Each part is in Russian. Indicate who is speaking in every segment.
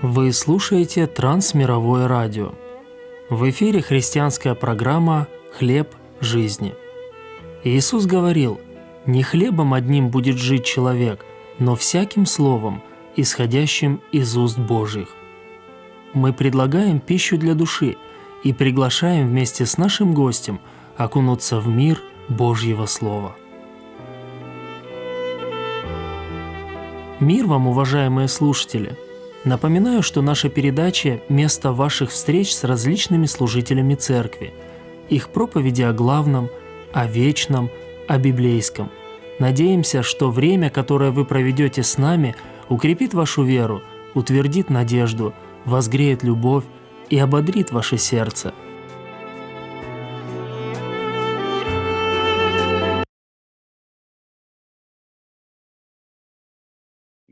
Speaker 1: Вы слушаете Трансмировое радио. В эфире христианская программа «Хлеб жизни». Иисус говорил: «Не хлебом одним будет жить человек, но всяким словом, исходящим из уст Божьих». Мы предлагаем пищу для души и приглашаем вместе с нашим гостем окунуться в мир Божьего Слова. Мир вам, уважаемые слушатели! Напоминаю, что наша передача – место ваших встреч с различными служителями церкви, их проповеди о главном, о вечном, о библейском. Надеемся, что время, которое вы проведете с нами, укрепит вашу веру, утвердит надежду, возгреет любовь и ободрит ваше сердце.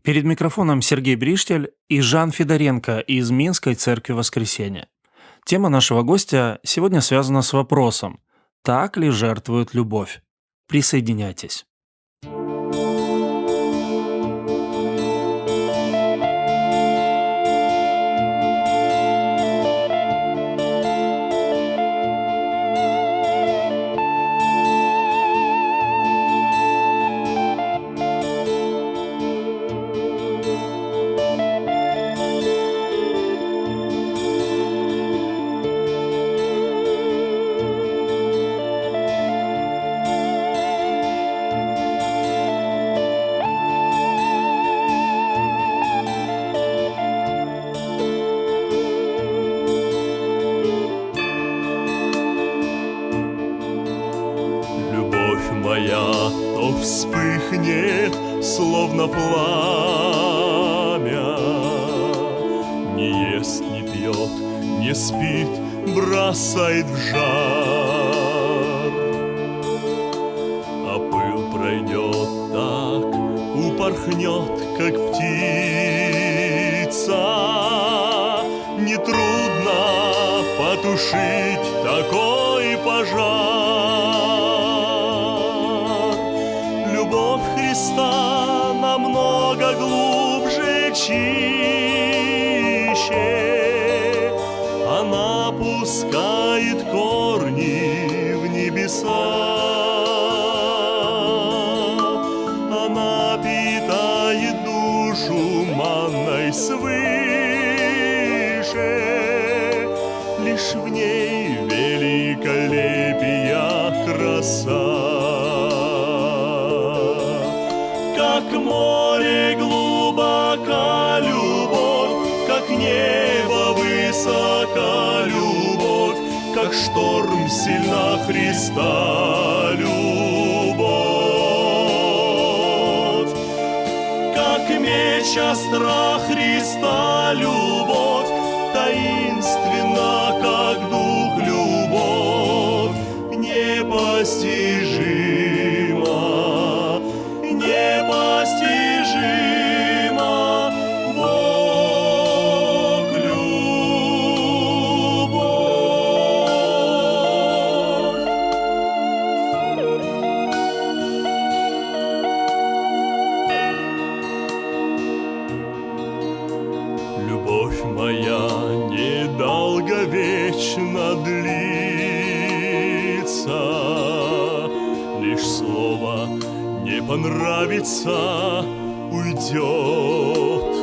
Speaker 1: Перед микрофоном Сергей Бриштель и Жан Федоренко из Минской Церкви Воскресения. Тема нашего гостя сегодня связана с вопросом: так ли жертвует любовь? Присоединяйтесь.
Speaker 2: То вспыхнет, словно пламя, не ест, не пьет, не спит, бросает в жар. А пыл пройдет так, упорхнет, как птица. Нетрудно потушить такой пожар. Любовь Христа намного глубже, чище. Она пускает корни в небеса. Она питает душу манной свыше. Лишь в ней великолепия краса. Как море глубока любовь, как небо высока любовь, как шторм сильна Христа любовь. Как меч остра Христа любовь, таинственна, как дух любовь, непостижима, непостижима, Бог любовь. Любовь моя недолговечно длится, лишь слово не понравится, уйдет.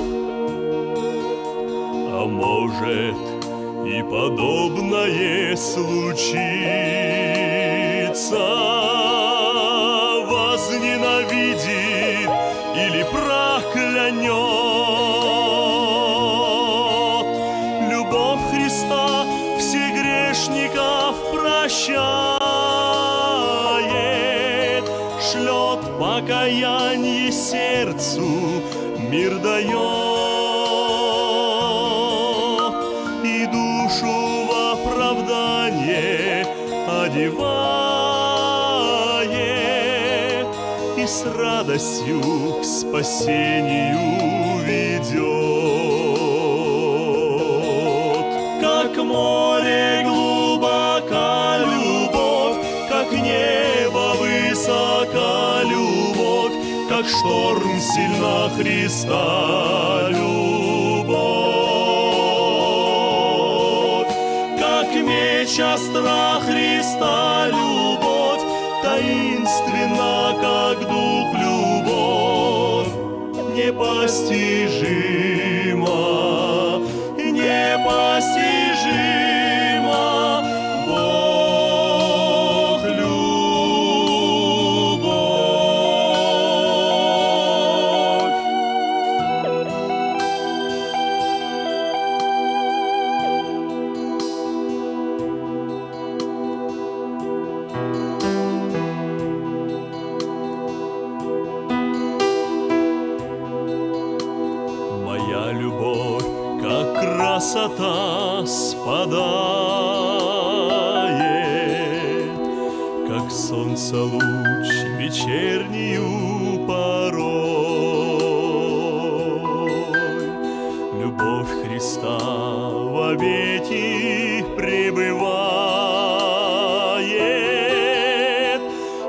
Speaker 2: А может и подобное случится, возненавидит или проклянет. Любовь Христа всех грешников прощает, шлет покаяние сердцу, мир дает, и душу в оправдание одевает, и с радостью к спасению ведет. Как море глубока любовь, как небо высока любовь, как шторм сильна Христа любовь. меч остра Христа любовь, таинственна, как дух любовь, непостижима, непостижима, Бог любовь. Моя любовь, как красота, спадает, как солнце луч вечернюю порой. Любовь Христа вовеки пребывает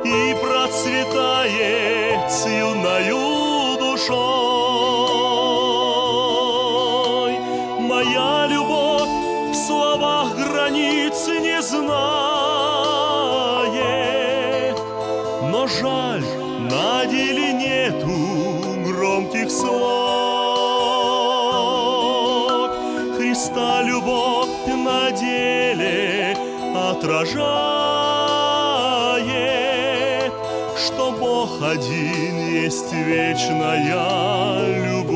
Speaker 2: и процветает с юною душой. Моя любовь в словах границ не знает, но жаль, на деле нету громких слов. Христа любовь на деле отражает, что Бог один есть вечная любовь.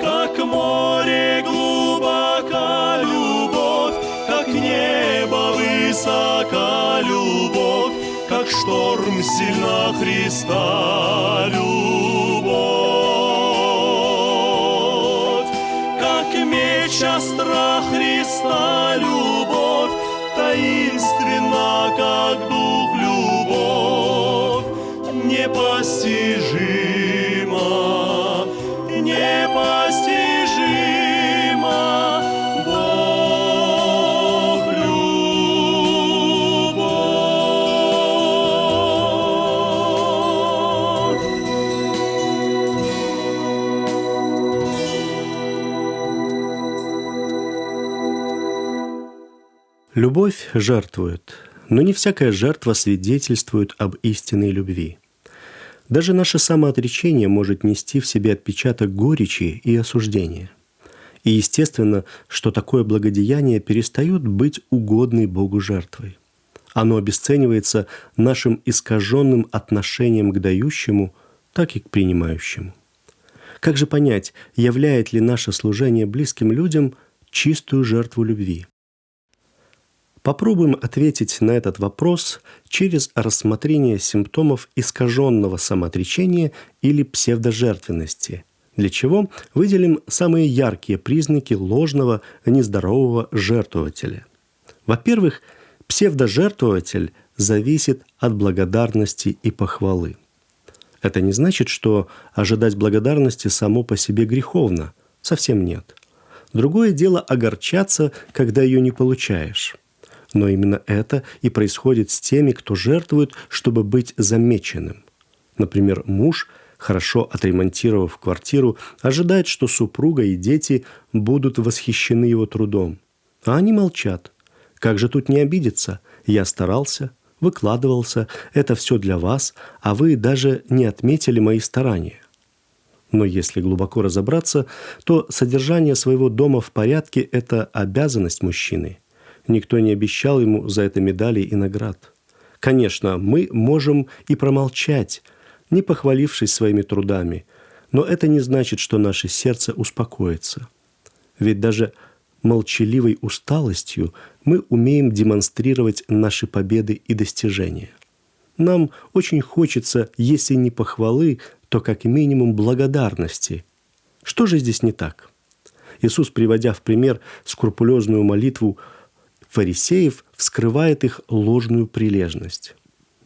Speaker 2: Как море глубока любовь, как небо высока любовь, как шторм сильна Христа любовь. Как меч остра Христа любовь, таинственна, как дух любовь, непостижима, непостижима, Бог любовь.
Speaker 3: Любовь жертвует, но не всякая жертва свидетельствует об истинной любви. Даже наше самоотречение может нести в себе отпечаток горечи и осуждения. И естественно, что такое благодеяние перестает быть угодной Богу жертвой. Оно обесценивается нашим искаженным отношением к дающему, так и к принимающему. Как же понять, являет ли наше служение близким людям чистую жертву любви? Попробуем ответить на этот вопрос через рассмотрение симптомов искаженного самоотречения или псевдожертвенности, для чего выделим самые яркие признаки ложного, нездорового жертвователя. Во-первых, псевдожертвователь зависит от благодарности и похвалы. Это не значит, что ожидать благодарности само по себе греховно. Совсем нет. Другое дело огорчаться, когда ее не получаешь. Но именно это и происходит с теми, кто жертвует, чтобы быть замеченным. Например, муж, хорошо отремонтировав квартиру, ожидает, что супруга и дети будут восхищены его трудом. А они молчат. Как же тут не обидеться? Я старался, выкладывался, это все для вас, а вы даже не отметили мои старания. Но если глубоко разобраться, то содержание своего дома в порядке – это обязанность мужчины. Никто не обещал ему за это медалей и наград. Конечно, мы можем и промолчать, не похвалившись своими трудами, но это не значит, что наше сердце успокоится. Ведь даже молчаливой усталостью мы умеем демонстрировать наши победы и достижения. Нам очень хочется, если не похвалы, то как минимум благодарности. Что же здесь не так? Иисус, приводя в пример скрупулезную молитву фарисеев, вскрывает их ложную прилежность.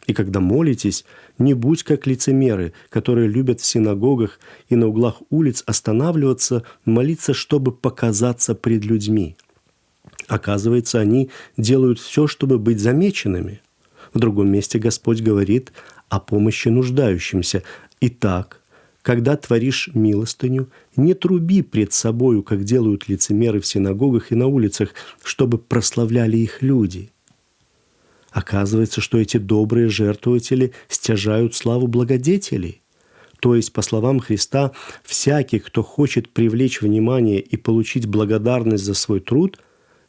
Speaker 3: И когда молитесь, не будь как лицемеры, которые любят в синагогах и на углах улиц останавливаться, молиться, чтобы показаться пред людьми. Оказывается, они делают все, чтобы быть замеченными. В другом месте Господь говорит о помощи нуждающимся. Итак, когда творишь милостыню, не труби пред собою, как делают лицемеры в синагогах и на улицах, чтобы прославляли их люди. Оказывается, что эти добрые жертвователи стяжают славу благодетелей. То есть, по словам Христа, всякий, кто хочет привлечь внимание и получить благодарность за свой труд,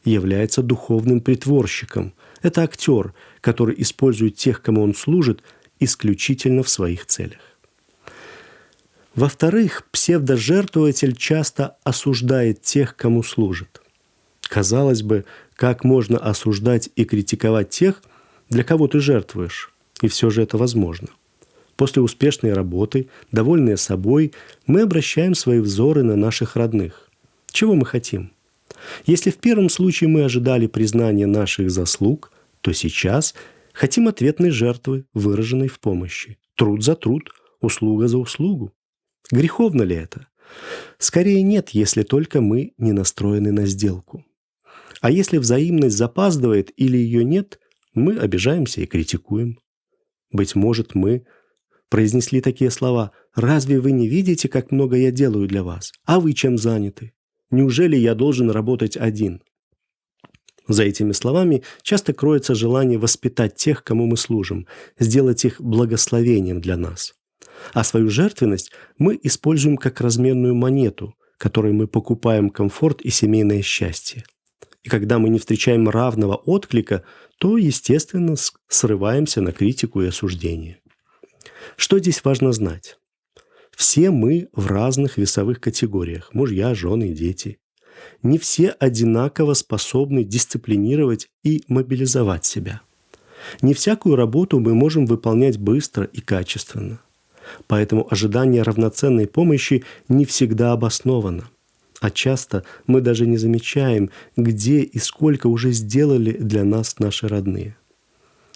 Speaker 3: является духовным притворщиком. Это актер, который использует тех, кому он служит, исключительно в своих целях. Во-вторых, псевдожертвователь часто осуждает тех, кому служит. Казалось бы, как можно осуждать и критиковать тех, для кого ты жертвуешь? И все же это возможно. После успешной работы, довольные собой, мы обращаем свои взоры на наших родных. Чего мы хотим? Если в первом случае мы ожидали признания наших заслуг, то сейчас хотим ответной жертвы, выраженной в помощи. Труд за труд, услуга за услугу. Греховно ли это? Скорее нет, если только мы не настроены на сделку. А если взаимность запаздывает или ее нет, мы обижаемся и критикуем. Быть может, мы произнесли такие слова: «Разве вы не видите, как много я делаю для вас? А вы чем заняты? Неужели я должен работать один?» За этими словами часто кроется желание воспитать тех, кому мы служим, сделать их благословением для нас. А свою жертвенность мы используем как разменную монету, которой мы покупаем комфорт и семейное счастье. И когда мы не встречаем равного отклика, то, естественно, срываемся на критику и осуждение. Что здесь важно знать? Все мы в разных весовых категориях – мужья, жены, дети. Не все одинаково способны дисциплинировать и мобилизовать себя. Не всякую работу мы можем выполнять быстро и качественно. Поэтому ожидание равноценной помощи не всегда обосновано. А часто мы даже не замечаем, где и сколько уже сделали для нас наши родные.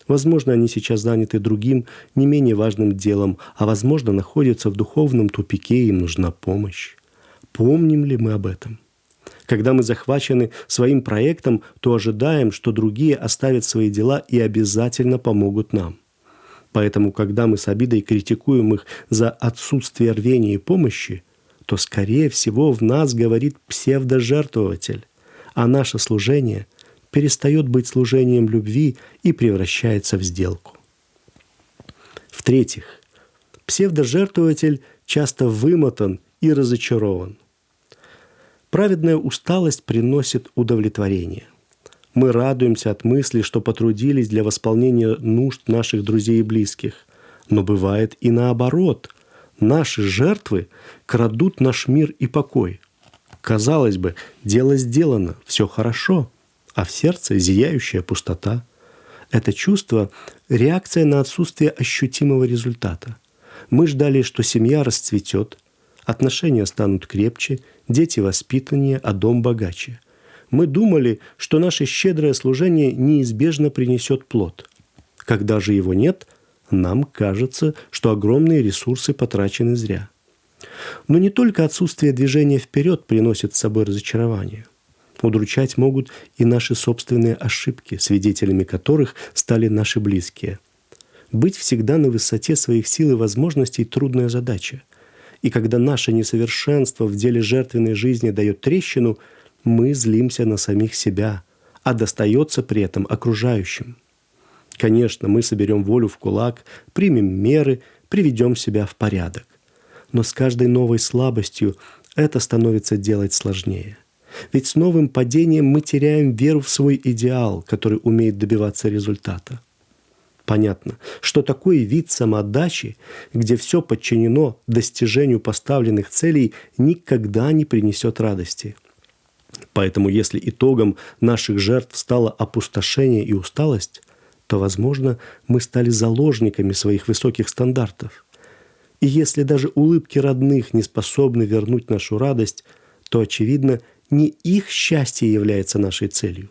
Speaker 3: Возможно, они сейчас заняты другим, не менее важным делом, а возможно, находятся в духовном тупике, и им нужна помощь. Помним ли мы об этом? Когда мы захвачены своим проектом, то ожидаем, что другие оставят свои дела и обязательно помогут нам. Поэтому, когда мы с обидой критикуем их за отсутствие рвения и помощи, то, скорее всего, в нас говорит псевдожертвователь, а наше служение перестает быть служением любви и превращается в сделку. В-третьих, псевдожертвователь часто вымотан и разочарован. Праведная усталость приносит удовлетворение. Мы радуемся от мысли, что потрудились для восполнения нужд наших друзей и близких. Но бывает и наоборот. Наши жертвы крадут наш мир и покой. Казалось бы, дело сделано, все хорошо, а в сердце зияющая пустота. Это чувство – реакция на отсутствие ощутимого результата. Мы ждали, что семья расцветет, отношения станут крепче, дети воспитаннее, а дом богаче. Мы думали, что наше щедрое служение неизбежно принесет плод. Когда же его нет, нам кажется, что огромные ресурсы потрачены зря. Но не только отсутствие движения вперед приносит с собой разочарование. Удручать могут и наши собственные ошибки, свидетелями которых стали наши близкие. Быть всегда на высоте своих сил и возможностей – трудная задача. И когда наше несовершенство в деле жертвенной жизни дает трещину, мы злимся на самих себя, а достается при этом окружающим. Конечно, мы соберем волю в кулак, примем меры, приведем себя в порядок. Но с каждой новой слабостью это становится делать сложнее. Ведь с новым падением мы теряем веру в свой идеал, который умеет добиваться результата. Понятно, что такой вид самоотдачи, где все подчинено достижению поставленных целей, никогда не принесет радости. Поэтому если итогом наших жертв стало опустошение и усталость, то, возможно, мы стали заложниками своих высоких стандартов. И если даже улыбки родных не способны вернуть нашу радость, то, очевидно, не их счастье является нашей целью.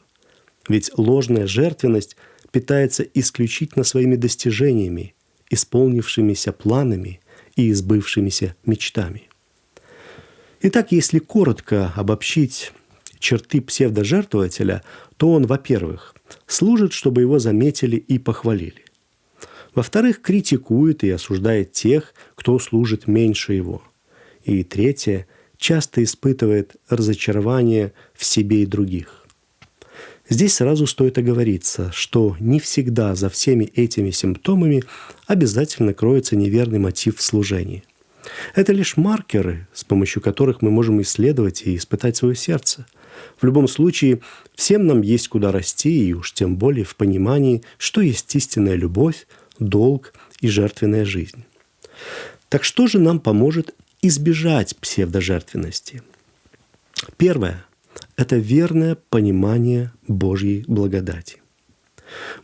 Speaker 3: Ведь ложная жертвенность питается исключительно своими достижениями, исполнившимися планами и сбывшимися мечтами. Итак, если коротко обобщить черты псевдожертвователя, то он, во-первых, служит, чтобы его заметили и похвалили. Во-вторых, критикует и осуждает тех, кто служит меньше его. И третье, часто испытывает разочарование в себе и других. Здесь сразу стоит оговориться, что не всегда за всеми этими симптомами обязательно кроется неверный мотив в служении. Это лишь маркеры, с помощью которых мы можем исследовать и испытать свое сердце. В любом случае, всем нам есть куда расти, и уж тем более в понимании, что есть истинная любовь, долг и жертвенная жизнь. Так что же нам поможет избежать псевдожертвенности? Первое – это верное понимание Божьей благодати.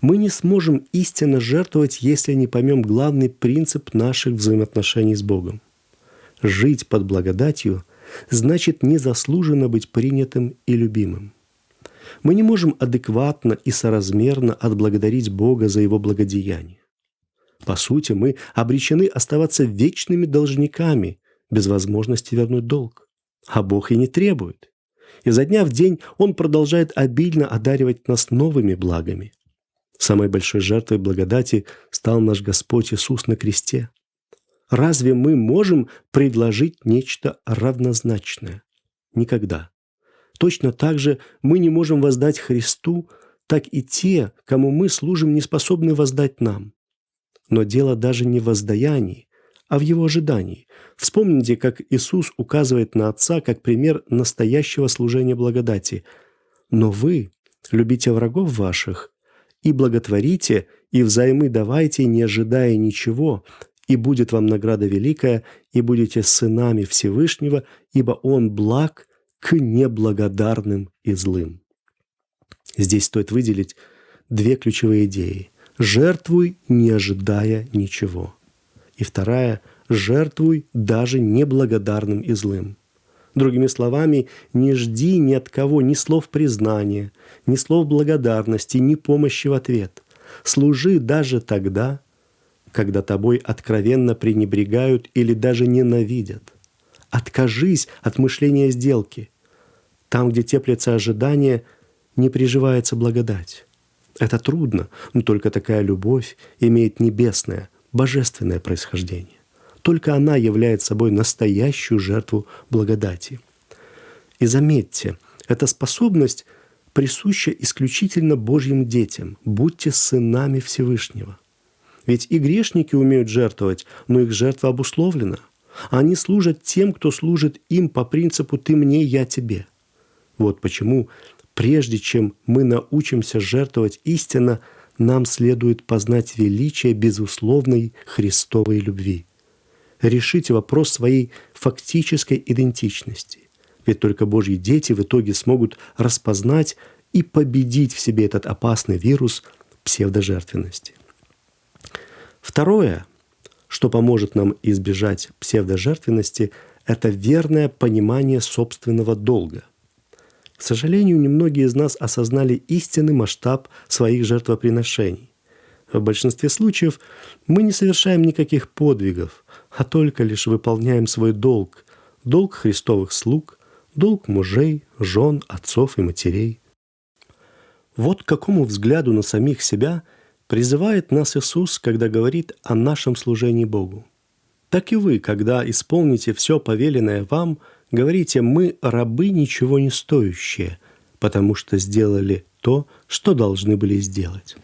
Speaker 3: Мы не сможем истинно жертвовать, если не поймем главный принцип наших взаимоотношений с Богом. Жить под благодатью значит незаслуженно быть принятым и любимым. Мы не можем адекватно и соразмерно отблагодарить Бога за Его благодеяние. По сути, мы обречены оставаться вечными должниками, без возможности вернуть долг. А Бог и не требует. Изо дня в день Он продолжает обильно одаривать нас новыми благами. Самой большой жертвой благодати стал наш Господь Иисус на кресте. Разве мы можем предложить нечто равнозначное? Никогда. Точно так же мы не можем воздать Христу, так и те, кому мы служим, не способны воздать нам. Но дело даже не в воздаянии, а в Его ожидании. Вспомните, как Иисус указывает на Отца как пример настоящего служения благодати. «Но вы любите врагов ваших, и благотворите, и взаймы давайте, не ожидая ничего, и будет вам награда великая, и будете сынами Всевышнего, ибо Он благ к неблагодарным и злым». Здесь стоит выделить две ключевые идеи. «Жертвуй, не ожидая ничего». И вторая – «Жертвуй даже неблагодарным и злым». Другими словами, не жди ни от кого ни слов признания, ни слов благодарности, ни помощи в ответ. Служи даже тогда, когда тобой откровенно пренебрегают или даже ненавидят. Откажись от мышления сделки. Там, где теплится ожидание, не приживается благодать. Это трудно, но только такая любовь имеет небесное, божественное происхождение. Только она является собой настоящую жертву благодати. И заметьте, эта способность присуща исключительно Божьим детям. Будьте сынами Всевышнего. Ведь и грешники умеют жертвовать, но их жертва обусловлена. Они служат тем, кто служит им по принципу «ты мне, я тебе». Вот почему, прежде чем мы научимся жертвовать истинно, нам следует познать величие безусловной Христовой любви. Решите вопрос своей фактической идентичности. Ведь только Божьи дети в итоге смогут распознать и победить в себе этот опасный вирус псевдожертвенности. Второе, что поможет нам избежать псевдожертвенности, это верное понимание собственного долга. К сожалению, немногие из нас осознали истинный масштаб своих жертвоприношений. В большинстве случаев мы не совершаем никаких подвигов, а только лишь выполняем свой долг, долг Христовых слуг, долг мужей, жен, отцов и матерей. Вот к какому взгляду на самих себя призывает нас Иисус, когда говорит о нашем служении Богу. Так и вы, когда исполните все повеленное вам, говорите: «Мы рабы ничего не стоящие, потому что сделали то, что должны были сделать».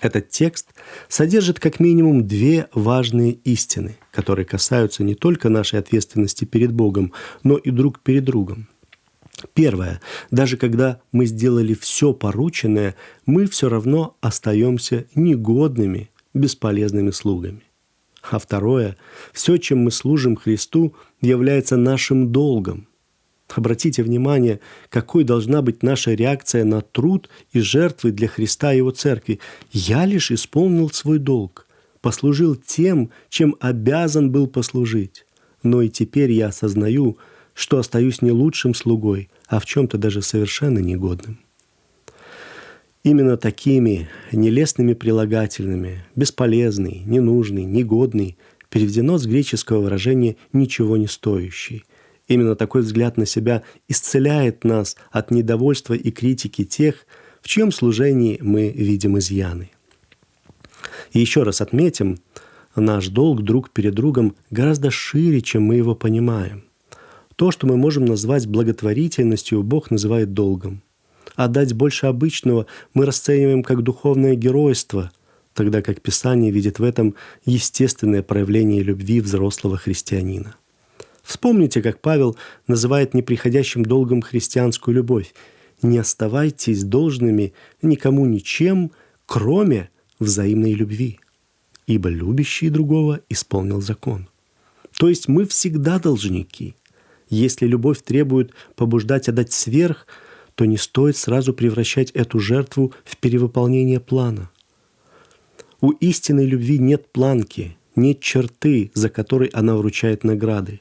Speaker 3: Этот текст содержит как минимум две важные истины, которые касаются не только нашей ответственности перед Богом, но и друг перед другом. Первое. Даже когда мы сделали все порученное, мы все равно остаемся негодными, бесполезными слугами. А второе. Все, чем мы служим Христу, является нашим долгом. Обратите внимание, какой должна быть наша реакция на труд и жертвы для Христа и Его Церкви. Я лишь исполнил свой долг, послужил тем, чем обязан был послужить. Но и теперь я осознаю, что остаюсь не лучшим слугой, а в чем-то даже совершенно негодным. Именно такими нелестными прилагательными «бесполезный», «ненужный», «негодный» переведено с греческого выражения «ничего не стоящий». Именно такой взгляд на себя исцеляет нас от недовольства и критики тех, в чьем служении мы видим изъяны. И еще раз отметим, наш долг друг перед другом гораздо шире, чем мы его понимаем. То, что мы можем назвать благотворительностью, Бог называет долгом. Отдать больше обычного мы расцениваем как духовное геройство, тогда как Писание видит в этом естественное проявление любви взрослого христианина. Вспомните, как Павел называет неприходящим долгом христианскую любовь. «Не оставайтесь должными никому ничем, кроме взаимной любви, ибо любящий другого исполнил закон». То есть мы всегда должники. Если любовь требует побуждать отдать сверх, то не стоит сразу превращать эту жертву в перевыполнение плана. У истинной любви нет планки, нет черты, за которой она вручает награды.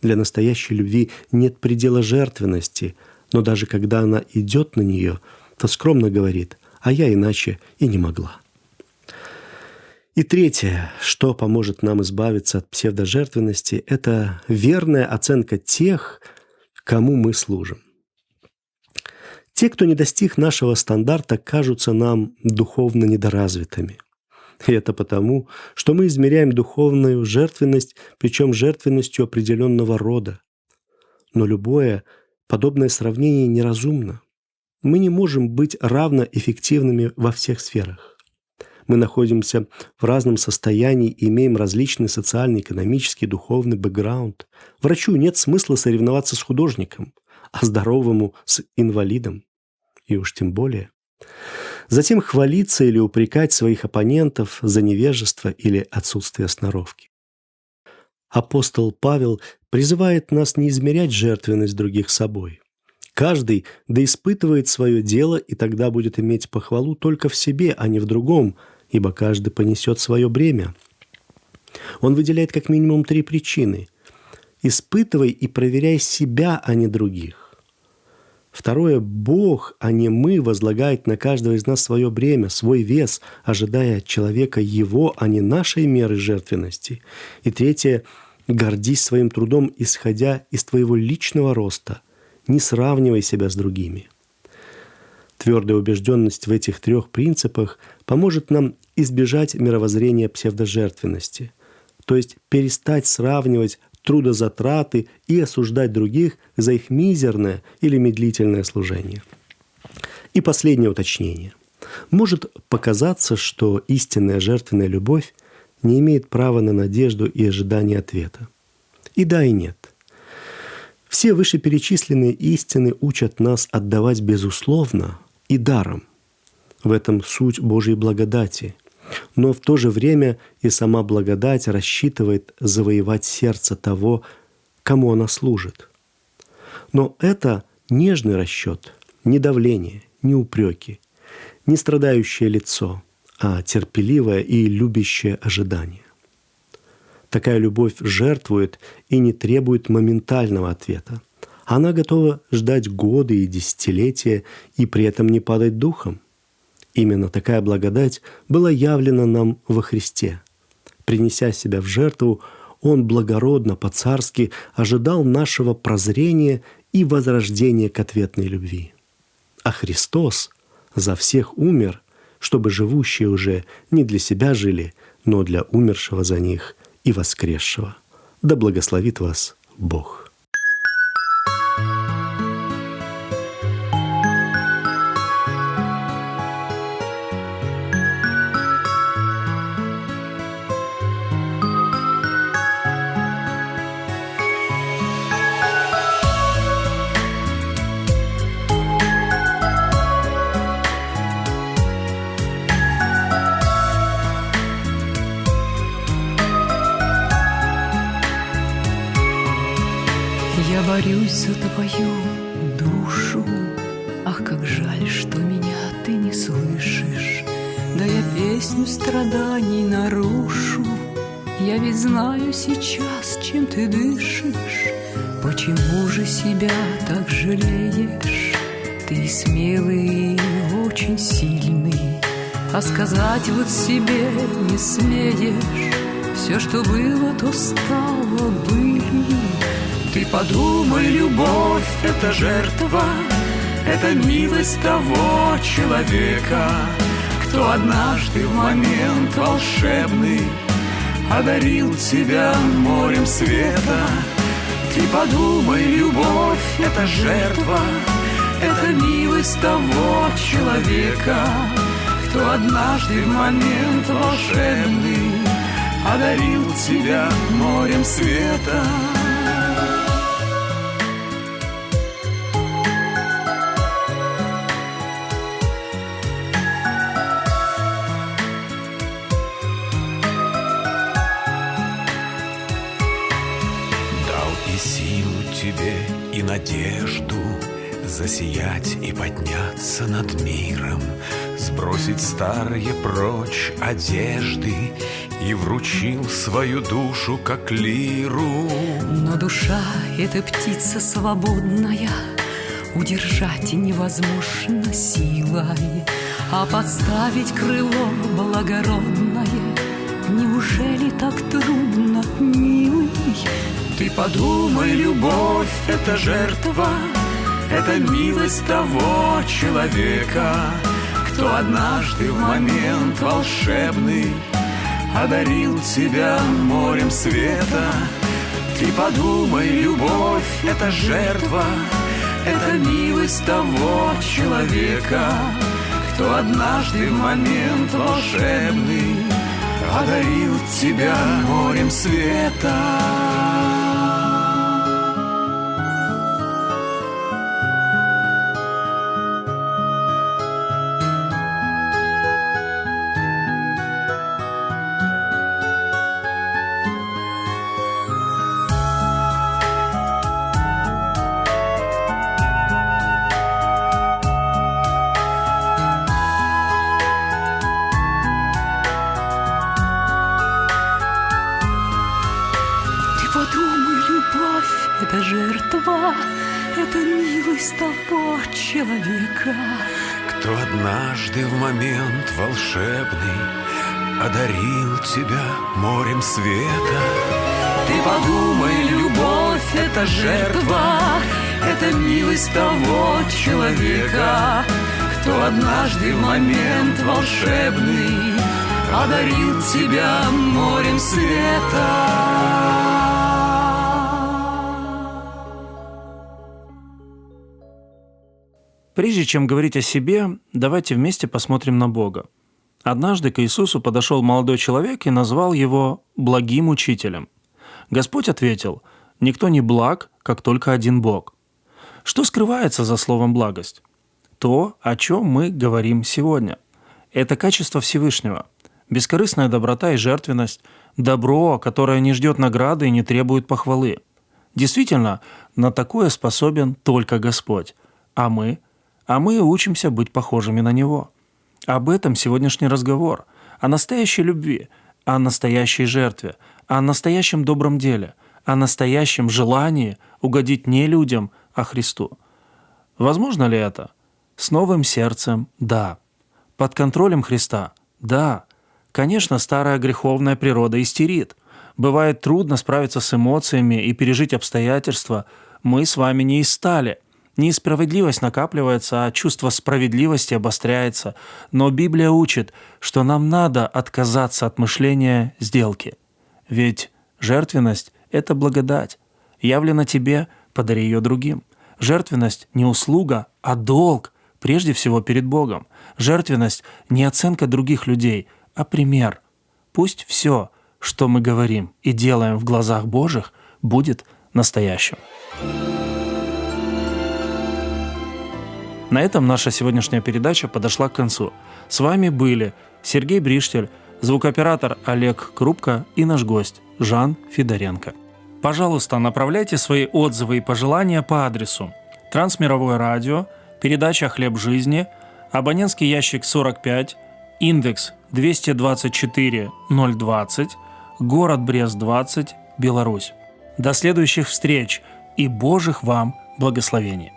Speaker 3: Для настоящей любви нет предела жертвенности, но даже когда она идет на нее, то скромно говорит: «А я иначе и не могла». И третье, что поможет нам избавиться от псевдожертвенности, это верная оценка тех, кому мы служим. Те, кто не достиг нашего стандарта, кажутся нам духовно недоразвитыми. И это потому, что мы измеряем духовную жертвенность, причем жертвенностью определенного рода. Но любое подобное сравнение неразумно. Мы не можем быть равно эффективными во всех сферах. Мы находимся в разном состоянии и имеем различный социальный, экономический, духовный бэкграунд. Врачу нет смысла соревноваться с художником, а здоровому с инвалидом. И уж тем более. Затем хвалиться или упрекать своих оппонентов за невежество или отсутствие сноровки. Апостол Павел призывает нас не измерять жертвенность других собой. Каждый да испытывает свое дело, и тогда будет иметь похвалу только в себе, а не в другом, ибо каждый понесет свое бремя. Он выделяет как минимум 3 причины. Испытывай и проверяй себя, а не других. Второе, Бог, а не мы, возлагает на каждого из нас свое бремя, свой вес, ожидая от человека его, а не нашей меры жертвенности. И третье, гордись своим трудом, исходя из твоего личного роста, не сравнивай себя с другими. Твердая убежденность в этих 3 принципах поможет нам избежать мировоззрения псевдожертвенности, то есть перестать сравнивать трудозатраты и осуждать других за их мизерное или медлительное служение. И последнее уточнение. Может показаться, что истинная жертвенная любовь не имеет права на надежду и ожидание ответа. И да, и нет. Все вышеперечисленные истины учат нас отдавать безусловно и даром. В этом суть Божьей благодати. Но в то же время и сама благодать рассчитывает завоевать сердце того, кому она служит. Но это нежный расчет, не давление, не упреки, не страдающее лицо, а терпеливое и любящее ожидание. Такая любовь жертвует и не требует моментального ответа. Она готова ждать годы и десятилетия и при этом не падать духом. Именно такая благодать была явлена нам во Христе. Принеся себя в жертву, Он благородно, по-царски ожидал нашего прозрения и возрождения к ответной любви. А Христос за всех умер, чтобы живущие уже не для себя жили, но для умершего за них и воскресшего. Да благословит вас Бог.
Speaker 4: Я борюсь за твою душу. Ах, как жаль, что меня ты не слышишь. Да я песню страданий нарушу. Я ведь знаю сейчас, чем ты дышишь. Почему же себя так жалеешь? Ты смелый и очень сильный, а сказать вот себе не смеешь. Все, что было, то стало былью. Ты подумай, любовь — это жертва, это милость того человека, к
Speaker 5: кто однажды в момент волшебный одарил тебя морем света. Ты подумай, любовь — это жертва, это милость того человека, кто однажды в момент волшебный одарил тебя морем света. И надежду засиять и подняться над миром, сбросить старые прочь одежды, и вручил свою душу как лиру.
Speaker 4: Но душа — это птица свободная, удержать невозможно силой, а подставить крыло благородное неужели так трудно, милый?
Speaker 5: Ты подумай, любовь — это жертва, это милость того человека, кто однажды в момент волшебный одарил тебя морем света. Ты подумай, любовь — это жертва, это милость того человека, кто однажды в момент волшебный одарил тебя морем света.
Speaker 4: Это жертва, это милость того человека,
Speaker 5: кто однажды в момент волшебный одарил тебя морем света. Ты подумай, любовь — это жертва, это милость того человека, кто однажды в момент волшебный одарил тебя морем света.
Speaker 1: Прежде чем говорить о себе, давайте вместе посмотрим на Бога. Однажды к Иисусу подошел молодой человек и назвал его «благим учителем». Господь ответил: «Никто не благ, как только один Бог». Что скрывается за словом «благость»? То, о чем мы говорим сегодня. Это качество Всевышнего, бескорыстная доброта и жертвенность, добро, которое не ждет награды и не требует похвалы. Действительно, на такое способен только Господь, а мы учимся быть похожими на Него. Об этом сегодняшний разговор, о настоящей любви, о настоящей жертве, о настоящем добром деле, о настоящем желании угодить не людям, а Христу. Возможно ли это? С новым сердцем – да. Под контролем Христа – да. Конечно, старая греховная природа истерит. Бывает трудно справиться с эмоциями и пережить обстоятельства. Мы с вами не из стали. Несправедливость накапливается, а чувство справедливости обостряется. Но Библия учит, что нам надо отказаться от мышления сделки. Ведь жертвенность — это благодать. Явлена тебе, подари ее другим. Жертвенность не услуга, а долг, прежде всего перед Богом. Жертвенность не оценка других людей, а пример. Пусть все, что мы говорим и делаем в глазах Божьих, будет настоящим. На этом наша сегодняшняя передача подошла к концу. С вами были Сергей Бриштель, звукооператор Олег Крупко и наш гость Жан Федоренко. Пожалуйста, направляйте свои отзывы и пожелания по адресу: Трансмировое радио, передача «Хлеб жизни», абонентский ящик 45, индекс 224-020, город Брест 20, Беларусь. До следующих встреч и Божьих вам благословений!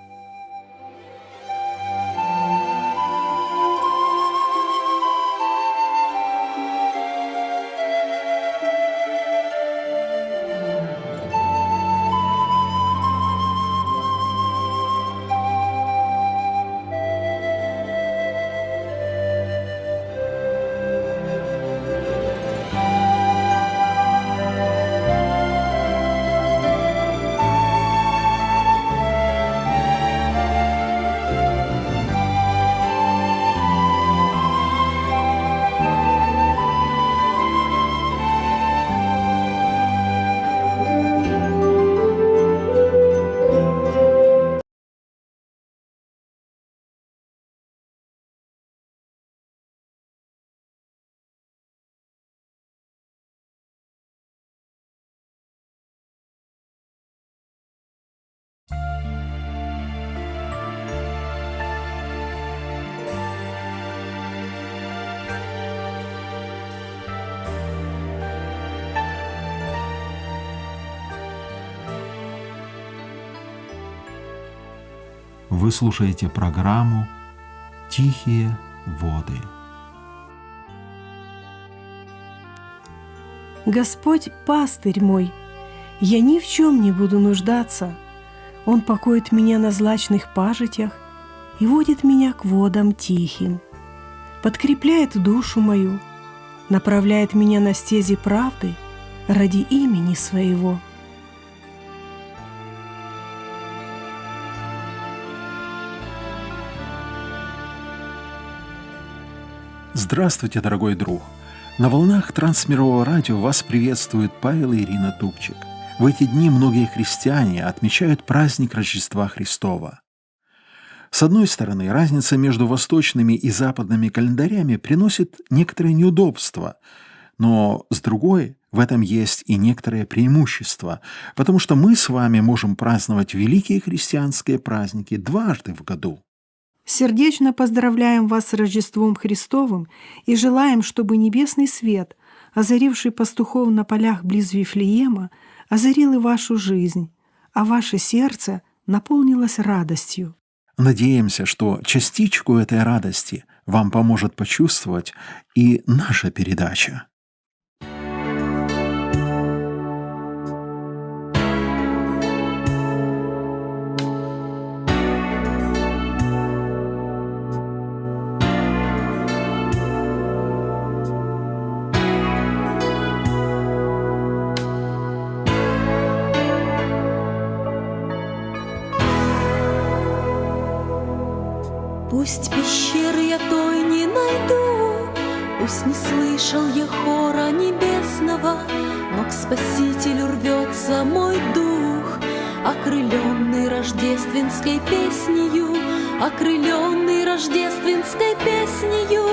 Speaker 6: Вы слушаете программу «Тихие воды».
Speaker 7: Господь пастырь мой, я ни в чем не буду нуждаться. Он покоит меня на злачных пажитях и водит меня к водам тихим, подкрепляет душу мою, направляет меня на стези правды ради имени Своего.
Speaker 6: Здравствуйте, дорогой друг! На волнах Трансмирового радио вас приветствует Павел и Ирина Тупчик. В эти дни многие христиане отмечают праздник Рождества Христова. С одной стороны, разница между восточными и западными календарями приносит некоторые неудобства, но с другой, в этом есть и некоторые преимущества, потому что мы с вами можем праздновать великие христианские праздники дважды в году.
Speaker 7: Сердечно поздравляем вас с Рождеством Христовым и желаем, чтобы небесный свет, озаривший пастухов на полях близ Вифлеема, озарил и вашу жизнь, а ваше сердце наполнилось радостью.
Speaker 6: Надеемся, что частичку этой радости вам поможет почувствовать и наша передача.
Speaker 8: Пусть пещеры я той не найду, пусть не слышал я хора небесного, но к Спасителю рвется мой дух, окрыленный рождественской песнею, окрыленный рождественской песнею.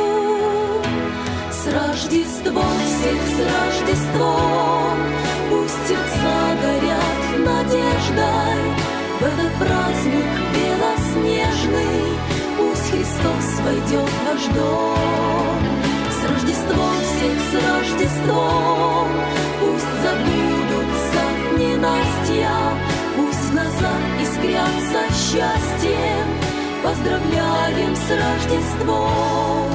Speaker 8: С Рождеством всех, с Рождеством, пусть сердца горят надеждой в этот праздник белоснежный. Пусть Христос войдет в ваш дом. С Рождеством всех, с Рождеством, пусть забудутся ненастья, пусть в глазах искрятся счастьем. Поздравляем с Рождеством.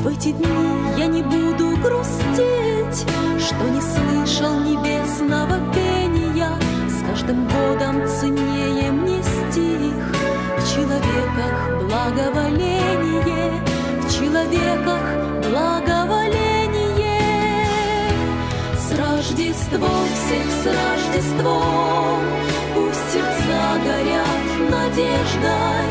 Speaker 8: В эти дни я не буду грустить, что не слышал небесного пения. С каждым годом ценнее мне стих. В человеках благоволение, в человеках благоволение. С Рождеством всех, с Рождеством, пусть сердца горят надеждой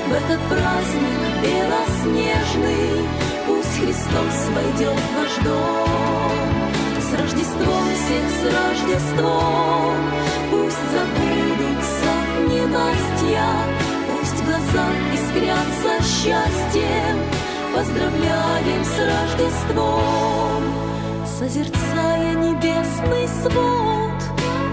Speaker 8: в этот праздник белоснежный. Пусть Христос войдет в ваш дом. С Рождеством всех, с Рождеством, пусть забудутся ненастья, пусть в глазах искрятся счастьем. Поздравляем с Рождеством. Созерцая небесный свод,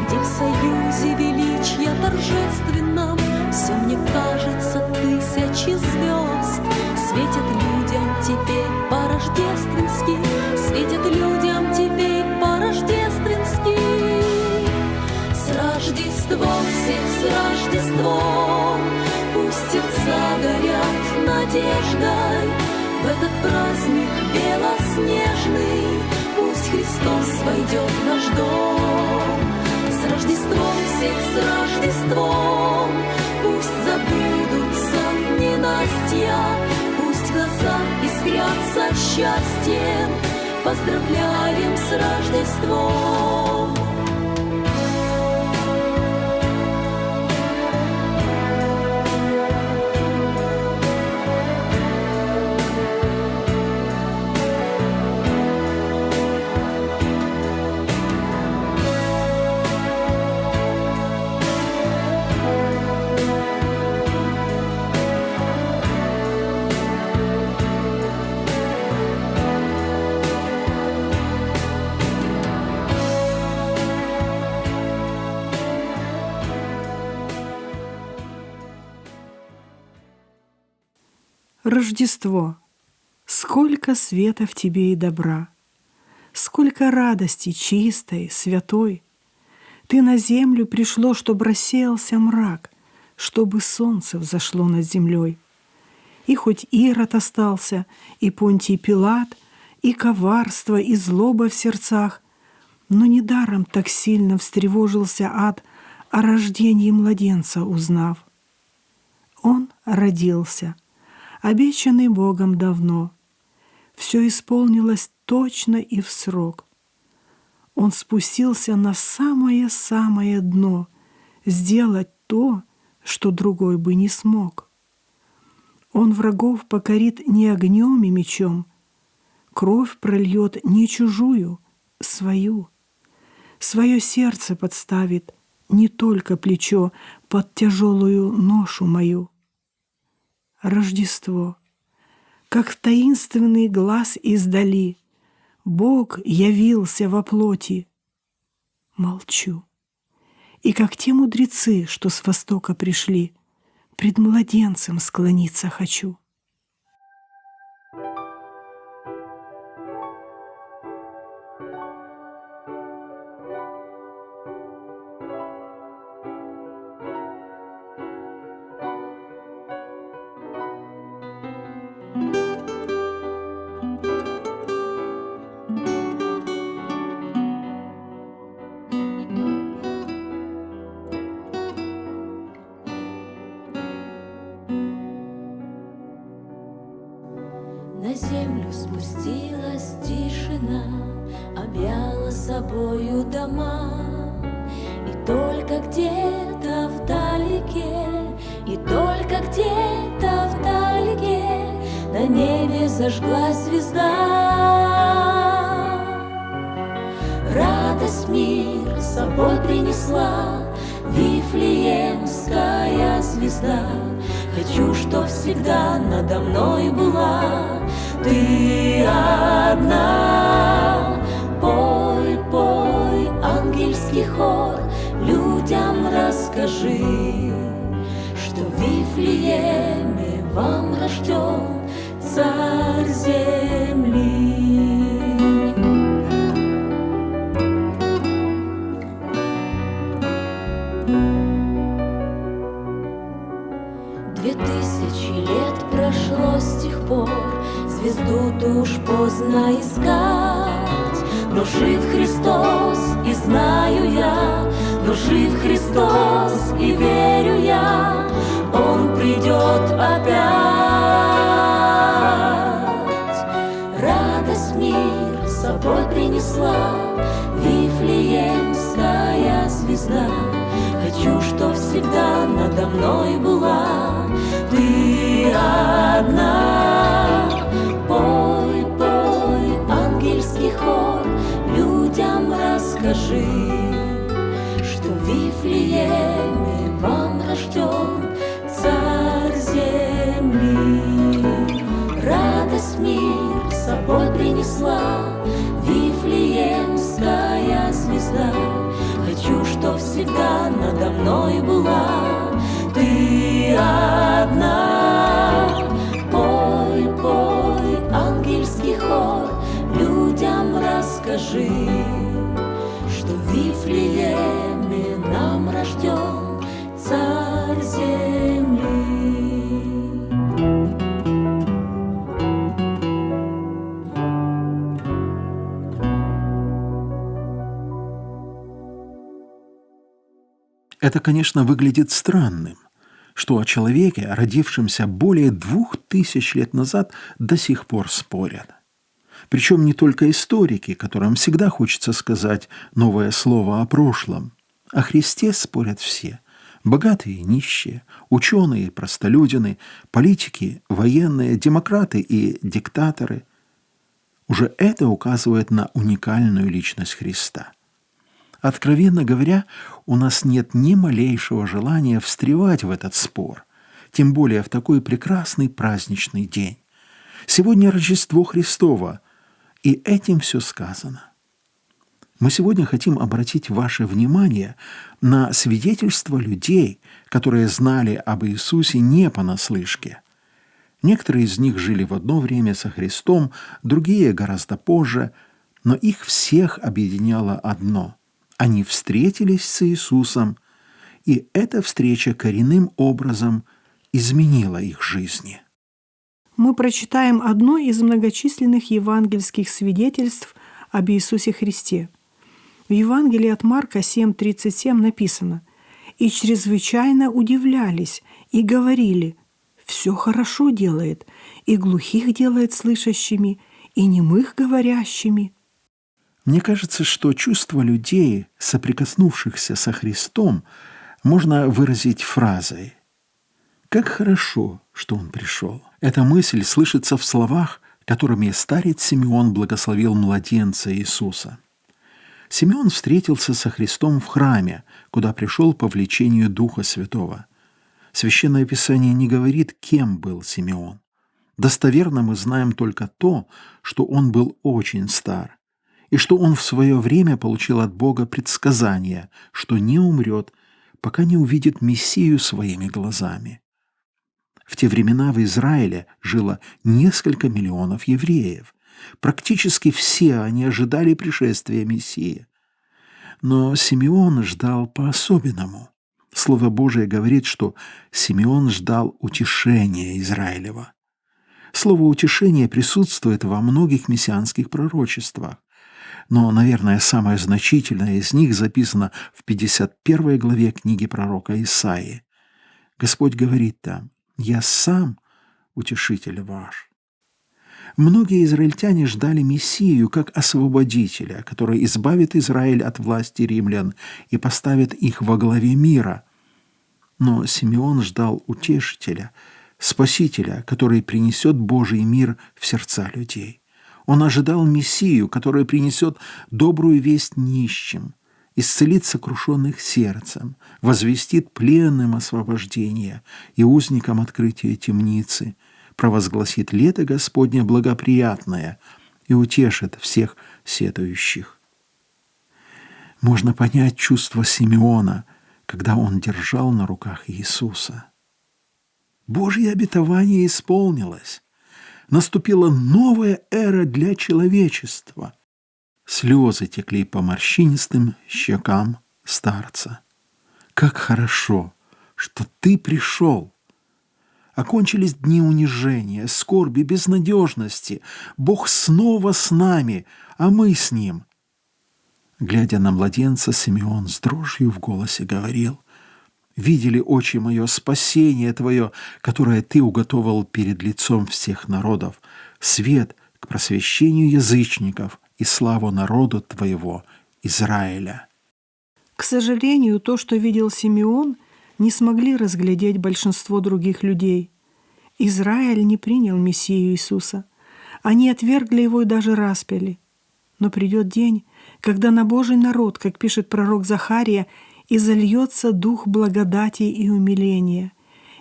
Speaker 8: где в союзе величия торжественном все мне кажется тысячи звезд светят людям теперь по-рождественски, светят людям теперь по-рождественски. С Рождеством всех, с Рождеством, пусть сердца горят надеждой в этот праздник белоснежный. Пусть Христос войдет в наш дом. С Рождеством всех, с Рождеством, пусть забудутся ненастья, пусть глаза искрятся счастьем. Поздравляем с Рождеством.
Speaker 7: Рождество. Сколько света в тебе и добра, сколько радости чистой, святой. Ты на землю пришло, чтоб рассеялся мрак, чтобы солнце взошло над землей. И хоть Ирод остался, и Понтий Пилат, и коварство, и злоба в сердцах, но недаром так сильно встревожился ад, о рождении младенца узнав. Он родился, обещанный Богом давно. Все исполнилось точно и в срок. Он спустился на самое-самое дно, сделать то, что другой бы не смог. Он врагов покорит не огнем и мечом, кровь прольет не чужую, свою. Свое сердце подставит, не только плечо, под тяжелую ношу мою. Рождество, как таинственный глаз издали, Бог явился во плоти. Молчу. И как те мудрецы, что с востока пришли, пред младенцем склониться хочу.
Speaker 8: На землю спустилась тишина, объяла собою дома. И только где-то вдалеке, и только где-то вдалеке на небе зажглась звезда. Радость мир с собой принесла Вифлеемская звезда. Хочу, чтоб всегда надо мной была ты одна. Пой, пой, ангельский хор, людям расскажи, что в Вифлееме вам рожден Царь земли. 2000 лет прошло с тех пор, звезду-то уж поздно искать. Но жив Христос, и знаю я, но жив Христос, и верю я, Он придет опять. Радость мир с собой принесла Вифлеемская звезда. Хочу, чтоб всегда надо мной была ты одна. Пой, пой, ангельский хор, людям расскажи, что в Вифлееме вам рожден Царь земли. Радость мир с собой принесла Вифлеемская звезда. Хочу, чтоб всегда надо мной была ты одна. Пой, пой, ангельский хор, людям расскажи, что в Вифлееме нам рожден Царь земли.
Speaker 6: Это, конечно, выглядит странным, что о человеке, родившемся более 2000 лет назад, до сих пор спорят. Причем не только историки, которым всегда хочется сказать новое слово о прошлом. О Христе спорят все – богатые и нищие, ученые и простолюдины, политики, военные, демократы и диктаторы. Уже это указывает на уникальную личность Христа. Откровенно говоря, у нас нет ни малейшего желания встревать в этот спор, тем более в такой прекрасный праздничный день. Сегодня Рождество Христово, и этим все сказано. Мы сегодня хотим обратить ваше внимание на свидетельства людей, которые знали об Иисусе не понаслышке. Некоторые из них жили в одно время со Христом, другие гораздо позже, но их всех объединяло одно – они встретились с Иисусом и эта встреча коренным образом изменила их жизни.
Speaker 7: Мы прочитаем одно из многочисленных евангельских свидетельств об Иисусе Христе. В Евангелии от Марка 7:37 написано: «И чрезвычайно удивлялись и говорили: все хорошо делает, и глухих делает слышащими, и немых говорящими».
Speaker 6: Мне кажется, что чувство людей, соприкоснувшихся со Христом, можно выразить фразой: «Как хорошо, что Он пришел». Эта мысль слышится в словах, которыми старец Симеон благословил младенца Иисуса. Симеон встретился со Христом в храме, куда пришел по влечению Духа Святого. Священное Писание не говорит, кем был Симеон. Достоверно мы знаем только то, что он был очень стар, и что он в свое время получил от Бога предсказание, что не умрет, пока не увидит Мессию своими глазами. В те времена в Израиле жило несколько миллионов евреев. Практически все они ожидали пришествия Мессии. Но Симеон ждал по-особенному. Слово Божие говорит, что Симеон ждал утешения Израилева. Слово «утешение» присутствует во многих мессианских пророчествах. Но, наверное, самое значительное из них записано в 51 главе книги пророка Исаии. Господь говорит там: «Я сам утешитель ваш». Многие израильтяне ждали Мессию как освободителя, который избавит Израиль от власти римлян и поставит их во главе мира. Но Симеон ждал утешителя, спасителя, который принесет Божий мир в сердца людей. Он ожидал Мессию, который принесет добрую весть нищим, исцелит сокрушенных сердцем, возвестит пленным освобождение и узникам открытие темницы, провозгласит лето Господне благоприятное и утешит всех сетующих. Можно понять чувство Симеона, когда он держал на руках Иисуса. Божье обетование исполнилось. Наступила новая эра для человечества. Слезы текли по морщинистым щекам старца. Как хорошо, что ты пришел! Окончились дни унижения, скорби, безнадежности. Бог снова с нами, а мы с Ним. Глядя на младенца, Симеон с дрожью в голосе говорил: «Видели очи мое спасение Твое, которое Ты уготовил перед лицом всех народов, свет к просвещению язычников и славу народу Твоего, Израиля».
Speaker 7: К сожалению, то, что видел Симеон, не смогли разглядеть большинство других людей. Израиль не принял Мессию Иисуса. Они отвергли его и даже распяли. Но придет день, когда на Божий народ, как пишет пророк Захария, изольется дух благодати и умиления,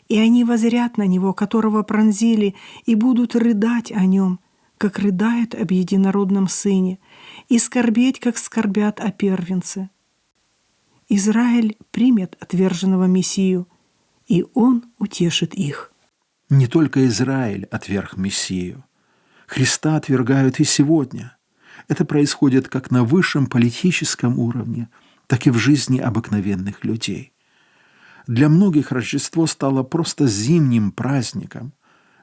Speaker 7: и они воззрят на него, которого пронзили, и будут рыдать о нем, как рыдают об единородном сыне, и скорбеть, как скорбят о первенце. Израиль примет отверженного Мессию, и он утешит их.
Speaker 6: Не только Израиль отверг Мессию. Христа отвергают и сегодня. Это происходит как на высшем политическом уровне, так и в жизни обыкновенных людей. Для многих Рождество стало просто зимним праздником,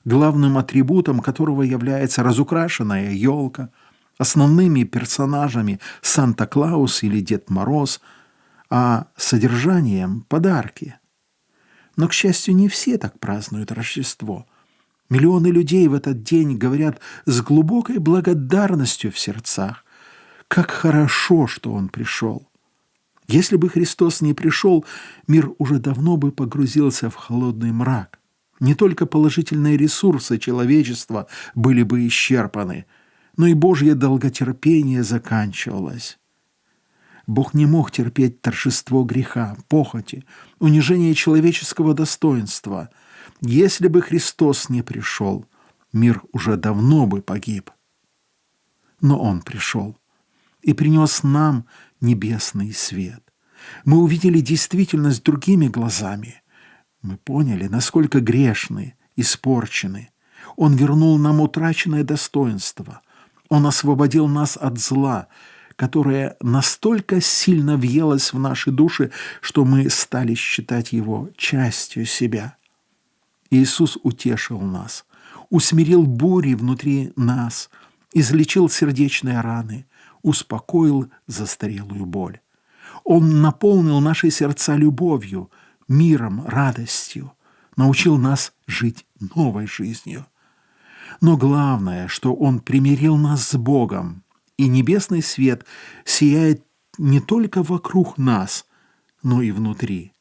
Speaker 6: главным атрибутом которого является разукрашенная елка, основными персонажами Санта-Клаус или Дед Мороз, а содержанием – подарки. Но, к счастью, не все так празднуют Рождество. Миллионы людей в этот день говорят с глубокой благодарностью в сердцах: «Как хорошо, что Он пришел!» Если бы Христос не пришел, мир уже давно бы погрузился в холодный мрак. Не только положительные ресурсы человечества были бы исчерпаны, но и Божье долготерпение заканчивалось. Бог не мог терпеть торжество греха, похоти, унижение человеческого достоинства. Если бы Христос не пришел, мир уже давно бы погиб. Но Он пришел и принес нам небесный свет. Мы увидели действительность другими глазами. Мы поняли, насколько грешны, испорчены. Он вернул нам утраченное достоинство. Он освободил нас от зла, которое настолько сильно въелось в наши души, что мы стали считать его частью себя. Иисус утешил нас, усмирил бури внутри нас, излечил сердечные раны, успокоил застарелую боль. Он наполнил наши сердца любовью, миром, радостью, научил нас жить новой жизнью. Но главное, что Он примирил нас с Богом, и небесный свет сияет не только вокруг нас, но и внутри.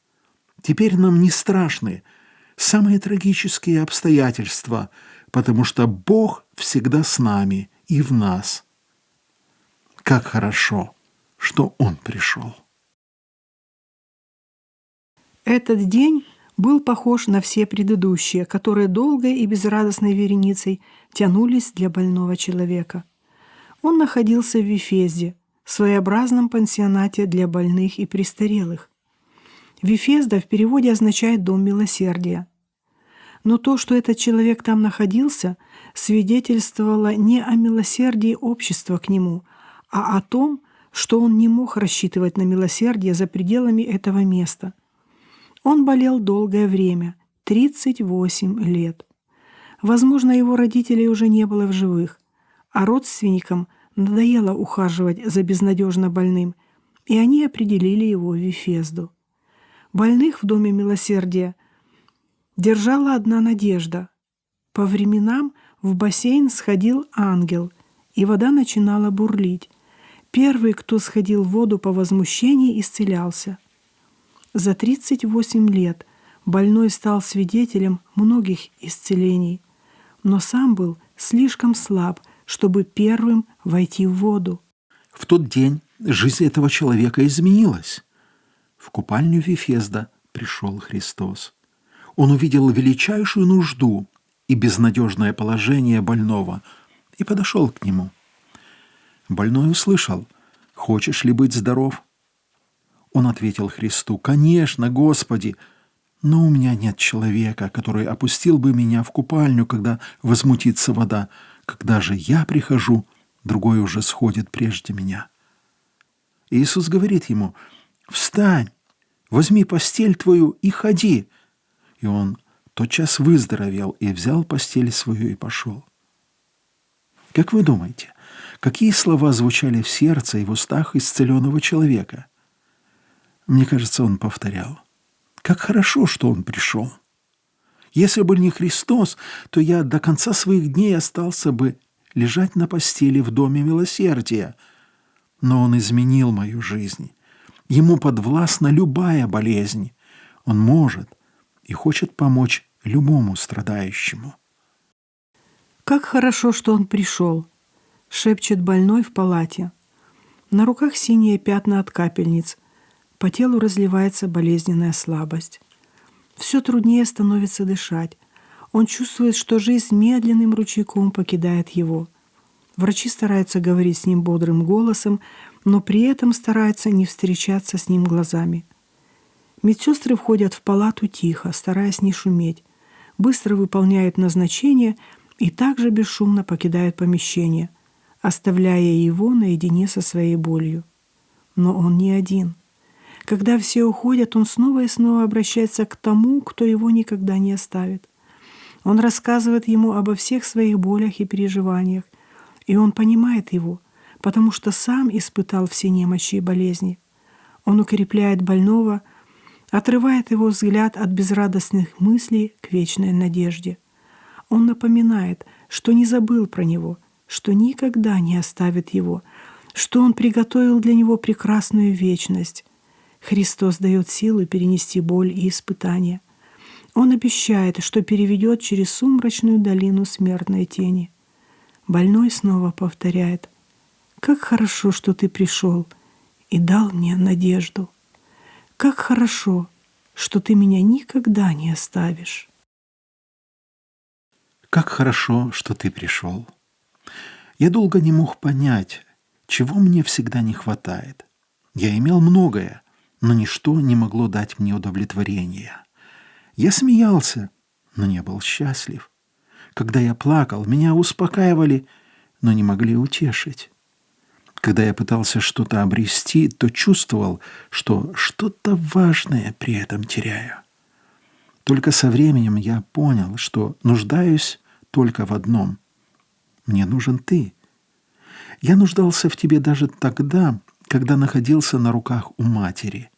Speaker 6: Теперь нам не страшны самые трагические обстоятельства, потому что Бог всегда с нами и в нас. Как хорошо, что Он пришел.
Speaker 7: Этот день был похож на все предыдущие, которые долгой и безрадостной вереницей тянулись для больного человека. Он находился в Вифезде, своеобразном пансионате для больных и престарелых. Вифезда в переводе означает «дом милосердия». Но то, что этот человек там находился, свидетельствовало не о милосердии общества к нему, а о том, что он не мог рассчитывать на милосердие за пределами этого места. Он болел долгое время, 38 лет. Возможно, его родителей уже не было в живых, а родственникам надоело ухаживать за безнадежно больным, и они определили его в Вифезду. Больных в Доме милосердия держала одна надежда. По временам в бассейн сходил ангел, и вода начинала бурлить. Первый, кто сходил в воду по возмущении, исцелялся. За 38 лет больной стал свидетелем многих исцелений, но сам был слишком слаб, чтобы первым войти в воду.
Speaker 6: В тот день жизнь этого человека изменилась. В купальню Вифезда пришел Христос. Он увидел величайшую нужду и безнадежное положение больного и подошел к нему. Больной услышал: «Хочешь ли быть здоров?» Он ответил Христу: «Конечно, Господи, но у меня нет человека, который опустил бы меня в купальню, когда возмутится вода. Когда же я прихожу, другой уже сходит прежде меня». Иисус говорит ему: «Встань, возьми постель твою и ходи». И он тотчас выздоровел и взял постель свою и пошел. Как вы думаете, какие слова звучали в сердце и в устах исцеленного человека? Мне кажется, он повторял: «Как хорошо, что он пришел. Если бы не Христос, то я до конца своих дней остался бы лежать на постели в Доме милосердия. Но Он изменил мою жизнь. Ему подвластна любая болезнь. Он может и хочет помочь любому страдающему».
Speaker 7: «Как хорошо, что он пришел», — шепчет больной в палате. На руках синие пятна от капельниц. По телу разливается болезненная слабость. Все труднее становится дышать. Он чувствует, что жизнь медленным ручейком покидает его. Врачи стараются говорить с ним бодрым голосом, но при этом стараются не встречаться с ним глазами. Медсестры входят в палату тихо, стараясь не шуметь, быстро выполняют назначение и также бесшумно покидают помещение, оставляя его наедине со своей болью. Но он не один. Когда все уходят, он снова и снова обращается к тому, кто его никогда не оставит. Он рассказывает ему обо всех своих болях и переживаниях, и он понимает его, потому что сам испытал все немощи и болезни. Он укрепляет больного, отрывает его взгляд от безрадостных мыслей к вечной надежде. Он напоминает, что не забыл про него, что никогда не оставит его, что он приготовил для него прекрасную вечность. Христос дает силу перенести боль и испытания. Он обещает, что переведет через сумрачную долину смертной тени. Больной снова повторяет: «Как хорошо, что ты пришел и дал мне надежду. Как хорошо, что ты меня никогда не оставишь».
Speaker 6: Как хорошо, что ты пришел. Я долго не мог понять, чего мне всегда не хватает. Я имел многое, но ничто не могло дать мне удовлетворения. Я смеялся, но не был счастлив. Когда я плакал, меня успокаивали, но не могли утешить. Когда я пытался что-то обрести, то чувствовал, что что-то важное при этом теряю. Только со временем я понял, что нуждаюсь только в одном. Мне нужен ты. Я нуждался в тебе даже тогда, когда находился на руках у матери.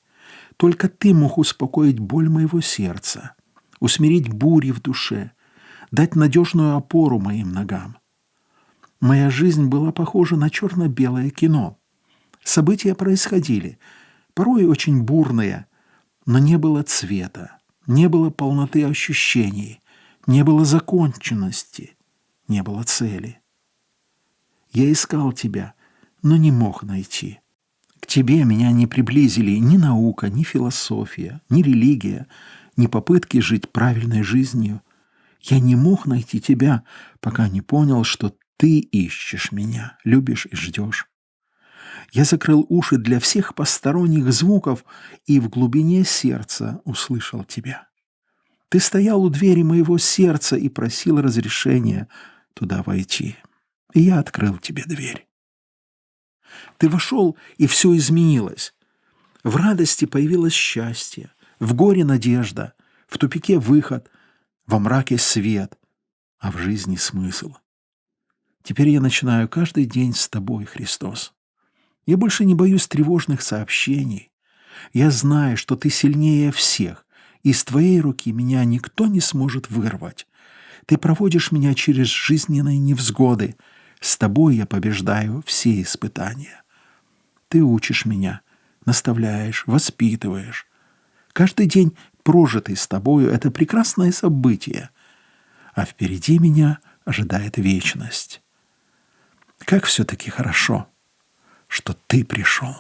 Speaker 6: Только ты мог успокоить боль моего сердца, усмирить бури в душе, дать надежную опору моим ногам. Моя жизнь была похожа на черно-белое кино. События происходили, порой очень бурные, но не было цвета, не было полноты ощущений, не было законченности, не было цели. Я искал тебя, но не мог найти. К тебе меня не приблизили ни наука, ни философия, ни религия, ни попытки жить правильной жизнью. Я не мог найти тебя, пока не понял, что ты ищешь меня, любишь и ждешь. Я закрыл уши для всех посторонних звуков и в глубине сердца услышал тебя. Ты стоял у двери моего сердца и просил разрешения туда войти. И я открыл тебе дверь. Ты вошел, и все изменилось. В радости появилось счастье, в горе надежда, в тупике выход, во мраке свет, а в жизни смысл. Теперь я начинаю каждый день с тобой, Христос. Я больше не боюсь тревожных сообщений. Я знаю, что ты сильнее всех, и из твоей руки меня никто не сможет вырвать. Ты проводишь меня через жизненные невзгоды. С тобой я побеждаю все испытания. Ты учишь меня, наставляешь, воспитываешь. Каждый день, прожитый с тобою, — это прекрасное событие, а впереди меня ожидает вечность. Как все-таки хорошо, что ты пришел.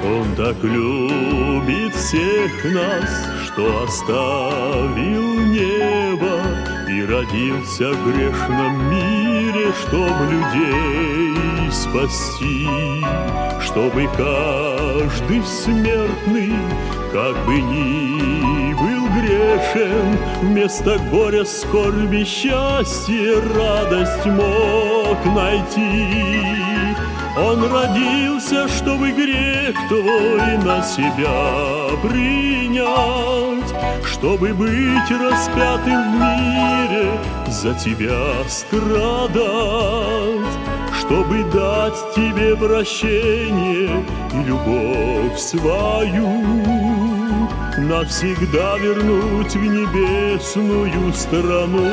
Speaker 2: Он так любит всех нас, что оставил небо и родился в грешном мире, чтоб людей спасти, чтобы каждый смертный, как бы ни был грешен, вместо горя, скорби, счастья, радость мог найти. Он родился, чтобы грех твой на себя принять, чтобы быть распятым в мире, за тебя страдать, чтобы дать тебе прощение и любовь свою, навсегда вернуть в небесную страну.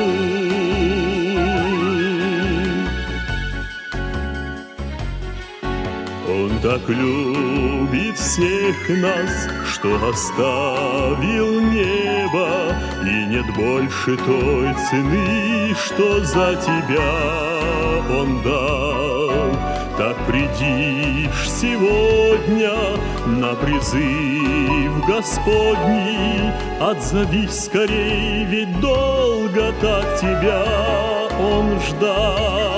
Speaker 2: Он так любит всех нас, что оставил небо, и нет больше той цены, что за тебя Он дал. Так придишь сегодня на призыв Господний, отзовись скорей, ведь долго так тебя Он ждал.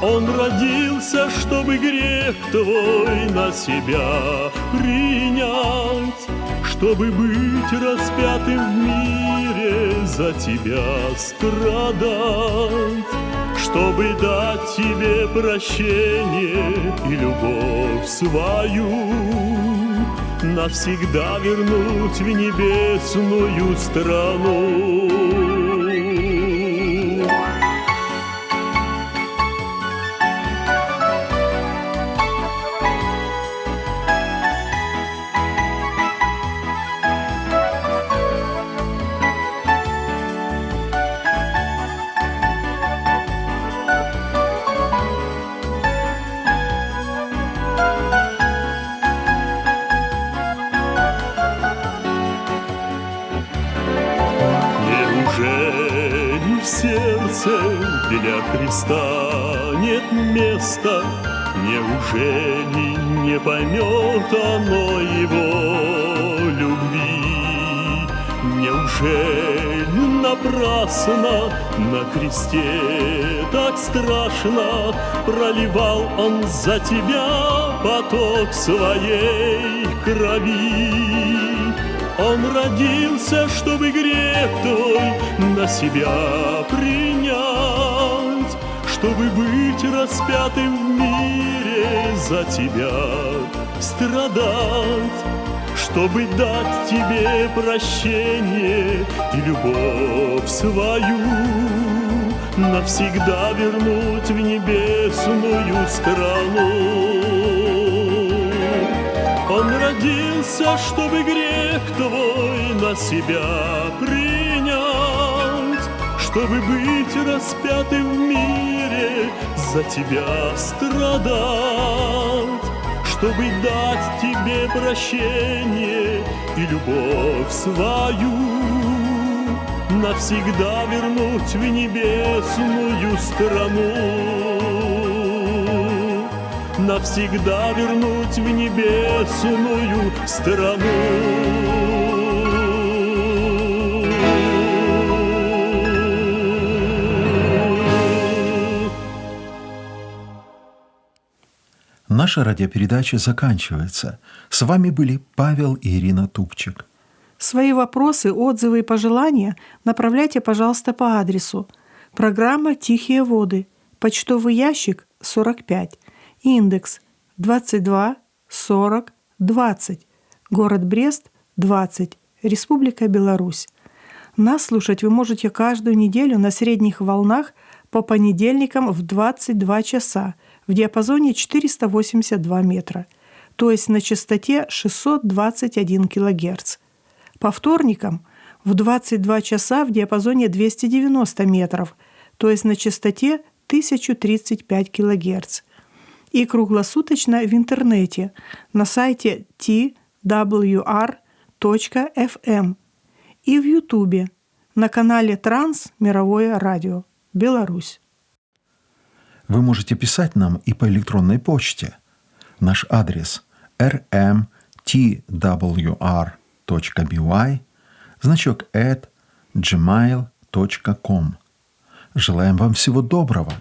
Speaker 2: Он родился, чтобы грех твой на себя принять, чтобы быть распятым в мире, за тебя страдать, чтобы дать тебе прощение и любовь свою, навсегда вернуть в небесную страну. Неужели в сердце для Христа нет места? Неужели не поймет оно его любви? Неужели напрасно на кресте так страшно проливал он за тебя поток своей крови? Он родился, чтобы грех твой на себя принять, чтобы быть распятым в мире за тебя страдать, чтобы дать тебе прощение и любовь свою, навсегда вернуть в небесную страну. Он родился, чтобы грех твой на себя принять, чтобы быть распятым в мире за тебя страдать, чтобы дать тебе прощение и любовь свою, навсегда вернуть в небесную страну, навсегда вернуть в небесную страну.
Speaker 6: Наша радиопередача заканчивается. С вами были Павел и Ирина Тупчик.
Speaker 7: Свои вопросы, отзывы и пожелания направляйте, пожалуйста, по адресу: программа «Тихие воды», почтовый ящик 45, индекс 22 40 20, город Брест 20, Республика Беларусь. Нас слушать вы можете каждую неделю на средних волнах по понедельникам в 22 часа в диапазоне 482 метра, то есть на частоте 621 кГц. По вторникам в 22 часа в диапазоне 290 метров, то есть на частоте 1035 кГц. И круглосуточно в интернете на сайте twr.fm и в Ютубе на канале Транс Мировое Радио Беларусь.
Speaker 6: Вы можете писать нам и по электронной почте. Наш адрес rmtwr.by, значок @gmail.com. Желаем вам всего доброго.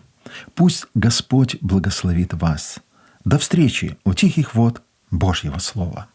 Speaker 6: Пусть Господь благословит вас. До встречи у тихих вод Божьего Слова.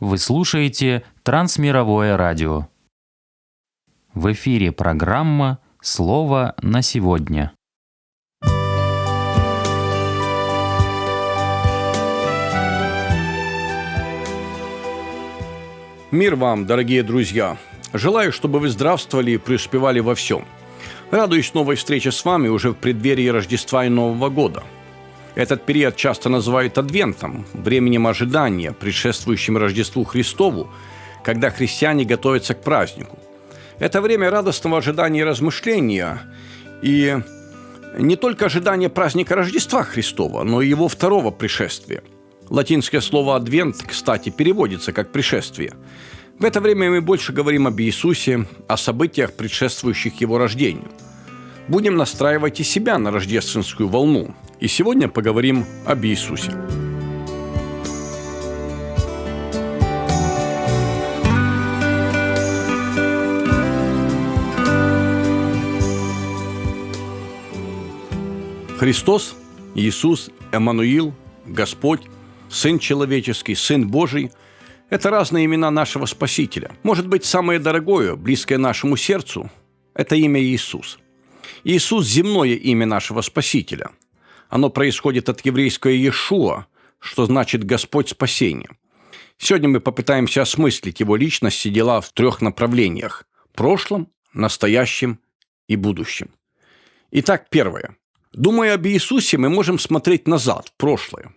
Speaker 9: Вы слушаете Трансмировое радио. В эфире программа «Слово на сегодня».
Speaker 10: Мир вам, дорогие друзья! Желаю, чтобы вы здравствовали и преуспевали во всем. Радуюсь новой встрече с вами уже в преддверии Рождества и Нового года. Этот период часто называют Адвентом, временем ожидания, предшествующим Рождеству Христову, когда христиане готовятся к празднику. Это время радостного ожидания и размышления, и не только ожидания праздника Рождества Христова, но и его второго пришествия. Латинское слово «адвент», кстати, переводится как «пришествие». В это время мы больше говорим об Иисусе, о событиях, предшествующих Его рождению. Будем настраивать и себя на рождественскую волну. И сегодня поговорим об Иисусе. Христос, Иисус, Эммануил, Господь, Сын человеческий, Сын Божий – это разные имена нашего Спасителя. Может быть, самое дорогое, близкое нашему сердцу – это имя Иисус. Иисус – земное имя нашего Спасителя. Оно происходит от еврейского «Иешуа», что значит «Господь спасения». Сегодня мы попытаемся осмыслить Его личность и дела в 3 направлениях – прошлом, настоящем и будущем. Итак, первое. Думая об Иисусе, мы можем смотреть назад, в прошлое.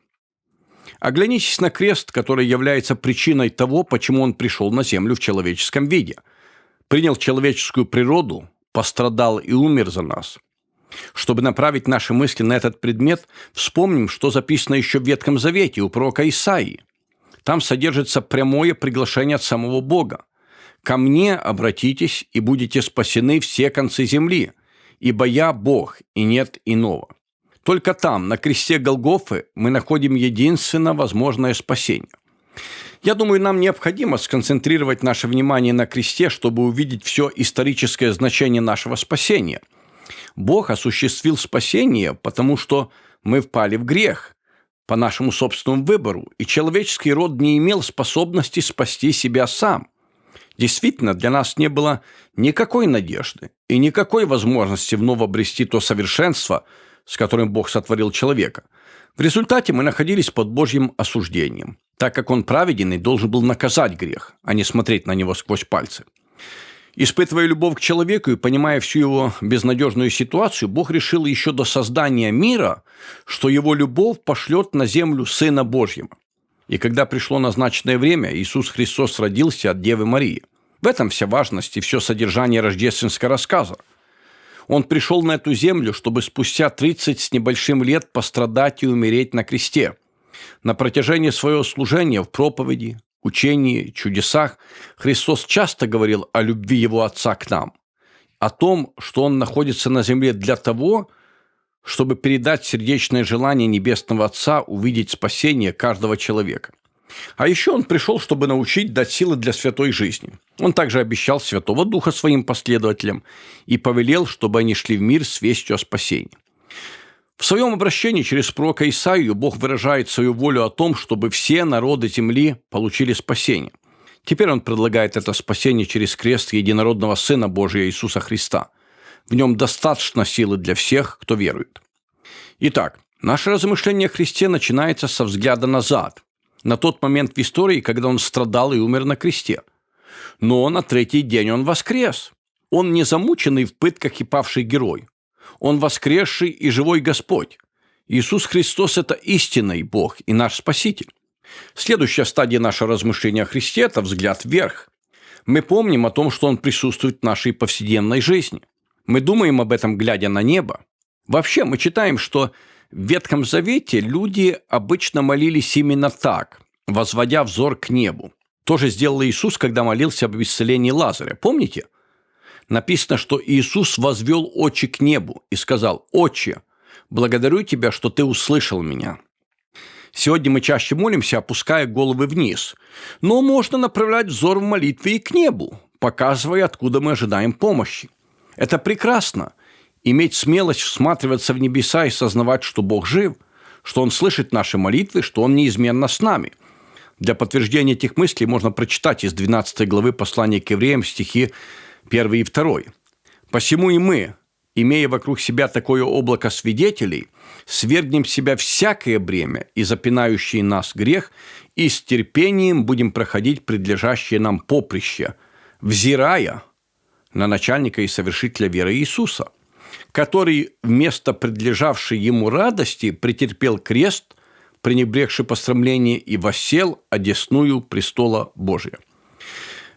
Speaker 10: Оглянитесь на крест, который является причиной того, почему Он пришел на землю в человеческом виде. Принял человеческую природу, пострадал и умер за нас. Чтобы направить наши мысли на этот предмет, вспомним, что записано еще в Ветхом Завете у пророка Исаии. Там содержится прямое приглашение от самого Бога. «Ко мне обратитесь, и будете спасены все концы земли, ибо я Бог, и нет иного». Только там, на кресте Голгофы, мы находим единственно возможное спасение. Я думаю, нам необходимо сконцентрировать наше внимание на кресте, чтобы увидеть все историческое значение нашего спасения. Бог осуществил спасение, потому что мы впали в грех по нашему собственному выбору, и человеческий род не имел способности спасти себя сам. Действительно, для нас не было никакой надежды и никакой возможности вновь обрести то совершенство, с которым Бог сотворил человека. В результате мы находились под Божьим осуждением, так как Он праведен и должен был наказать грех, а не смотреть на него сквозь пальцы. Испытывая любовь к человеку и понимая всю его безнадежную ситуацию, Бог решил еще до создания мира, что Его любовь пошлет на землю Сына Божьего. И когда пришло назначенное время, Иисус Христос родился от Девы Марии. В этом вся важность и все содержание рождественского рассказа. Он пришел на эту землю, чтобы спустя 30 с небольшим лет пострадать и умереть на кресте. На протяжении своего служения в проповеди, учении, чудесах Христос часто говорил о любви Его Отца к нам, о том, что Он находится на земле для того, чтобы передать сердечное желание Небесного Отца увидеть спасение каждого человека. А еще Он пришел, чтобы научить, дать силы для святой жизни. Он также обещал Святого Духа своим последователям и повелел, чтобы они шли в мир с вестью о спасении. В своем обращении через пророка Исаию Бог выражает свою волю о том, чтобы все народы земли получили спасение. Теперь Он предлагает это спасение через крест единородного Сына Божия Иисуса Христа. В Нем достаточно силы для всех, кто верует. Итак, наше размышление о Христе начинается со взгляда назад, на тот момент в истории, когда Он страдал и умер на кресте. Но на 3-й день Он воскрес. Он не замученный в пытках и павший герой. Он воскресший и живой Господь. Иисус Христос – это истинный Бог и наш Спаситель. Следующая стадия нашего размышления о Христе – это взгляд вверх. Мы помним о том, что Он присутствует в нашей повседневной жизни. Мы думаем об этом, глядя на небо. Вообще, мы читаем, что в Ветхом Завете люди обычно молились именно так, возводя взор к небу. То же сделал Иисус, когда молился об исцелении Лазаря. Помните? Написано, что Иисус возвел очи к небу и сказал: «Отче, благодарю Тебя, что Ты услышал меня». Сегодня мы чаще молимся, опуская головы вниз. Но можно направлять взор в молитве и к небу, показывая, откуда мы ожидаем помощи. Это прекрасно. Иметь смелость всматриваться в небеса и сознавать, что Бог жив, что Он слышит наши молитвы, что Он неизменно с нами. Для подтверждения этих мыслей можно прочитать из 12 главы послания к евреям стихи 1 и 2. «Посему и мы, имея вокруг себя такое облако свидетелей, свергнем с себя всякое бремя и запинающий нас грех, и с терпением будем проходить предлежащее нам поприще, взирая на начальника и совершителя веры Иисуса, который вместо предлежавшей ему радости претерпел крест, пренебрегший посрамление, и воссел одесную престола Божия».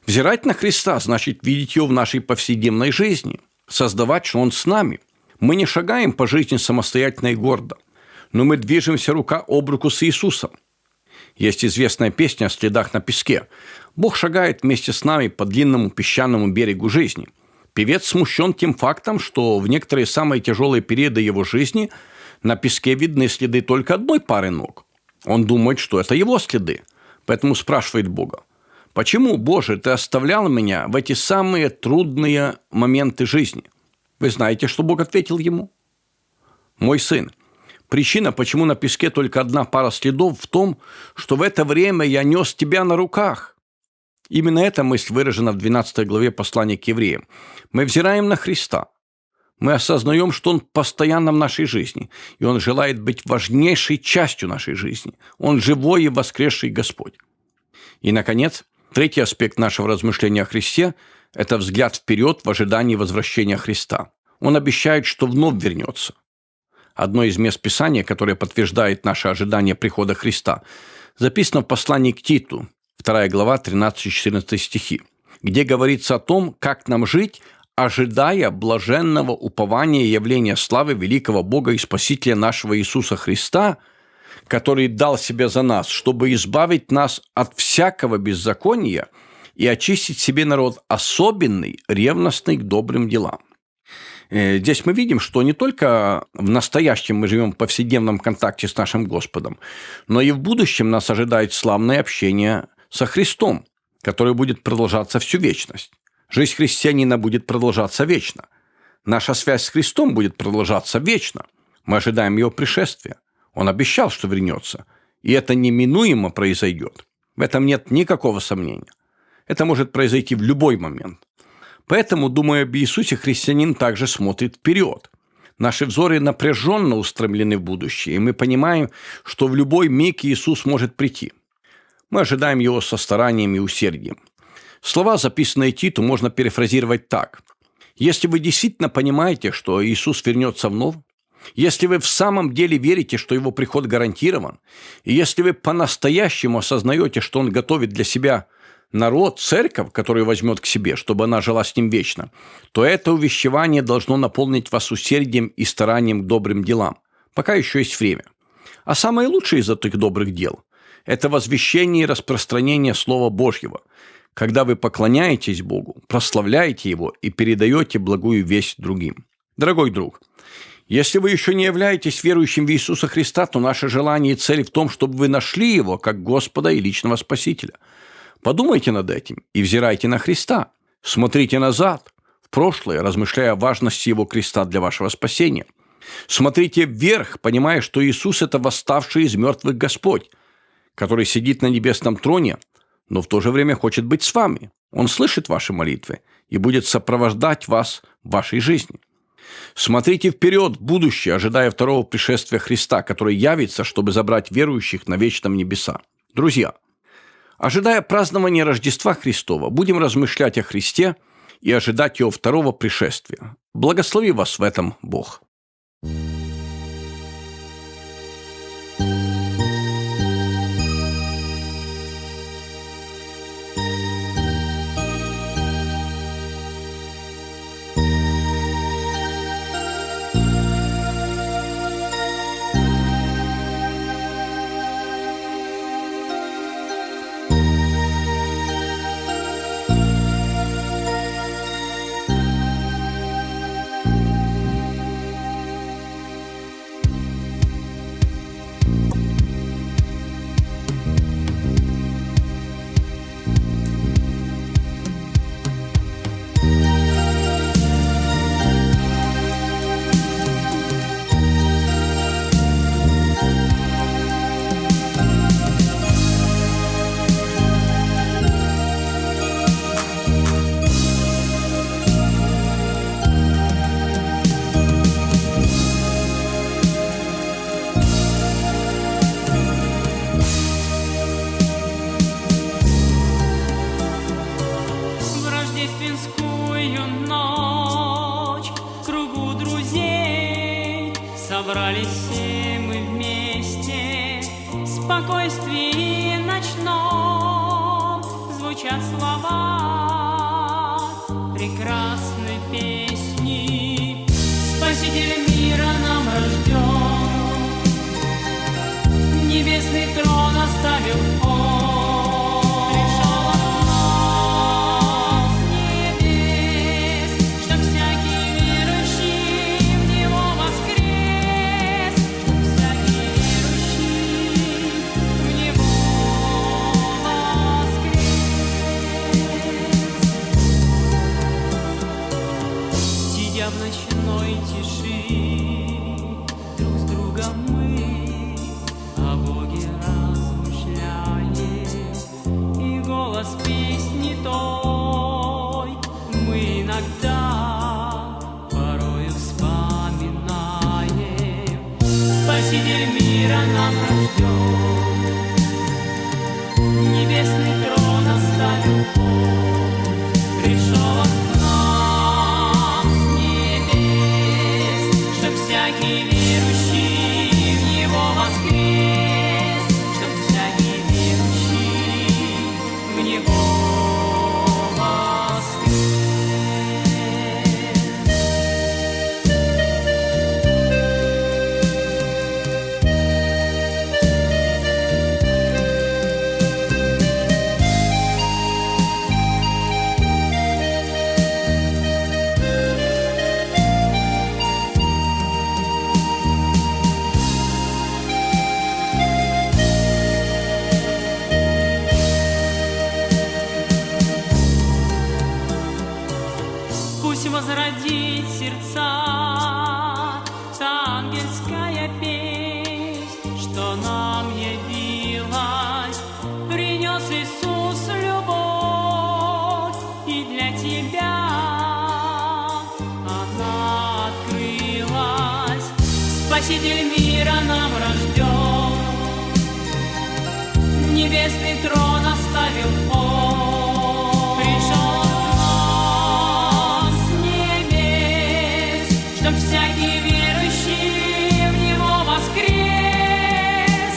Speaker 10: Взирать на Христа значит видеть Его в нашей повседневной жизни, создавать, что Он с нами. Мы не шагаем по жизни самостоятельно и гордо, но мы движемся рука об руку с Иисусом. Есть известная песня о следах на песке. Бог шагает вместе с нами по длинному песчаному берегу жизни. Певец смущен тем фактом, что в некоторые самые тяжелые периоды его жизни на песке видны следы только одной пары ног. Он думает, что это его следы, поэтому спрашивает Бога: «Почему, Боже, ты оставлял меня в эти самые трудные моменты жизни?» Вы знаете, что Бог ответил ему? «Мой сын, причина, почему на песке только одна пара следов, в том, что в это время я нес тебя на руках». Именно эта мысль выражена в 12 главе послания к евреям. Мы взираем на Христа. Мы осознаем, что Он постоянно в нашей жизни, и Он желает быть важнейшей частью нашей жизни. Он живой и воскресший Господь. И, наконец, третий аспект нашего размышления о Христе – это взгляд вперед в ожидании возвращения Христа. Он обещает, что вновь вернется. Одно из мест Писания, которое подтверждает наше ожидание прихода Христа, записано в послании к Титу, 2 глава, 13-14 стихи, где говорится о том, как нам жить, ожидая блаженного упования и явления славы великого Бога и Спасителя нашего Иисуса Христа, который дал себя за нас, чтобы избавить нас от всякого беззакония и очистить себе народ особенный, ревностный к добрым делам. Здесь мы видим, что не только в настоящем мы живем в повседневном контакте с нашим Господом, но и в будущем нас ожидает славное общение со Христом, которое будет продолжаться всю вечность. Жизнь христианина будет продолжаться вечно. Наша связь с Христом будет продолжаться вечно. Мы ожидаем Его пришествия. Он обещал, что вернется, и это неминуемо произойдет. В этом нет никакого сомнения. Это может произойти в любой момент. Поэтому, думая об Иисусе, христианин также смотрит вперед. Наши взоры напряженно устремлены в будущее, и мы понимаем, что в любой миг Иисус может прийти. Мы ожидаем Его со старанием и усердием. Слова, записанные Титу, можно перефразировать так. Если вы действительно понимаете, что Иисус вернется вновь, если вы в самом деле верите, что Его приход гарантирован, и если вы по-настоящему осознаете, что Он готовит для себя народ, церковь, которую возьмет к себе, чтобы она жила с Ним вечно, то это увещевание должно наполнить вас усердием и старанием к добрым делам, пока еще есть время. А самое лучшее из этих добрых дел – это возвещение и распространение Слова Божьего, когда вы поклоняетесь Богу, прославляете Его и передаете благую весть другим. Дорогой друг, если вы еще не являетесь верующим в Иисуса Христа, то наше желание и цель в том, чтобы вы нашли Его как Господа и личного Спасителя. Подумайте над этим и взирайте на Христа. Смотрите назад, в прошлое, размышляя о важности Его креста для вашего спасения. Смотрите вверх, понимая, что Иисус – это восставший из мертвых Господь, который сидит на небесном троне, но в то же время хочет быть с вами. Он слышит ваши молитвы и будет сопровождать вас в вашей жизни. Смотрите вперед в будущее, ожидая второго пришествия Христа, который явится, чтобы забрать верующих на вечном небеса. Друзья, ожидая празднования Рождества Христова, будем размышлять о Христе и ожидать Его второго пришествия. Благослови вас в этом Бог.
Speaker 11: рождественскую ночь в кругу друзей собрались все мы вместе, в спокойствии ночном звучат слова прекрасной песни. Спаситель мира нам рожден, небесный трон оставил Он. В ночной тиши друг с другом мы о Боге размышляли, и голос песни той мы иногда порою вспоминаем. Спаситель мира нам рожден, небесный трон оставил Он, пришел Он. Всякий верующий в Него воскрес, чтоб всякий верующий в Него воскрес. Возродить сердца та ангельская песнь, что нам явилась, принес Иисус любовь, и для тебя она открылась. Спаситель мира нам рожден, небесный трон оставил Он, пришел всякий верующий в Него воскрес,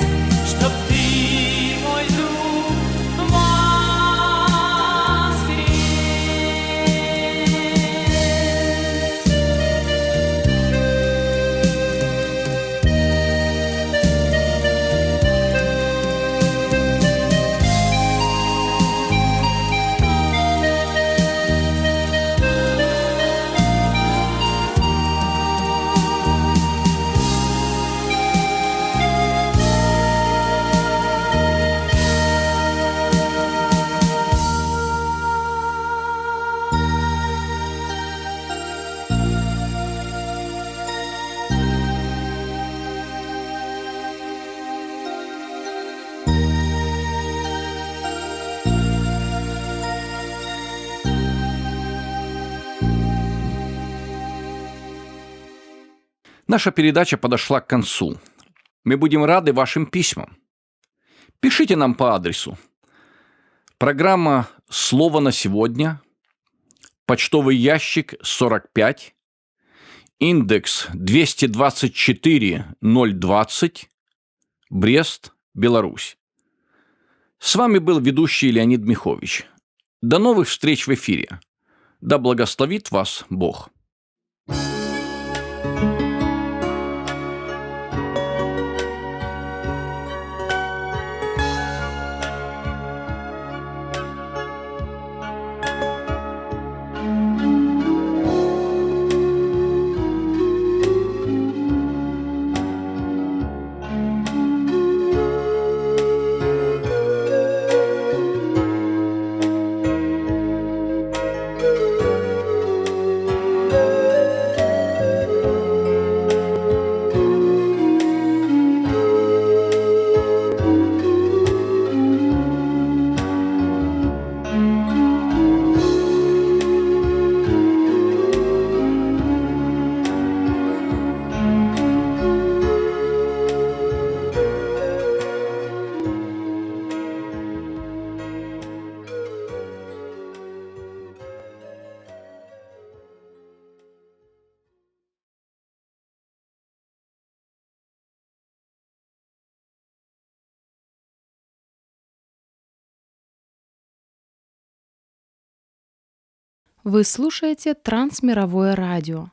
Speaker 11: чтоб ты, мой друг, воскрес.
Speaker 10: Наша передача подошла к концу. Мы будем рады вашим письмам. Пишите нам по адресу. Программа «Слово на сегодня», почтовый ящик 45, индекс 224020, Брест, Беларусь. С вами был ведущий Леонид Михович. До новых встреч в эфире. Да благословит вас Бог.
Speaker 12: Вы слушаете Трансмировое радио.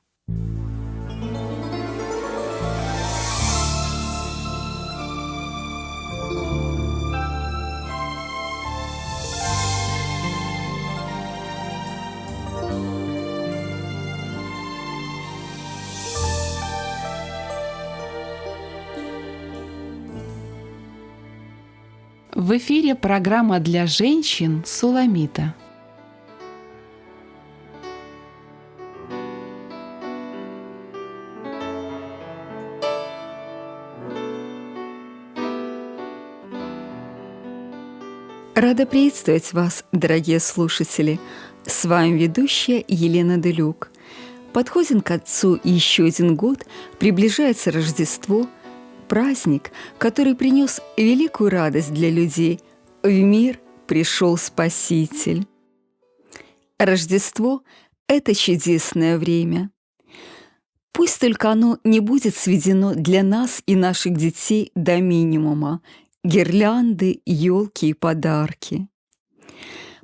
Speaker 12: В эфире программа для женщин «Суламита».
Speaker 4: Рада приветствовать вас, дорогие слушатели. С вами ведущая Елена Делюк. Подходим к концу еще один год, приближается Рождество, праздник, который принес великую радость для людей. В мир пришел Спаситель. Рождество – это чудесное время. Пусть только оно не будет сведено для нас и наших детей до минимума – гирлянды, елки и подарки.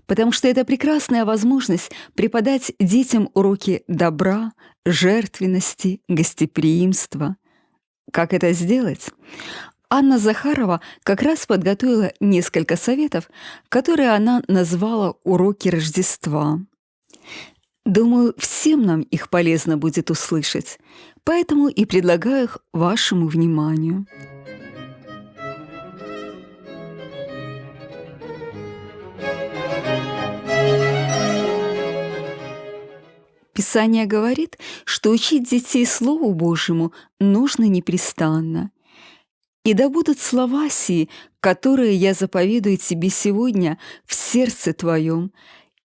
Speaker 4: Потому что это прекрасная возможность преподать детям уроки добра, жертвенности, гостеприимства. Как это сделать? Анна Захарова как раз подготовила несколько советов, которые она назвала «Уроки Рождества». Думаю, всем нам их полезно будет услышать, поэтому и предлагаю их вашему вниманию. Писание говорит, что учить детей Слову Божьему нужно непрестанно. «И да будут слова сии, которые я заповедую тебе сегодня в сердце твоем,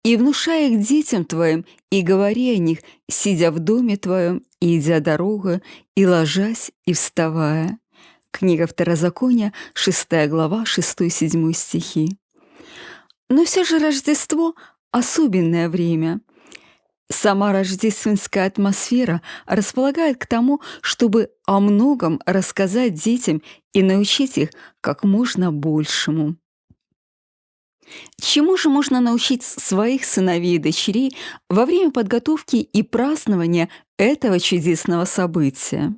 Speaker 4: и внушая их детям твоим, и говори о них, сидя в доме твоем, и идя дорогою, и ложась, и вставая». Книга Второзакония, 6 глава, 6-7 стихи. Но все же Рождество – особенное время. Сама рождественская атмосфера располагает к тому, чтобы о многом рассказать детям и научить их как можно большему. Чему же можно научить своих сыновей и дочерей во время подготовки и празднования этого чудесного события?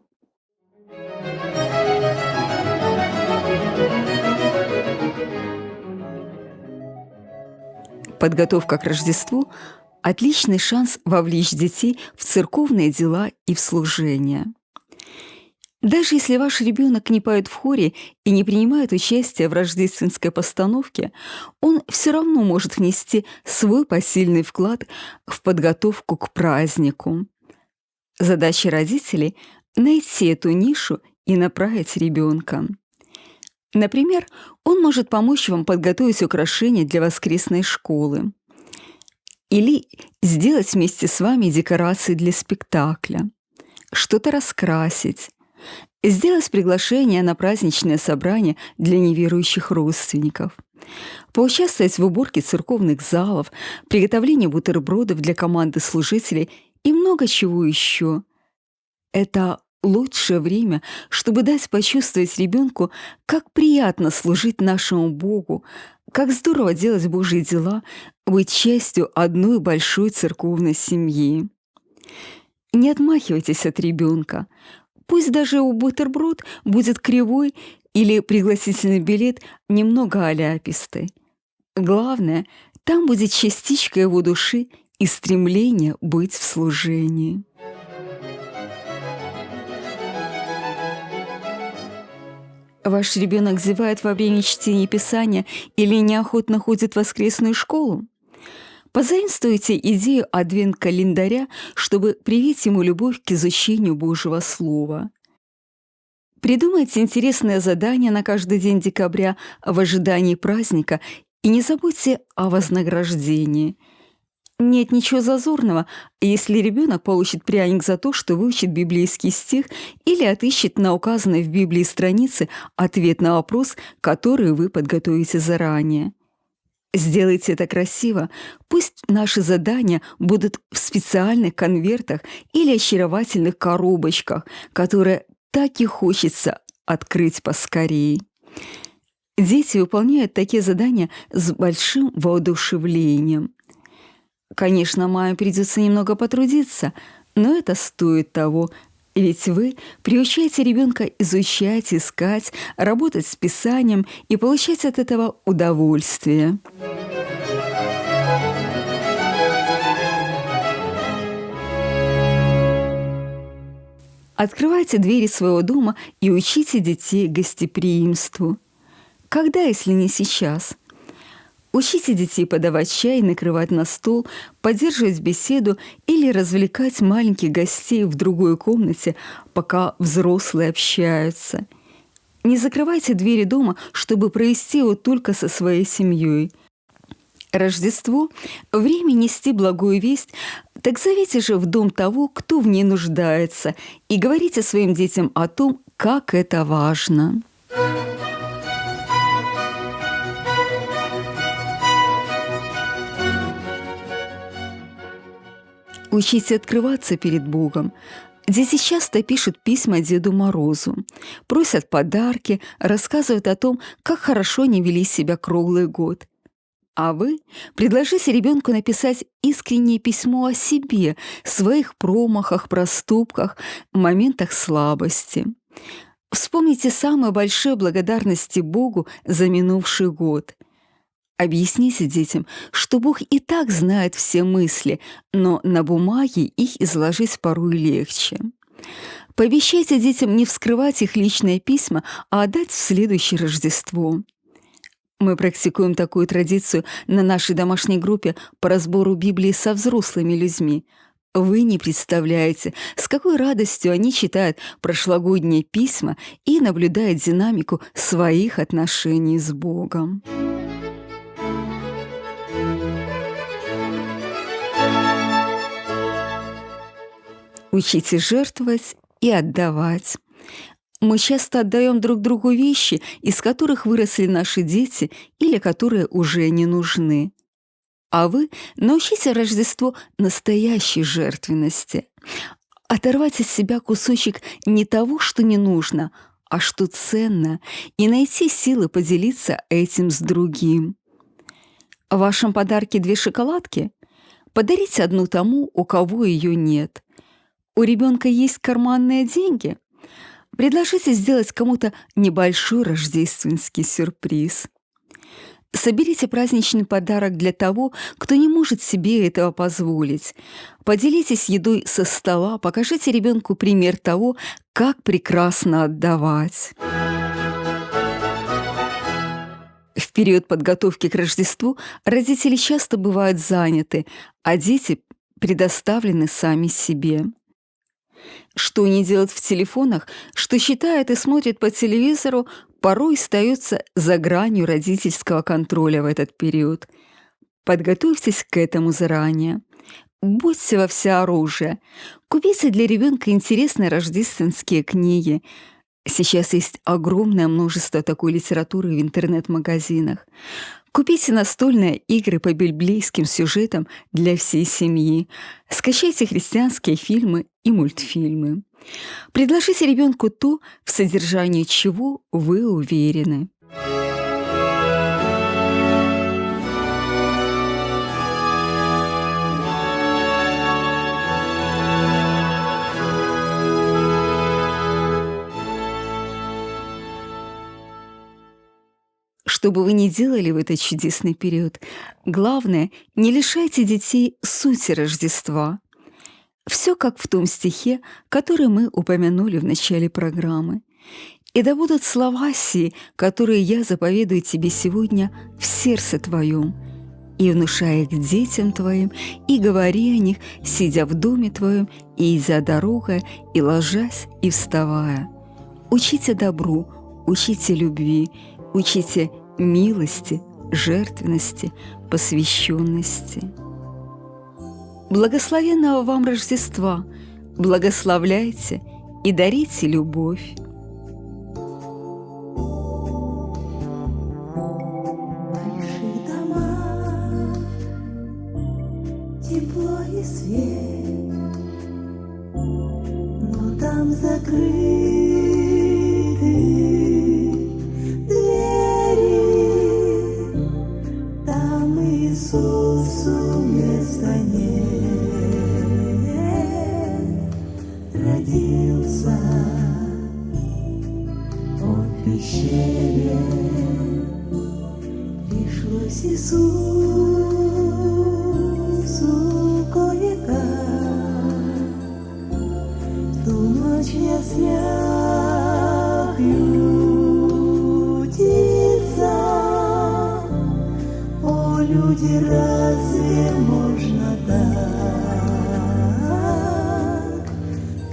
Speaker 4: Подготовка к Рождеству – отличный шанс вовлечь детей в церковные дела и в служение. Даже если ваш ребенок не поет в хоре и не принимает участие в рождественской постановке, он все равно может внести свой посильный вклад в подготовку к празднику. Задача родителей – найти эту нишу и направить ребенка. Например, он может помочь вам подготовить украшения для воскресной школы. Или сделать вместе с вами декорации для спектакля, что-то раскрасить, сделать приглашение на праздничное собрание для неверующих родственников, поучаствовать в уборке церковных залов, приготовлении бутербродов для команды служителей и много чего еще. Это лучшее время, чтобы дать почувствовать ребенку, как приятно служить нашему Богу, как здорово делать Божьи дела, быть частью одной большой церковной семьи. Не отмахивайтесь от ребенка. Пусть даже у бутерброд будет кривой или пригласительный билет немного аляпистый. Главное, там будет частичка его души и стремление быть в служении. Ваш ребенок зевает во время чтения Писания или неохотно ходит в воскресную школу? Позаимствуйте идею адвент-календаря, чтобы привить ему любовь к изучению Божьего Слова. Придумайте интересное задание на каждый день декабря в ожидании праздника и не забудьте о вознаграждении. Нет ничего зазорного, если ребенок получит пряник за то, что выучит библейский стих или отыщет на указанной в Библии странице ответ на вопрос, который вы подготовите заранее. Сделайте это красиво. Пусть наши задания будут в специальных конвертах или очаровательных коробочках, которые так и хочется открыть поскорее. Дети выполняют такие задания с большим воодушевлением.
Speaker 13: Конечно, маме придется немного потрудиться, но это стоит того, ведь вы приучаете ребенка изучать, искать, работать с писанием и получать от этого удовольствие. Открывайте двери своего дома и учите детей гостеприимству. Когда, если не сейчас? Учите детей подавать чай, накрывать на стол, поддерживать беседу или развлекать маленьких гостей в другой комнате, пока взрослые общаются. Не закрывайте двери дома, чтобы провести его только со своей семьей. Рождество – время нести благую весть, так зовите же в дом того, кто в ней нуждается, и говорите своим детям о том, как это важно. Учите открываться перед Богом. Дети часто пишут письма Деду Морозу, просят подарки, рассказывают о том, как хорошо они вели себя круглый год. А вы предложите ребенку написать искреннее письмо о себе, своих промахах, проступках, моментах слабости. Вспомните самые большие благодарности Богу за минувший год. Объясните детям, что Бог и так знает все мысли, но на бумаге их изложить порой легче. Пообещайте детям не вскрывать их личные письма, а отдать в следующее Рождество. Мы практикуем такую традицию на нашей домашней группе по разбору Библии со взрослыми людьми. Вы не представляете, с какой радостью они читают прошлогодние письма и наблюдают динамику своих отношений с Богом. Учите жертвовать и отдавать. Мы часто отдаем друг другу вещи, из которых выросли наши дети или которые уже не нужны. А вы научите Рождество настоящей жертвенности. Оторвать от себя кусочек не того, что не нужно, а что ценно, и найти силы поделиться этим с другим. В вашем подарке 2 шоколадки? Подарите одну тому, у кого ее нет. У ребенка есть карманные деньги? Предложите сделать кому-то небольшой рождественский сюрприз. Соберите праздничный подарок для того, кто не может себе этого позволить. Поделитесь едой со стола, покажите ребенку пример того, как прекрасно отдавать. В период подготовки к Рождеству родители часто бывают заняты, а дети предоставлены сами себе. Что не делают в телефонах, что читают и смотрят по телевизору, порой остается за гранью родительского контроля в этот период. Подготовьтесь к этому заранее. Будьте во всеоружие. Купите для ребенка интересные рождественские книги. Сейчас есть огромное множество такой литературы в интернет-магазинах. Купите настольные игры по библейским сюжетам для всей семьи. Скачайте христианские фильмы и мультфильмы. Предложите ребенку то, в содержании чего вы уверены. Что бы вы ни делали в этот чудесный период, главное, не лишайте детей сути Рождества. Все как в том стихе, который мы упомянули в начале программы. «И да будут слова сии, которые я заповедую тебе сегодня в сердце твоем, и внушай их детям твоим, и говори о них, сидя в доме твоем, и идя дорогой, и ложась, и вставая. Учите добру, учите любви, учите милости, жертвенности, посвященности». Благословенного вам Рождества! Благословляйте и дарите любовь!
Speaker 14: Большие дома, тепло и свет, но там закрыты двери, там Иисусу места нет.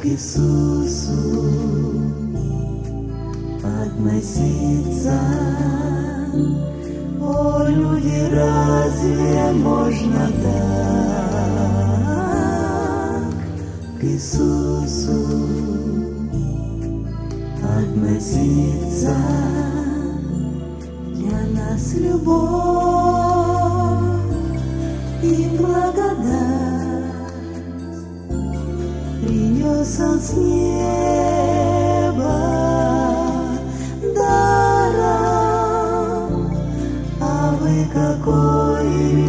Speaker 14: к Иисусу относиться. О, люди, разве можно так к Иисусу относиться? Для нас любовь и благодать принес Он с неба даром, а вы какой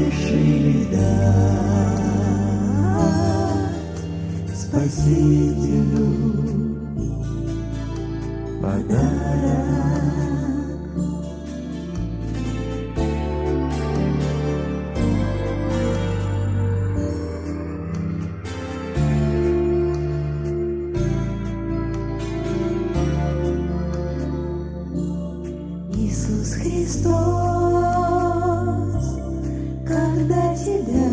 Speaker 14: решили дать Спасителю подарок? Иисус Христос, когда Тебя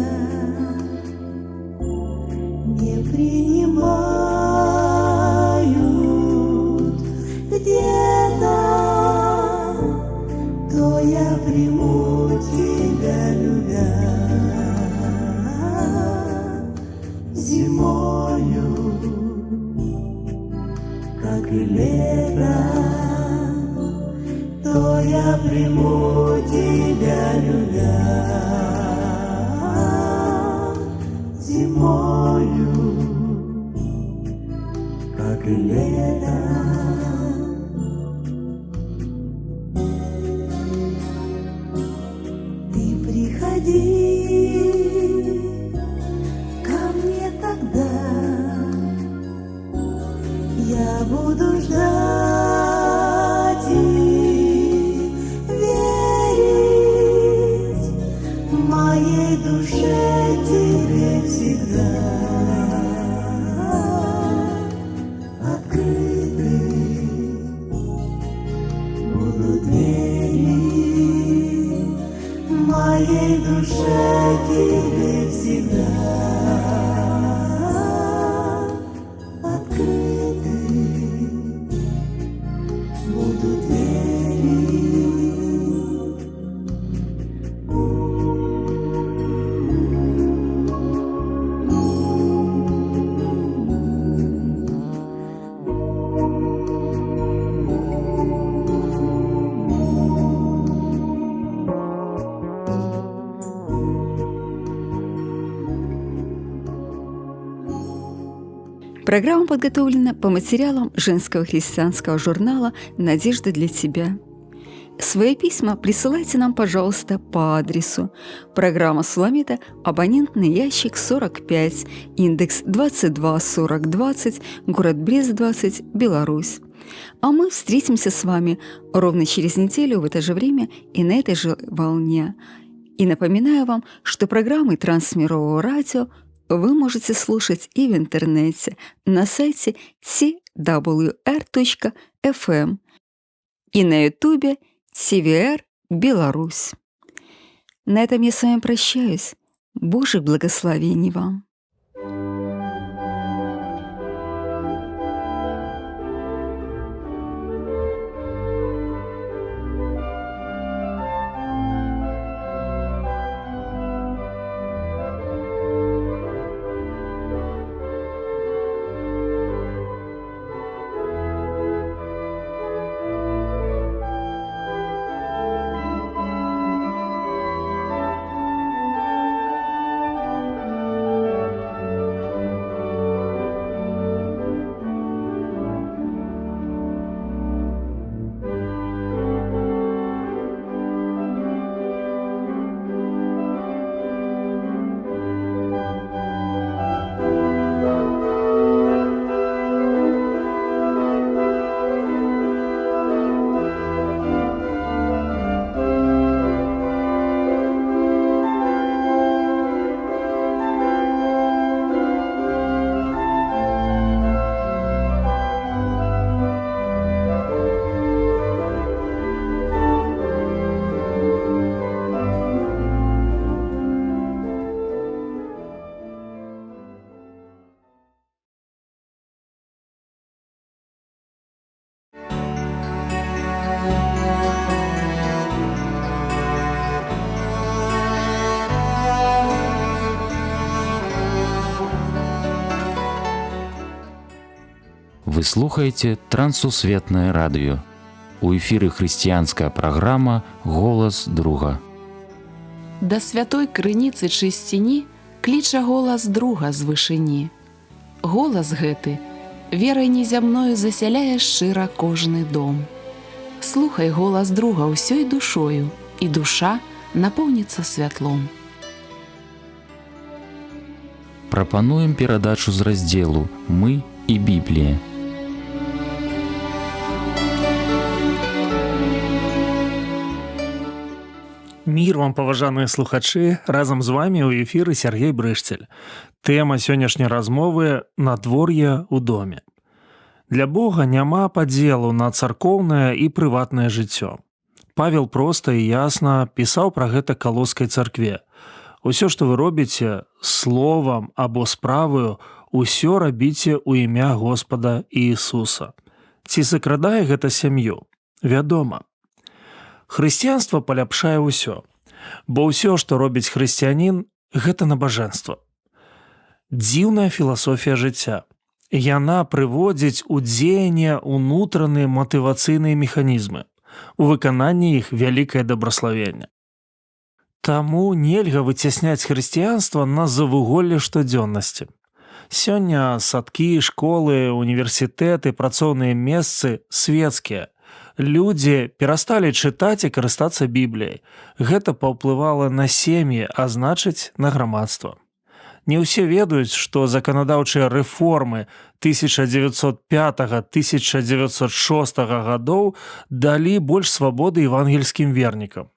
Speaker 14: не принимают где-то, то я приму Тебя, любя, зимою, как и летом. То я приму Тебя, любя, зимою, как и летом. Ты приходи ко мне тогда, я буду ждать и моей душе Тебе всегда открыты будут двери, моей душе Тебе всегда открыты будут двери.
Speaker 13: Программа подготовлена по материалам женского христианского журнала «Надежда для тебя». Свои письма присылайте нам, пожалуйста, по адресу: программа «Суламита», абонентный ящик 45, индекс 224020, город Брест 20, Беларусь. А мы встретимся с вами ровно через неделю в это же время и на этой же волне. И напоминаю вам, что программы Трансмирового радио вы можете слушать и в интернете на сайте twr.fm и на ютубе TVR Беларусь. На этом я с вами прощаюсь. Божьих благословений вам!
Speaker 9: Вы слухаеце Трансусветнае радыё. У эфіры хрысціянская праграма «Голас друга».
Speaker 12: Да святой крыніцы чысціні кліча голас друга з вышыні. Голас гэты верай незямною засяляе шчыра кожны дом. Слухай голас друга ўсёй душою, і душа напоўніцца святлом.
Speaker 9: Прапануем перадачу з раздзелу «Мы і Біблія».
Speaker 1: Мір вам, паважаныя слухачы, разам з вамі ў эфіры Сергей Брышцель. Тэма сённяшняй размовы «Надвор'е ў доме». Для Бога няма падзелу на царкоўнае і прыватнае жыццё. Павел проста і ясна пісаў пра гэта Калоскай царкве. Усё, што вы робіце словам або справаю, усё рабіце ў імя Господа Іісуса. Ці закрадае гэта сям'ю? Вядома. Хрысціянства паляпшае ўсё, бо ўсё, што робіць хрысціянін, гэта набажэнства. Дзіўная філасофія жыцця. Яна прыводзіць у дзеянне ўнутраныя матывацыйныя механізмы. У выкананні іх вялікае дабраславенне. Таму нельга выцясняць хрысціянства на завуголле штодзённасці. Сёння садкі, школы, універсітэты, працоўныя месцы светскія. Людзі перасталі чытаць і карыстацца Бібліяй. Гэта паўплывала на сем'і, а значыць, на грамадства. Не ўсе ведаюць, што заканадаўчыя рэформы 1905-1906 гадоў далі больш свабоды евангельскім вернікам.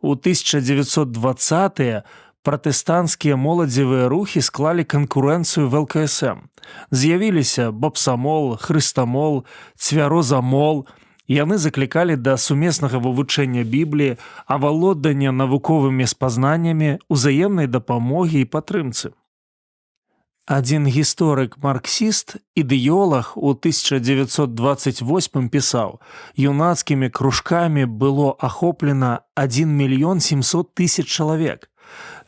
Speaker 1: У 1920-е пратэстанцкія моладзевыя рухі склалі канкурэнцыю в ЛКСМ. З'явіліся бабсамол, хрыстамол, цвярозамол. Яны заклікалі да сумеснага вывучэння Бібліі, авалодання навуковымі спазнаннямі, узаемнай дапамогі і падтрымцы. Адзін гісторык-марксіст, ідэолаг у 1928 пісаў: «Юнацкімі кружкамі было ахоплена 1 700 000 чалавек.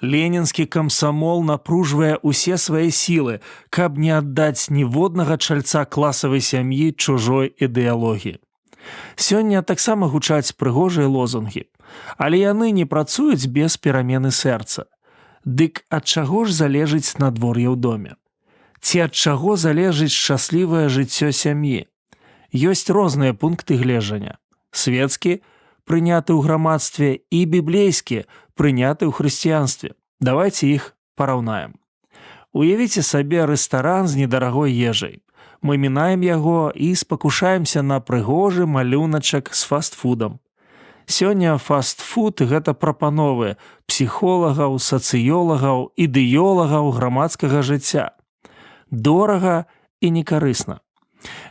Speaker 1: Ленінскі камсамол напружвае ўсе свае сілы, каб не аддаць ніводнага чальца класавай сям'і чужой ідэалогіі». Сёння таксама гучаць прыгожыя лозунгі, але яны не працуюць без перамены сэрца. Дык ад чаго ж залежыць надвор'е ў доме? Ці ад чаго залежыць шчаслівае жыццё сям'і? Ёсць розныя пункты гледжання. Светскі, прыняты ў грамадстве, і біблейскі, прыняты ў хрысціянстве. Давайце іх параўнаем. Уявіце сабе рэстаран з недарагой ежай. Мы мінаем яго і спакушаемся на прыгожы малюначак з фастфудам. Сёння фастфуд – гэта прапановы псіхолагаў, сацыёлагаў, ідэолагаў грамадскага жыцця. Дорага і некарысна.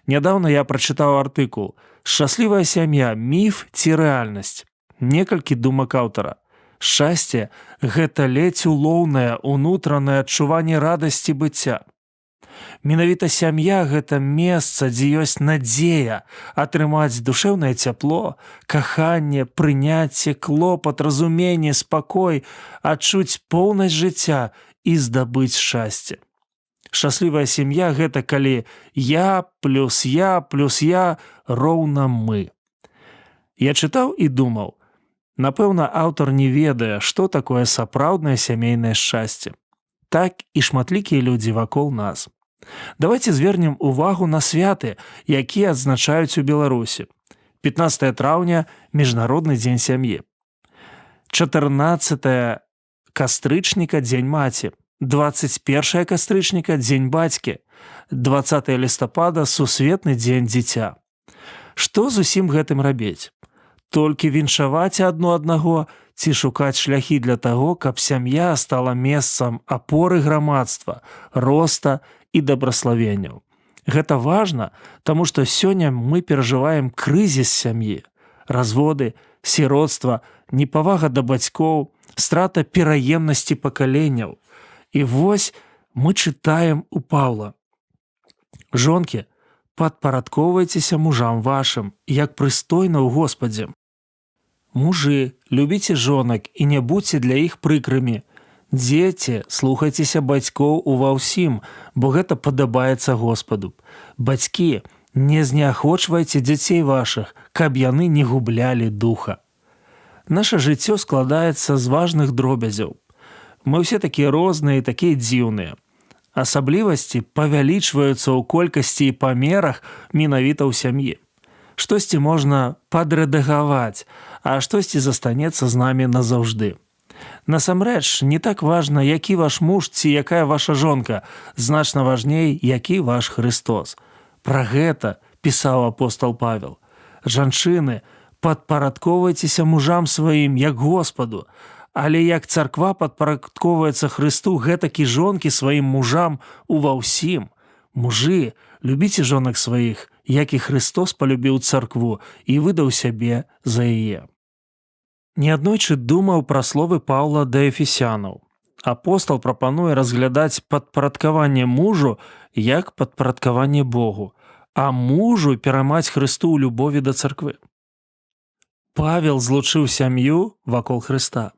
Speaker 1: Нядаўна я прачытаў артыкул «Шчаслівая сям'я. Міф ці рэальнасць». Некалькі думак аўтара. Шчасце – гэта ледзь улоўнае унутранае адчуванне радасці быцця. Менавіта сям'я – гэта месца, дзе ёсць надзея атрымаць душэўнае цяпло, каханне, прыняцце, клопат, разуменне, спакой, адчуць поўнасць жыцця і здабыць шчасце. Шчаслівая сям'я – гэта калі я плюс я роўна мы. Я чытаў і думаў, напэўна, аўтар не ведае, што такое сапраўднае сямейнае шчасце. Так і шматлікія людзі вакол нас. Давайце звернем увагу на святы, якія адзначаюць у Беларусі. 15 траўня – Міжнародны дзень сям'і. 14 кастрычніка – Дзень маці. 21 кастрычніка – Дзень бацькі. 20 лістапада – Сусветны дзень дзіця. Што з усім гэтым рабіць? Толькі віншаваць адно аднаго ці шукаць шляхі для таго, каб сям'я стала месцам апоры грамадства, роста і дабраславенняў. Гэта важна, таму што сёння мы перажываем крызіс сям'і, разводы, сіроцтва, непавага да бацькоў, страта пераемнасці пакаленняў. І вось мы чытаем у Паўла: «Жонкі, падпарадкоўвайцеся мужам вашым, як прыстойна ў Господзе. Мужы, любіце жонак і не будзьце для іх прыкрымі. Дзеці, слухайцеся бацькоў ува ўсім, бо гэта падабаецца Господу. Бацькі, не зняхочвайце дзяцей вашых, каб яны не гублялі духа. Наша жыццё складаецца з важных дробязяў. Мы ўсе такія розныя і такія дзіўныя. Асаблівасці павялічваюцца ў колькасці і памерах менавіта ў сям'і. Штосьці можна падрэдагаваць, а штосьці застанецца з намі назаўжды. Насамрэч, не так важна, які ваш муж ці якая ваша жонка, значна важней, які ваш Христос. Пра гэта пісаў апостол Павел. Жанчыны, падпарадковайцеся мужам сваім, як Господу, але як царква падпарадковваецца Христу, гэтак і жонкі сваім мужам ува ўсім. Мужы, любіце жонак сваіх, як і Христос палюбіў царкву і выдаў сябе за яе. Неаднойчы думаў пра словы Паўла да Эфесянаў. Апостол прапануе разглядаць падпарадкаванне мужу як падпарадкаванне Богу, а мужу перамаць Христу ў любові да царквы. Павел злучыў сям'ю вакол Хрыста.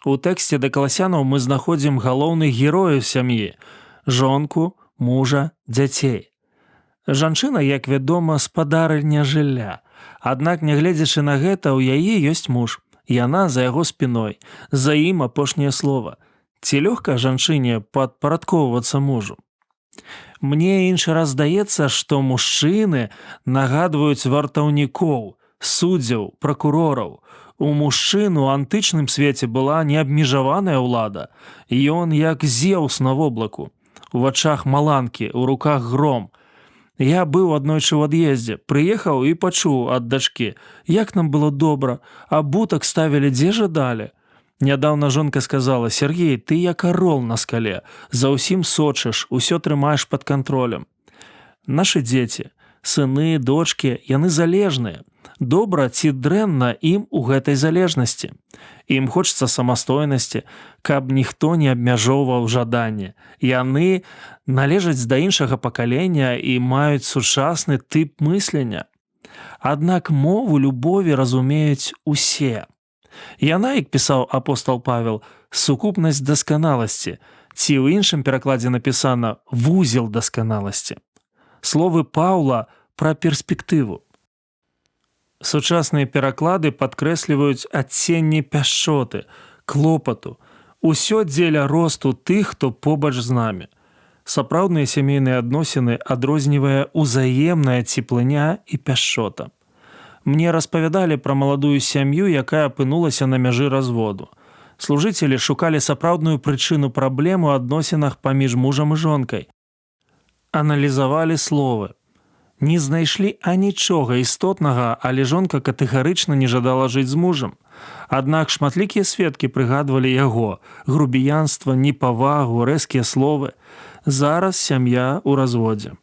Speaker 1: У тэксце да Каласянаў мы знаходзім галоўных герояў сям'і – жонку, мужа, дзяцей. Жанчына, як вядома, спадарыня жылля. Аднак, нягледзячы на гэта, у яе ёсць муж. Яна за яго спіной, за ім апошняе слова. Ці лёгка жанчыне падпарадковвацца мужу? Мне іншы раз здаецца, што мужчыны нагадваюць вартаўнікоў, суддзяў, пракурораў. У мужчын у антычным свеце была неабмежаваная ўлада. Ён як Зеўс на воблаку. У вачах маланкі, у руках гром. Я быў аднойчы ў ад'ездзе, прыехаў і пачуў ад дачкі, як нам было добра, а бутак ставілі дзе жадалі. Нядаўна жонка сказала: «Сергей, ты як арол на скале, за ўсім сочыш, усё трымаеш пад кантролем». Нашы дзеці, сыны, дочкі, яны залежныя. Добра ці дрэнна ім у гэтай залежнасці. Ім хочацца самастойнасці, каб ніхто не абмяжоўваў жаданне. Яны належаць да іншага пакалення і маюць сучасны тып мыслення. Аднак мову любові разумеюць усе. Яна, як пісаў апостол Павел, сукупнасць дасканаласці, ці ў іншым перакладзе напісана «вузел дасканаласці». Словы Паўла пра перспектыву. Сучасныя пераклады падкрэсліваюць адценні пяшчоты, клопату. Усё дзеля росту тых, хто побач з намі. Сапраўдныя сямейныя адносіны адрознівае узаемная цеплыня і пяшчота. Мне распавядалі пра маладую сям'ю, якая апынулася на мяжы разводу. Служыцелі шукалі сапраўдную прычыну праблем у адносінах паміж мужам і жонкай. Аналізавалі словы. Не знайшлі анічога істотнага, але жонка катэгарычна не жадала жыць з мужам. Аднак шматлікія сведкі прыгадвалі яго: грубіянства, непавагу, рэзкія словы. Зараз сям'я ў разводзе.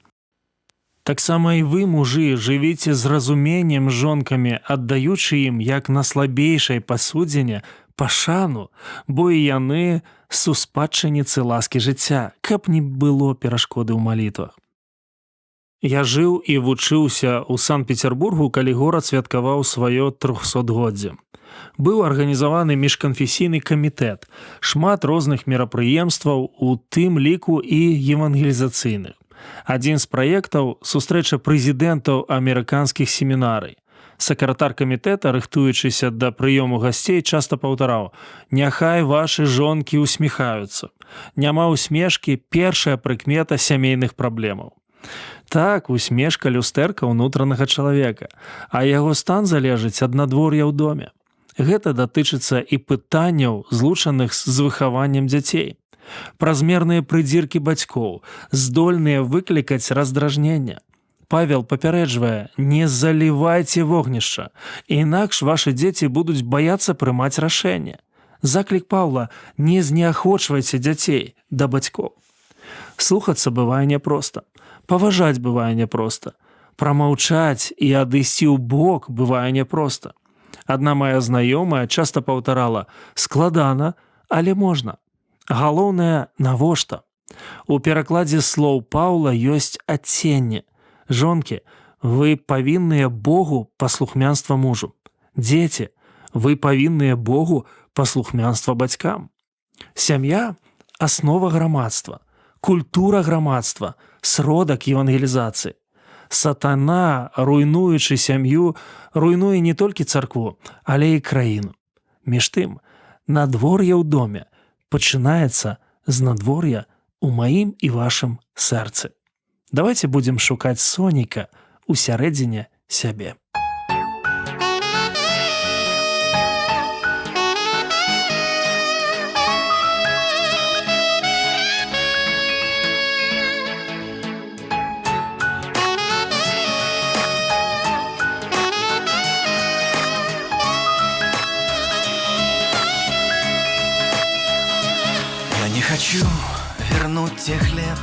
Speaker 1: Таксама і вы, мужы, жывіце з разуменнем з жонкамі, аддаючы ім, як на слабейшай пасудзіне, пашану, бо і яны суспадчыніцы ласкі жыцця, каб не было перашкоды ў малітвах. Я жыў і вучыўся ў Санкт-Петербургу, калі горад святкаваў сваё 300-годдзе. Быў арганізаваны міжканфесійны камітэт, шмат розных мерапрыемстваў, у тым ліку і евангелізацыйных. Адзін з праектаў – сустрэча прэзідэнтаў амерыканскіх семінарый. Сакратар камітэта, рыхтуючыся да прыёму гасцей, часта паўтараў: «Няхай вашы жонкі усміхаюцца. Няма усмешкі – першая прыкмета сямейных праблемаў». Так, усмешка – люстэрка ўнутранага чалавека, а яго стан залежыць ад надвор'я ў доме. Гэта датычыцца і пытанняў, злучаных з выхаваннем дзяцей. Празмерныя прыдзіркі бацькоў, здольныя выклікаць раздражнення. Павел папярэджвае: не залівайце вогнішча, інакш вашы дзеці будуць баяцца прымаць рашэнне. Заклік Паўла: не зняхочвайце дзяцей да бацькоў. Слухацца бывае няпроста. Паважаць бывае няпроста. Прамаўчаць і адысці ў бок бывае няпроста. Адна мая знаёмая часта паўтарала: складана, але можна. Галоўнае, навошта? У перакладзе слоў Паўла ёсць адценне. Жонкі, вы павінныя Богу паслухмянства мужу. Дзеці, вы павінныя Богу паслухмянства бацькам. Сям'я – аснова грамадства, культура грамадства, сродак евангелізацыі. Сатана, руйнуючы сям'ю, руйнуе не толькі царкву, але і краіну. Між тым, надвор'е ў доме пачынаецца з надвор'я ў маім і вашым сэрцы. Давайте будзем шукаць соніка ў сярэдзіне сябе.
Speaker 15: Я не хочу вернуть тех лет,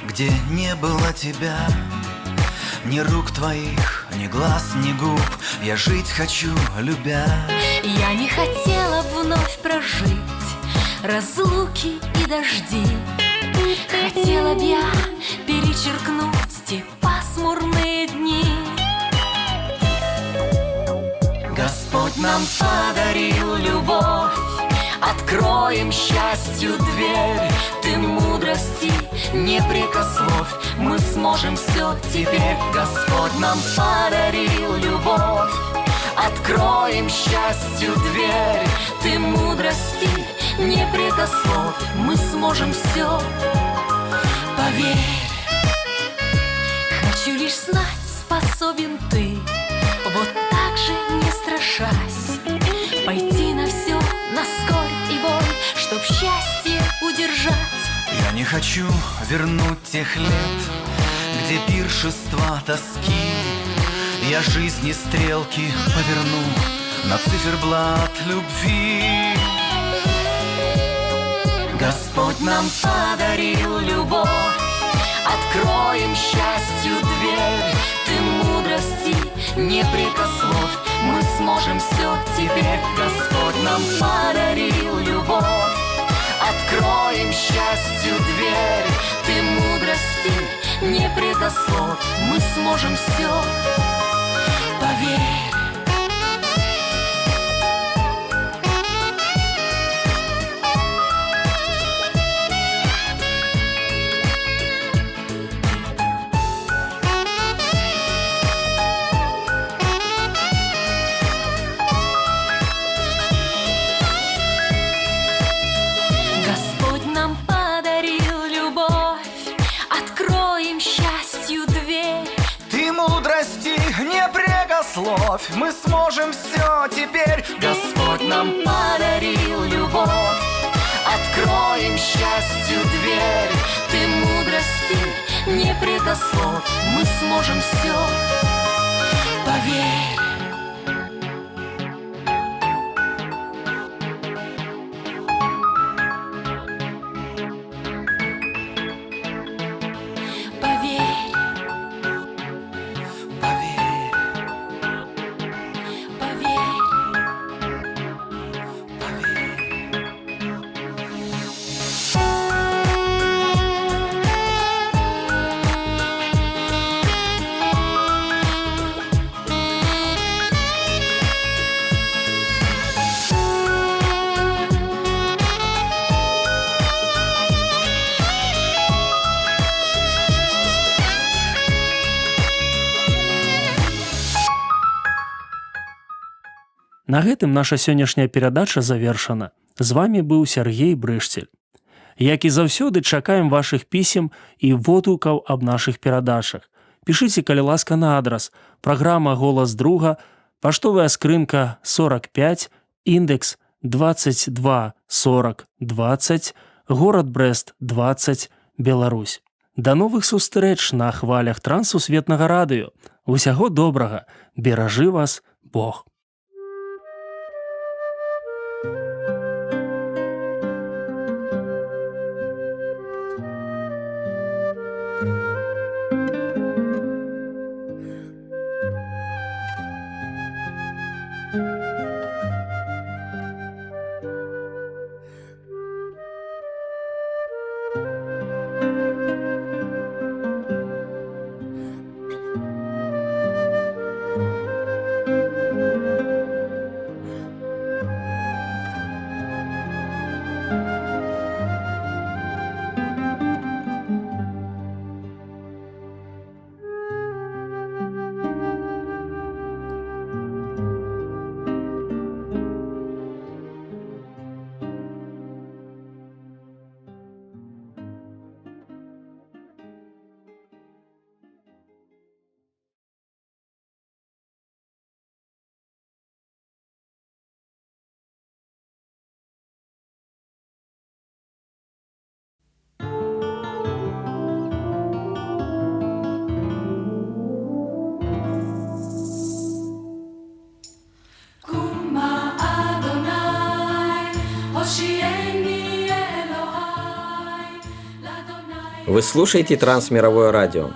Speaker 15: где не было тебя, ни рук твоих, ни глаз, ни губ. Я жить хочу, любя.
Speaker 8: Я не хотела вновь прожить разлуки и дожди. Хотела б я перечеркнуть те пасмурные дни. Господь нам подарил любовь, откроем счастью дверь. Ты мудрости не прикословь, мы сможем все теперь. Господь нам подарил любовь, откроем счастью дверь. Ты мудрости не прикословь, мы сможем все. Поверь, хочу лишь знать, способен ты вот так же, не страшась, пойти на все, на скорбь и боль, чтоб счастье удержать.
Speaker 15: Я не хочу вернуть тех лет, где пиршества тоски. Я жизни стрелки поверну на циферблат любви. Господь нам подарил любовь, откроем счастью дверь. Ты мудрости не прикословь, мы сможем все теперь. Господь нам подарил любовь, откроем счастью дверь. Ты мудрости не прикословь, мы сможем все. Поверь. Мы сможем все теперь.
Speaker 8: Господь нам подарил любовь, откроем счастью дверь. Ты мудрости не прикословь, мы сможем все. Поверь.
Speaker 1: На гэтым наша сённяшняя перадача завершана. З вами быў Сергей Брышцель. Як і заўсёды, чакаем вашых пісем і водгукаў аб нашых перадачах. Пішыце, калі ласка, на адрас: праграма «Голас друга», паштовая скрынка 45, індекс 224020, горад Брэст 20, Беларусь. Да новых сустрэч на хвалях Трансусветнага радыё. Усяго добрага, беражы вас Бог.
Speaker 8: Thank you.
Speaker 16: Вы слушаете Трансмировое радио.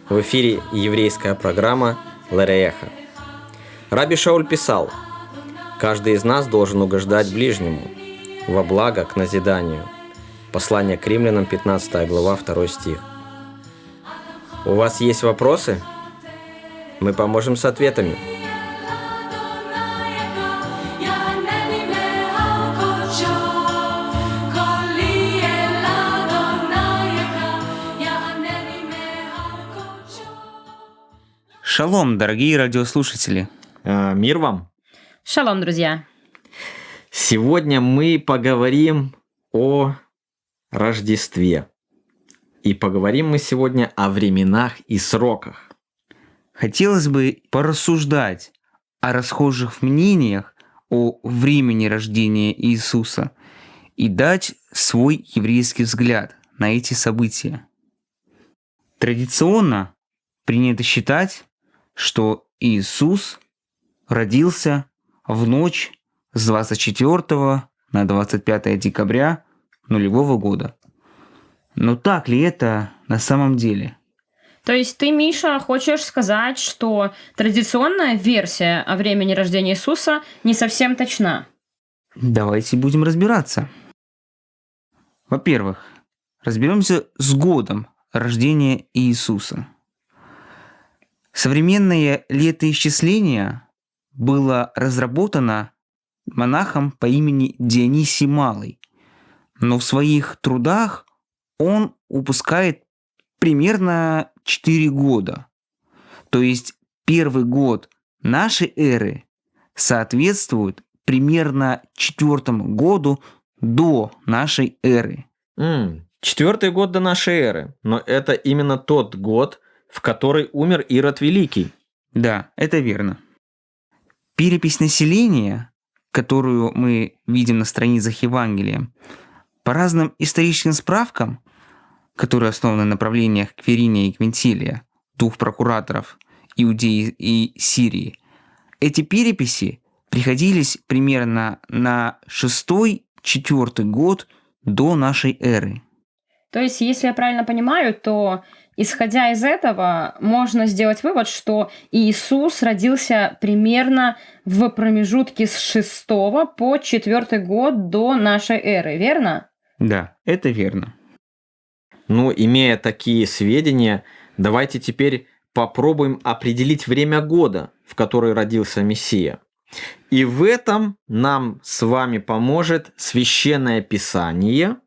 Speaker 16: В эфире еврейская программа «Лерееха». Раби Шауль писал: «Каждый из нас должен угождать ближнему во благо к назиданию». Послание к римлянам, 15 глава, 2 стих. У вас есть вопросы? Мы поможем с ответами.
Speaker 17: Шалом, дорогие радиослушатели.
Speaker 16: Мир вам.
Speaker 18: Шалом, друзья.
Speaker 16: Сегодня мы поговорим о Рождестве. И поговорим мы сегодня о временах и сроках.
Speaker 17: Хотелось бы порассуждать о расхожих мнениях о времени рождения Иисуса и дать свой еврейский взгляд на эти события. Традиционно принято считать, что Иисус родился в ночь с 24 на 25 декабря нулевого года. Но так ли это на самом деле?
Speaker 18: То есть ты, Миша, хочешь сказать, что традиционная версия о времени рождения Иисуса не совсем точна?
Speaker 17: Давайте будем разбираться. Во-первых, разберемся с годом рождения Иисуса. Современное летоисчисление было разработано монахом по имени Дионисий Малый, но в своих трудах он упускает примерно 4 года. То есть первый год нашей эры соответствует примерно 4-му году до нашей эры.
Speaker 16: 4-й год до нашей эры. Но это именно тот год, в который умер Ирод Великий.
Speaker 17: Да, это верно. Перепись населения, которую мы видим на страницах Евангелия, по разным историческим справкам, которые основаны на направлениях Квириния и Квинтилия, двух прокураторов Иудеи и Сирии, эти переписи приходились примерно на 6-4 год до нашей эры.
Speaker 18: То есть, если я правильно понимаю, то, исходя из этого, можно сделать вывод, что Иисус родился примерно в промежутке с 6 по 4 год до нашей эры, верно?
Speaker 17: Да, это верно.
Speaker 16: Ну, имея такие сведения, давайте теперь попробуем определить время года, в который родился Мессия. И в этом нам с вами поможет Священное Писание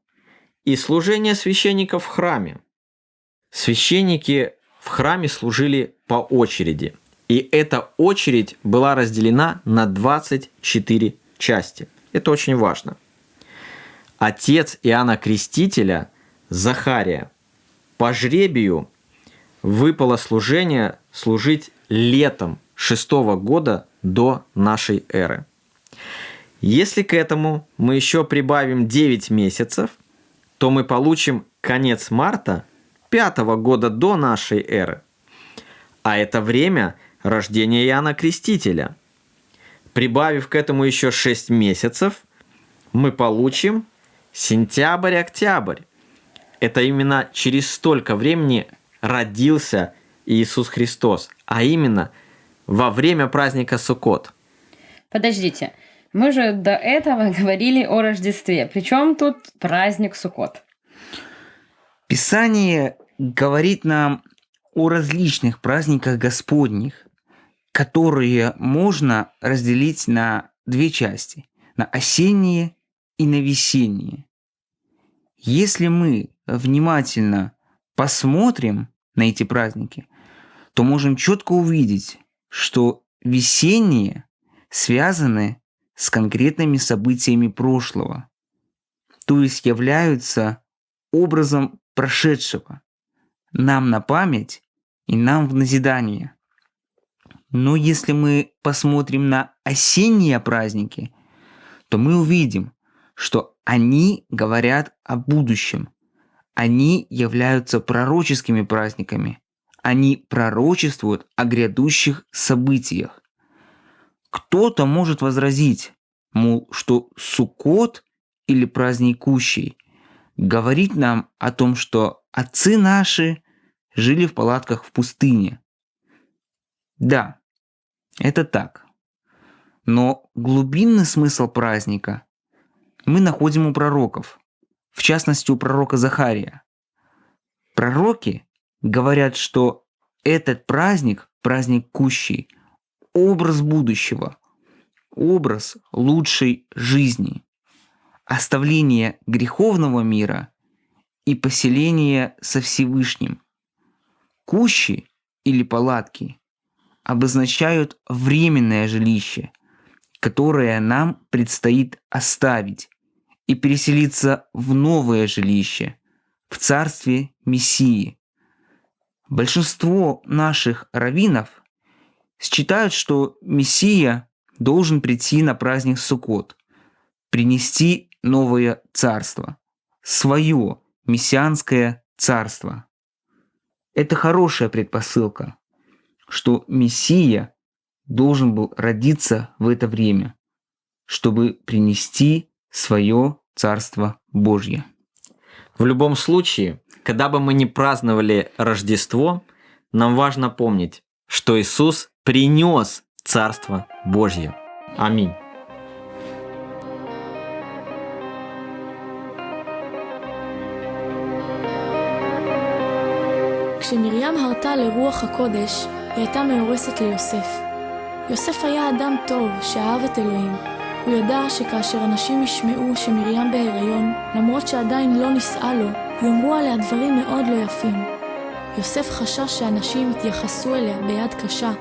Speaker 16: и служение священников в храме. Священники в храме служили по очереди, и эта очередь была разделена на 24 части. Это очень важно. Отец Иоанна Крестителя, Захария, по жребию выпало служение служить летом 6 года до нашей эры. Если к этому мы еще прибавим 9 месяцев, то мы получим конец марта 5 года до нашей эры. А это время рождения Иоанна Крестителя. Прибавив к этому еще 6 месяцев, мы получим сентябрь-октябрь. Это именно через столько времени родился Иисус Христос, а именно во время праздника Суккот.
Speaker 18: Подождите, мы же до этого говорили о Рождестве. Причем тут праздник Суккот?
Speaker 17: Писание говорит нам о различных праздниках Господних, которые можно разделить на 2 части – на осенние и на весенние. Если мы внимательно посмотрим на эти праздники, то можем четко увидеть, что весенние связаны с конкретными событиями прошлого, то есть являются образом прошедшего, нам на память и нам в назидание. Но если мы посмотрим на осенние праздники, то мы увидим, что они говорят о будущем. Они являются пророческими праздниками. Они пророчествуют о грядущих событиях. Кто-то может возразить, мол, что Суккот или праздник Кущей говорит нам о том, что отцы наши жили в палатках в пустыне. Да, это так. Но глубинный смысл праздника мы находим у пророков, в частности у пророка Захария. Пророки говорят, что этот праздник, праздник кущей, образ будущего, образ лучшей жизни, оставление греховного мира и поселение со Всевышним. Кущи или палатки обозначают временное жилище, которое нам предстоит оставить и переселиться в новое жилище, в царстве Мессии. Большинство наших раввинов считают, что Мессия должен прийти на праздник Суккот, принести новое царство, свое мессианское царство. Это хорошая предпосылка, что Мессия должен был родиться в это время, чтобы принести свое Царство Божье.
Speaker 16: В любом случае, когда бы мы ни праздновали Рождество, нам важно помнить, что Иисус принес Царство Божье. Аминь.
Speaker 19: כשמרים הרתה לרוח הקודש, היא הייתה מאורסת ליוסף. יוסף היה אדם טוב שאהב את אלוהים. הוא ידע שכאשר אנשים ישמעו שמרים בהיריון, למרות שעדיין לא נישאה לו, יאמרו עליה דברים מאוד לא יפים. יוסף חשש שאנשים יתייחסו אליה ביד קשה,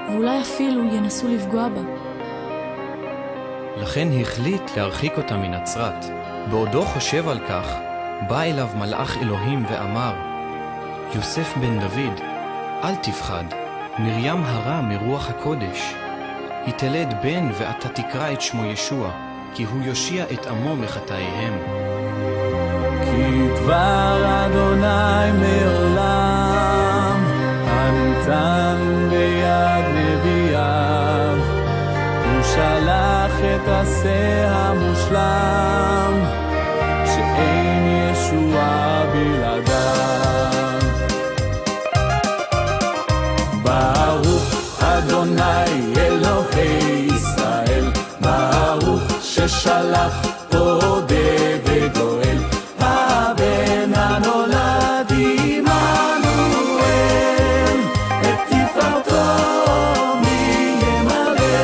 Speaker 19: ואולי אפילו ינסו לפגוע בה.
Speaker 20: לכן החליט להרחיק אותה מנצרת. בעודו חושב על כך, בא אליו מלאך אלוהים ואמר, יוסף בן דוד, אל תפחד, מרים הרה מרוח הקודש. היא תלד בן ואתה תקרא את שמו ישוע, כי הוא יושיע את עמו מחטאיהם.
Speaker 2: כי דבר אדוני מעולם, הניתן ביד נביאיו, הוא שלח את עשה המושלם, שאין ישוע בלעדיו. ברוך אדוני אלוהי ישראל, ברוך ששלח פודה וגואל, הבן הנולד עמנואל, את תפארתו מי ימלא.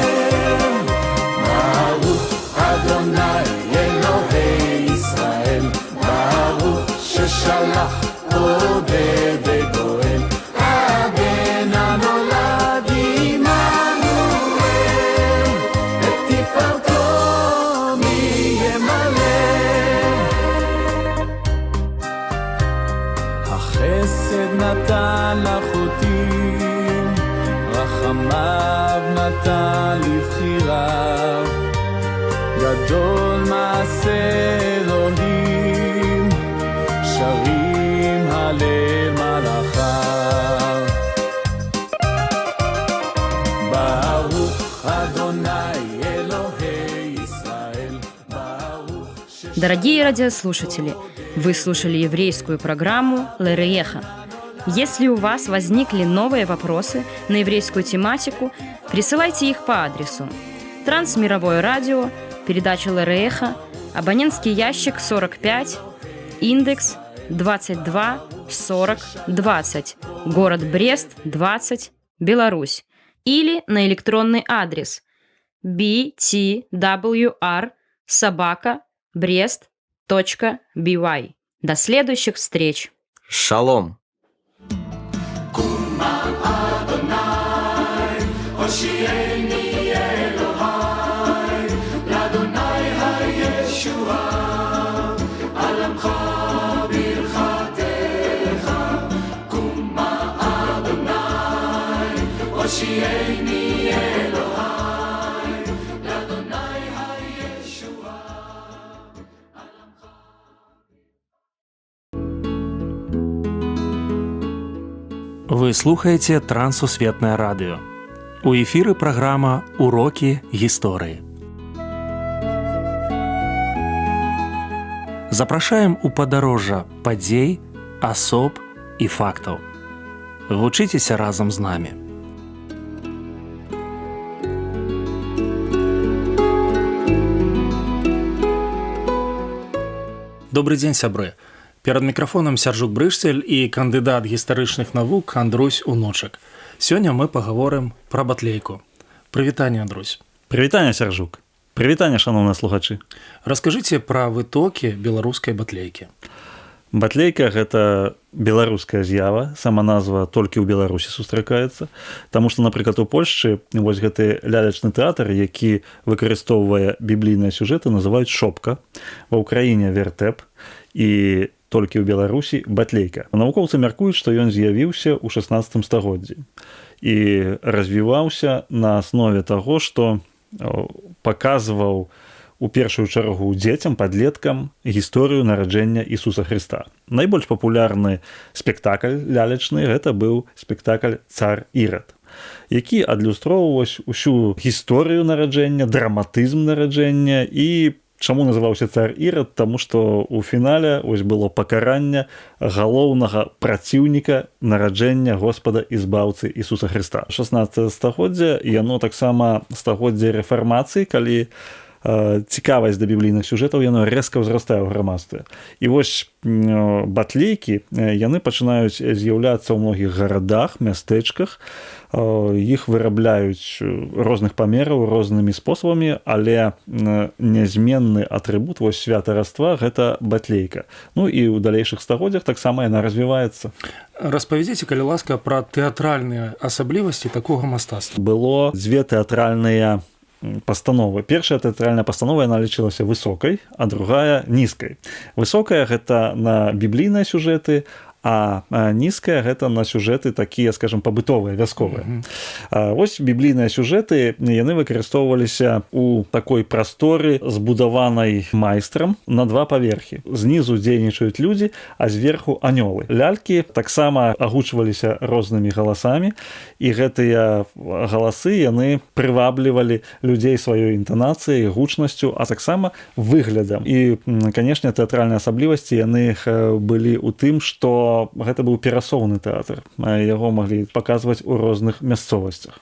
Speaker 2: ברוך אדוני אלוהי ישראל, ברוך ששלח פודה וגואל, הבן הנולד עמנואל, את תפארתו מי ימלא. החסד נתן לחוטאים, רחמיו נתן לבחיריו, גדול מעשה אלוהים, שרים הלל מלאכיו. ברוך אדוני אלוהי ישראל, ברוך
Speaker 21: Дорогие радиослушатели, вы слушали еврейскую программу «Лерееха». Если у вас возникли новые вопросы на еврейскую тематику, присылайте их по адресу: Трансмировое радио, передача «Лерееха», абонентский ящик 45, индекс 22 40 20, город Брест, 20, Беларусь, или на электронный адрес btwr@brest.by. До следующих встреч!
Speaker 16: Шалом!
Speaker 1: Ви слухаєте Трансусветное радіо. У ефірі програма «Уроки гісторії». Запрашаем у падарожжа падзей, асоб і фактаў. Вучыцеся разам з намі. Добрый дзень, сябры. Перад мікрафонам Сяржук Брышцель і кандыдат гістарычных навук Андрусь Уночак. Сёння мы пагаворым пра батлейку. Прывітанне, Андрусь.
Speaker 3: Прывітанне, Сяржук. Прывітанне, шановныя слухачы.
Speaker 1: Раскажыце пра вытокі беларускай батлейкі.
Speaker 3: Батлейка – гэта беларуская з'ява, сама назва толькі ў Беларусі сустракаецца, таму што, напрыклад, у Польшчы вось гэты лялечны тэатр, які выкарыстоўвае біблійныя сюжэты, называюць шопка, ва ўкраіне вертэп і толькі ў Беларусі батлейка. Навукоўцы мяркуюць, што ён з'явіўся ў 16 стагоддзі і развіваўся на аснове таго, што паказваў у першую чаргу дзецям, падлеткам гісторыю нараджэння Ісуса Хрыста. Найбольш папулярны спектакль лялечны гэта быў спектакль «Цар Ірад», які адлюстроўваў усю гісторыю нараджэння, драматызм нараджэння і чаму называўся «Цар Ірад», таму што ў фінале ось было пакаранне галоўнага праціўніка нараджэння Господа і збаўцы Ісуса Хрыста. 16 стагоддзя, яно таксама стагоддзе рэфармацыі, калі цікавасць да біблійных сюжэтаў яно рэзка ўзрастае ў грамадстве. І вось батлейкі, яны пачынаюць з'яўляцца ў многіх гарадах, мястэчках, іх вырабляюць розных памераў, рознымі спосабамі, але нязменны атрыбут вось святараства гэта батлейка. Ну і ў далейшых стагоддзях таксама яна развіваецца.
Speaker 1: Распавядзіце, калі ласка, пра тэатральныя асаблівасці такога мастацтва.
Speaker 3: Было дзве тэатральныя пастановы. Першая тэатральная пастанова яна лічылася высокай, а другая нізкай. Высокая гэта на біблійныя сюжэты, а нізкая гэта на сюжэты такія, скажем, пабытовыя, вясковыя. Вось біблійныя сюжэты, яны выкарыстоўваліся ў такой прасторы, збудаванай майстрам на 2 паверхі. Знізу дзейнічаюць людзі, а зверху анёлы. Лялькі таксама агучваліся рознымі галасамі, і гэтыя галасы яны прываблівалі людзей сваёй інтанацыяй, гучнасцю, а таксама выглядам. І, канешне, тэатральныя асаблівасці яны былі ў тым, што гэта быў перасоўны тэатр. Яго маглі паказваць у розных мясцовасцях.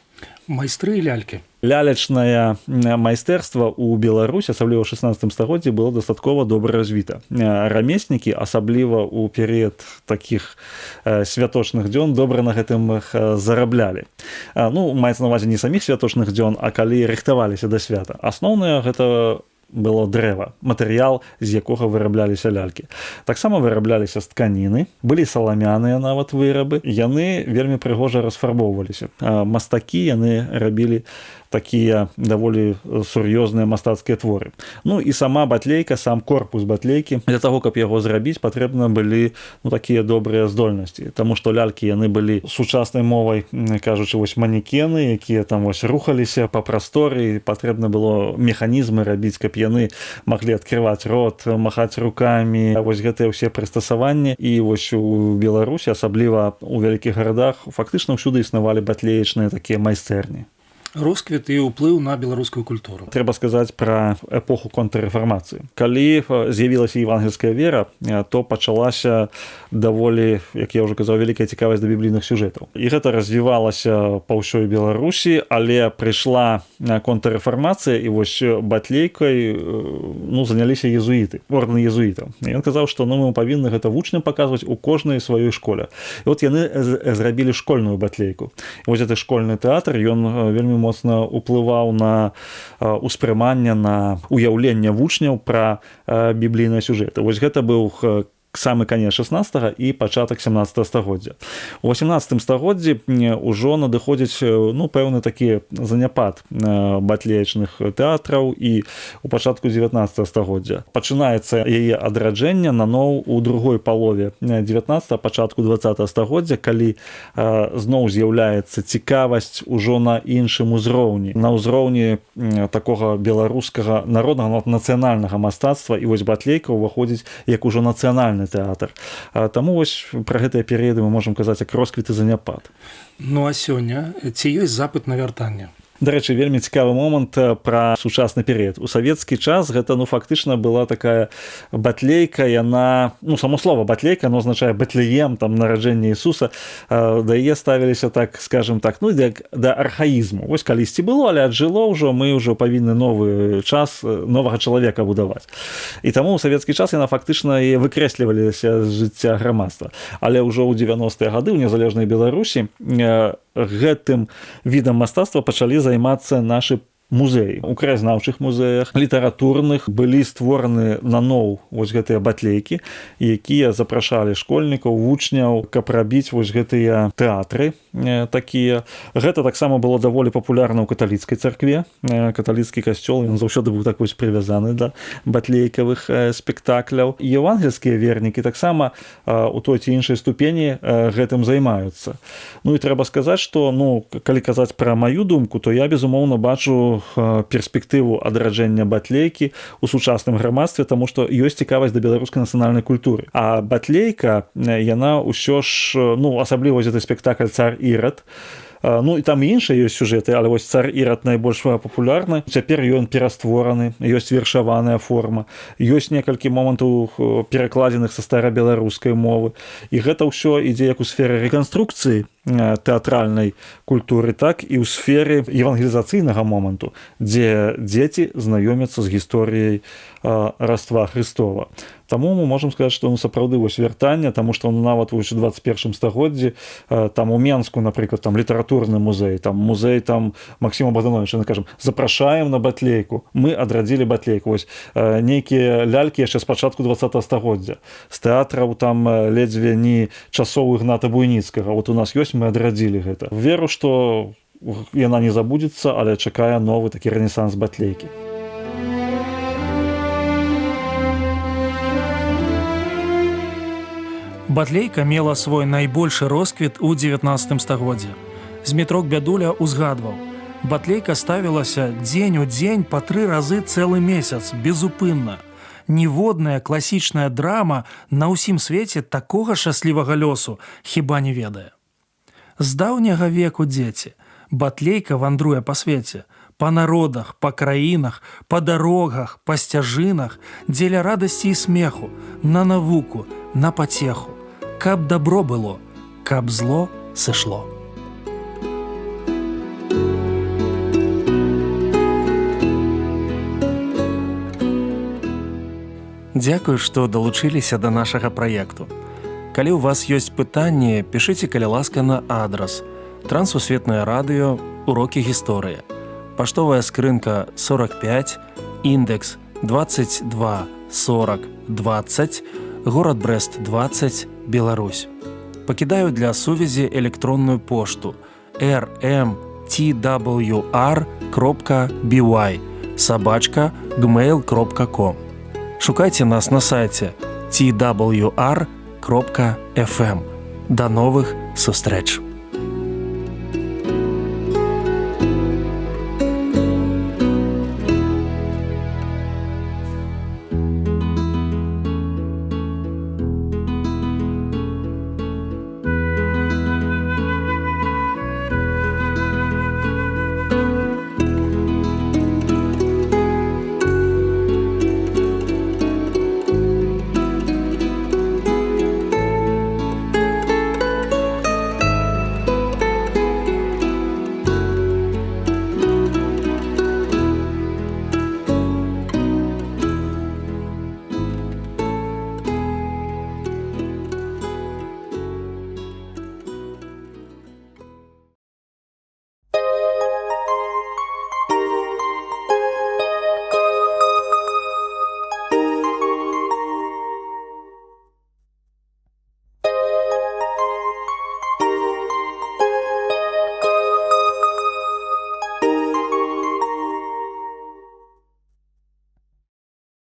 Speaker 1: Майстры і лялькі.
Speaker 3: Лялечнае майстэрства ў Беларусі, асабліва ў 16 стагоддзі, было дастаткова добра развіта. Рамеснікі, асабліва ў перыяд такіх святочных дзён, добра на гэтым зараблялі. Ну, маецца на ўвазе не саміх святочных дзён, а калі рыхтаваліся да свята. Асноўнае гэта было дрэва, матэрыял, з якога вырабляліся лялькі. Таксама вырабляліся з тканіны, былі саламяныя нават вырабы, яны вельмі прыгожа расфарбоўваліся. Мастакі яны рабілі такія даволі сур'ёзныя мастацкія творы. Ну і сама батлейка, сам корпус батлейкі, для таго, каб яго зрабіць, патрэбна былі такія добрыя здольнасці, таму што лялькі яны былі сучаснай мовай, кажучы, вось манекены, якія там вось рухаліся па прасторы, патрэбна было механізмы рабіць, каб яны маглі адкрываць рот, махаць рукамі, вось гэтыя ўсе прыстасаванні. І вось у Беларусі, асабліва ў вялікіх гарадах, фактычна ўсюды існавалі батлеечныя такія майстэрні.
Speaker 1: Росквіт і ўплыў на беларускую культуру.
Speaker 3: Трэба сказаць пра эпоху контррэфармацыі. Калі з'явілася евангельская вера, то пачалася даволі, як я ўжо казаў, вялікая цікавасць да біблійных сюжэтаў. І гэта развівалася па ўсёй Беларусі, але прыйшла контррэфармацыя, і вось батлейкай заняліся езуіты, ордэн езуітаў. Ён казаў, што мы павінны гэта вучням паказваць у кожнай сваёй школе. І от яны зрабілі школьную батлейку. І вось гэты школьны тэатр, ён вельмі моцна ўплываў на ўспрыманне, на уяўленне вучняў пра біблійныя сюжэты. Вось гэта быў самы канец 16 і пачатак 17 стагоддзя. У 18 стагоддзі ўжо надыходзіць пэўны такі заняпад батлеечных тэатраў, і у пачатку 19 стагоддзя пачынаецца яе адраджэнне наноў у другой палове 19, пачатку 20 стагоддзя, калі зноў з'яўляецца цікавасць ужо на іншым узроўні, на ўзроўні такога беларускага народнага нацыянальнага мастацтва, і вось батлейка ўваходзіць як ужо нацыянальны тэатр. Таму вось пра гэтыя перыяды мы можам казаць як росквіт і заняпад.
Speaker 1: Ну а сёння ці ёсць запыт на вяртанне?
Speaker 3: Дарэчы, вельмі цікавы момант пра сучасны перыяд. У савецкі час гэта фактычна была такая батлейка, яна, само слово батлейка, оно означае Бэтлеем, там нараджэнне Ісуса, да яе ставіліся так, скажем так, да архаізму. Вось калісьці было, але аджыло ўжо, мы ўжо павінны новы час, новага чалавека будаваць. І таму ў савецкі час яна фактычна і выкрэсліваліся з жыцця грамадства. Але ўжо ў 90-е гады ў незалежнай Беларусі гэтым відам мастацтва пачалі займацца нашы музеі. У краязнаўчых музеях, літаратурных былі створаны наноў вось гэтыя батлейкі, якія запрашалі школьнікаў, вучняў, каб рабіць вось гэтыя тэатры такія. Гэта таксама было даволі папулярна ў каталіцкай царкве. Каталіцкі касцёл, ён заўсёды быў так вось прывязаны да батлейкавых спектакляў. І евангельскія вернікі таксама у той ці іншай ступені гэтым займаюцца. І трэба сказаць, што, калі казаць пра маю думку, то я, безумоўна, бачу перспектыву адраджэння батлейкі ў сучасным грамадстве, таму што ёсць цікавасць да беларускай нацыянальнай культуры. А батлейка, яна ўсё ж, асабліва гэты спектакль «Цар Ірад», і там іншыя ёсць сюжэты, але вось «Цар Ірад» найбольш папулярны. Цяпер ён пераствораны, ёсць вершаваная форма, ёсць некалькі момантаў перакладзеных са старабеларускай мовы. І гэта ўсё ідзе як у сферы рэканструкцыі тэатральнай культуры, так і ў сферы евангелізацыйнага моманту, дзе дзеці знаёмяцца з гісторыяй Раства Христова. Таму мы можам сказаць, што сапраўды вось вяртанне, таму што нават у 21 стагоддзі там у Менску, напрыклад, там літаратурны музей, там музей там Максіма Богдановича, кажам, запрашаем на батлейку. Мы адрадзілі батлейку. Вось нейкія лялькі яшчэ з пачатку 20 стагоддзя. З тэатраў там ледзьве не часоў Ігната Буйніцкага. Вот у нас ёсць, мы адрадзілі гэта. Веру, што яна не забудзецца, але чакае новы такі рэнесанс батлейкі.
Speaker 1: Батлейка мела свой найбольшы росквіт у 19 стагоддзі. Змітрок Бядуля узгадваў: батлейка ставілася дзень у дзень па 3 разы цэлы месяц, безупынна. Ніводная класічная драма на ўсім свеце такога шчаслівага лёсу хіба не ведае. З даўняга веку, дзеці, батлейка вандруе па свеце, па народах, па краінах, па дарогах, па сцяжынах, дзеля радасці і смеху, на навуку, на пацеху. Каб добро было, каб зло сышло. Дзякую, што далучыліся да нашага праекту. Калі ў вас ёсць пытанні, пішыце, калі ласка, на адрас Трансусветнае радыё, урокі гісторыі. Паштовая скрынка 45, індекс 22 40 20, горад Брэст 20, Беларусь. Пакідаю для сувязі электронную пошту rmtwr.by@gmail.com. Шукайце нас на сайце twr.fm. До новых сустрэч!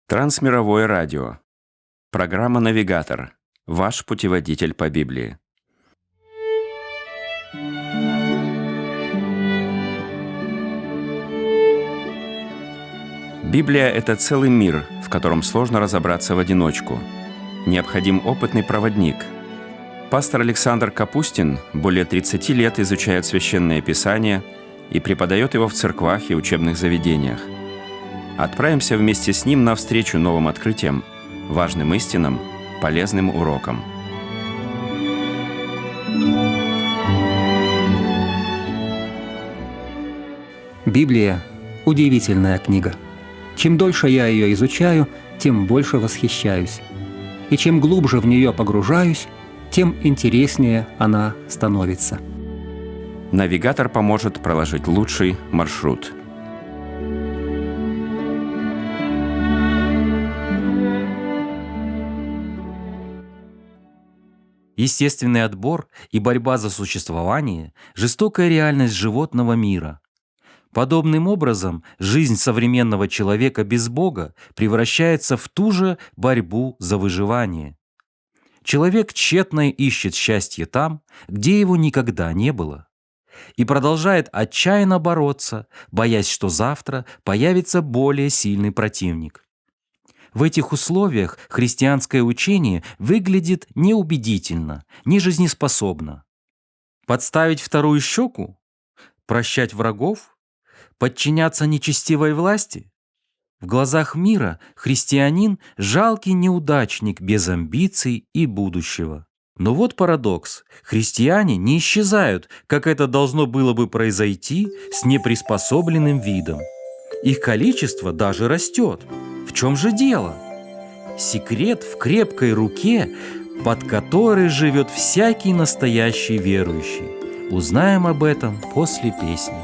Speaker 5: Трансмировое радио. Программа «Навигатор». Ваш путеводитель по Библии. Библия – это целый мир, в котором сложно разобраться в одиночку. Необходим опытный проводник. Пастор Александр Капустин более 30 лет изучает Священное Писание, и преподает его в церквах и учебных заведениях. Отправимся вместе с ним навстречу новым открытиям, важным истинам, полезным урокам.
Speaker 7: Библия – удивительная книга. Чем дольше я ее изучаю, тем больше восхищаюсь. И чем глубже в нее погружаюсь, тем интереснее она становится.
Speaker 5: Навигатор поможет проложить лучший маршрут.
Speaker 9: Естественный отбор и борьба за существование – жестокая реальность животного мира. Подобным образом, жизнь современного человека без Бога превращается в ту же борьбу за выживание. Человек тщетно ищет счастье там, где его никогда не было, и продолжает отчаянно бороться, боясь, что завтра появится более сильный противник. В этих условиях христианское учение выглядит неубедительно, нежизнеспособно. Подставить вторую щеку? Прощать врагов? Подчиняться нечестивой власти? В глазах мира христианин – жалкий неудачник без амбиций и будущего. Но вот парадокс. Христиане не исчезают, как это должно было бы произойти с неприспособленным видом. Их количество даже растет. В чем же дело? Секрет в крепкой руке, под которой живет всякий настоящий верующий. Узнаем об этом после песни.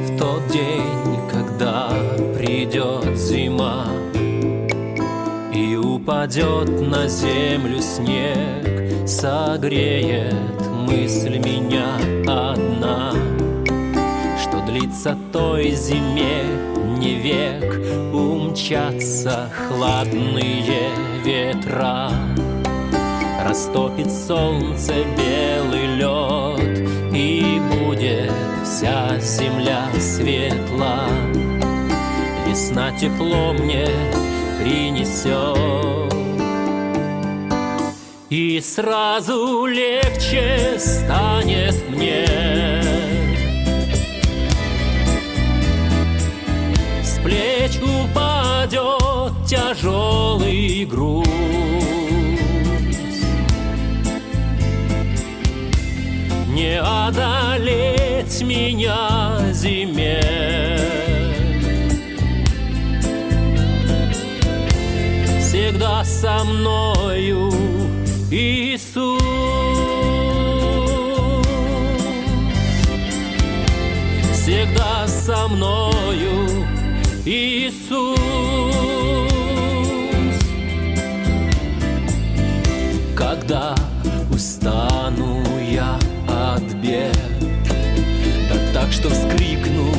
Speaker 22: В тот день, когда придет зима и упадет на землю снег, согреет мысль меня одна, что длится той зиме не век, умчатся хладные ветра, растопит солнце белый лед, и будет вся земля светла. Весна тепло мне принесет, и сразу легче станет мне. С плеч упадет тяжелый груз, не одолеть меня зиме. Всегда со мною Иисус, всегда со мною Иисус. Когда устану я от бед, да так, что вскрикну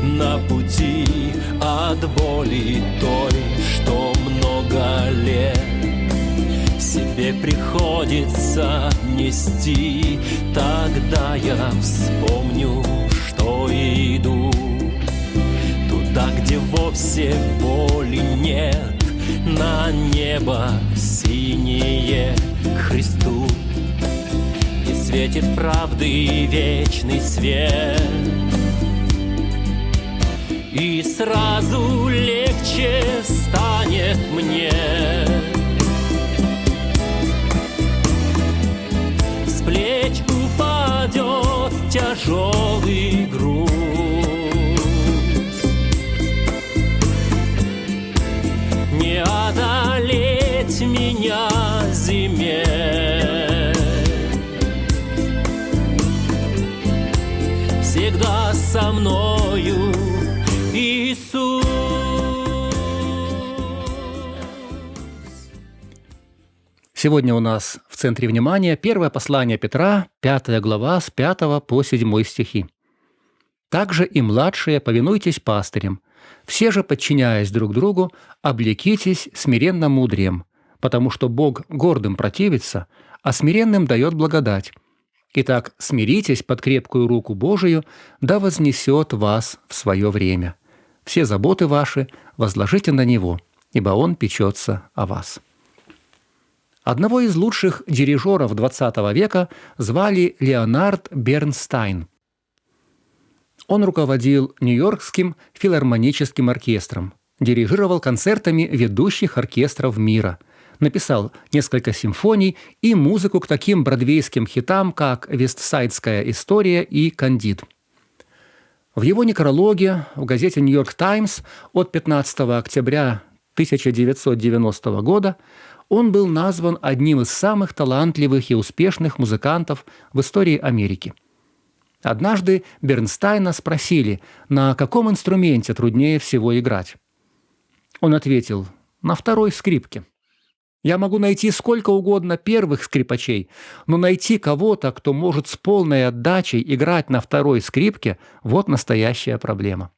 Speaker 22: на пути от боли той, что много лет в себе приходится нести, тогда я вспомню, что иду туда, где вовсе боли нет, на небо синее к Христу, где светит правды и вечный свет. И сразу легче станет мне. С плеч упадет тяжелый груз, не одолеть меня зиме. Всегда со мною Иисус.
Speaker 7: Сегодня у нас в центре внимания первое послание Петра, 5 глава, с 5 по 7 стихи. «Также и младшие повинуйтесь пастырям, все же, подчиняясь друг другу, облекитесь смиренно мудрием, потому что Бог гордым противится, а смиренным дает благодать. Итак, смиритесь под крепкую руку Божию, да вознесет вас в свое время. Все заботы ваши возложите на Него, ибо Он печется о вас». Одного из лучших дирижеров XX века звали Леонард Бернстайн. Он руководил Нью-Йоркским филармоническим оркестром, дирижировал концертами ведущих оркестров мира, написал несколько симфоний и музыку к таким бродвейским хитам, как «Вестсайдская история» и «Кандид». В его некрологе в газете «Нью-Йорк Таймс» от 15 октября 1990 года он был назван одним из самых талантливых и успешных музыкантов в истории Америки. Однажды Бернстайна спросили, на каком инструменте труднее всего играть. Он ответил: на второй скрипке. Я могу найти сколько угодно первых скрипачей, но найти кого-то, кто может с полной отдачей играть на второй скрипке, вот настоящая проблема.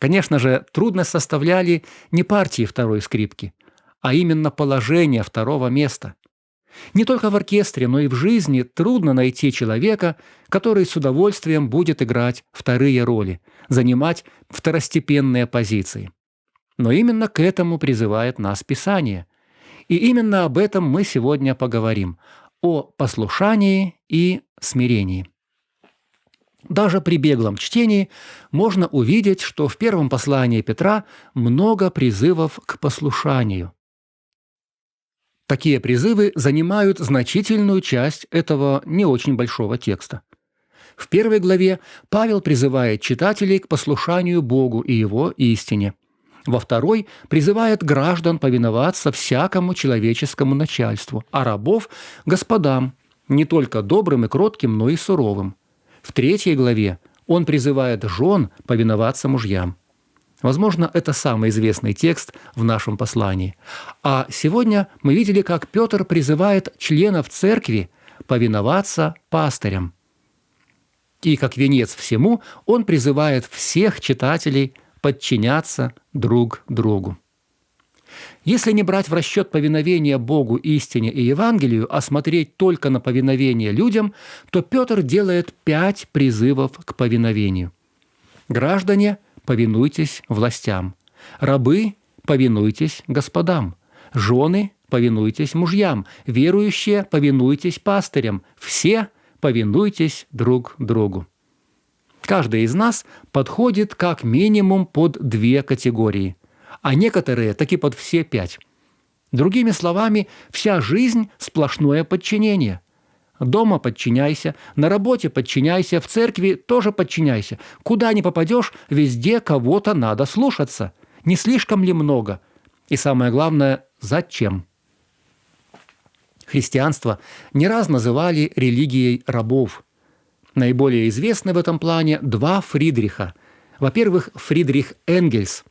Speaker 7: Конечно же, трудность составляли не партии второй скрипки, а именно положение второго места. Не только в оркестре, но и в жизни трудно найти человека, который с удовольствием будет играть вторые роли, занимать второстепенные позиции. Но именно к этому призывает нас Писание. И именно об этом мы сегодня поговорим – о послушании и смирении. Даже при беглом чтении можно увидеть, что в первом послании Петра много призывов к послушанию. Такие призывы занимают значительную часть этого не очень большого текста. В первой главе Павел призывает читателей к послушанию Богу и Его истине. Во второй призывает граждан повиноваться всякому человеческому начальству, а рабов – господам, не только добрым и кротким, но и суровым. В третьей главе он призывает жен повиноваться мужьям. Возможно, это самый известный текст в нашем послании. А сегодня мы видели, как Петр призывает членов церкви повиноваться пастырям. И как венец всему он призывает всех читателей подчиняться друг другу. Если не брать в расчет повиновение Богу, истине и Евангелию, а смотреть только на повиновение людям, то Петр делает 5 призывов к повиновению. Граждане, повинуйтесь властям. Рабы, повинуйтесь господам. Жены, повинуйтесь мужьям. Верующие, повинуйтесь пастырям. Все повинуйтесь друг другу. Каждый из нас подходит как минимум под 2 категории, а некоторые таки под все 5. Другими словами, вся жизнь – сплошное подчинение. Дома подчиняйся, на работе подчиняйся, в церкви тоже подчиняйся. Куда ни попадешь, везде кого-то надо слушаться. Не слишком ли много? И самое главное – зачем? Христианство не раз называли религией рабов. Наиболее известны в этом плане 2 Фридриха. Во-первых, Фридрих Энгельс.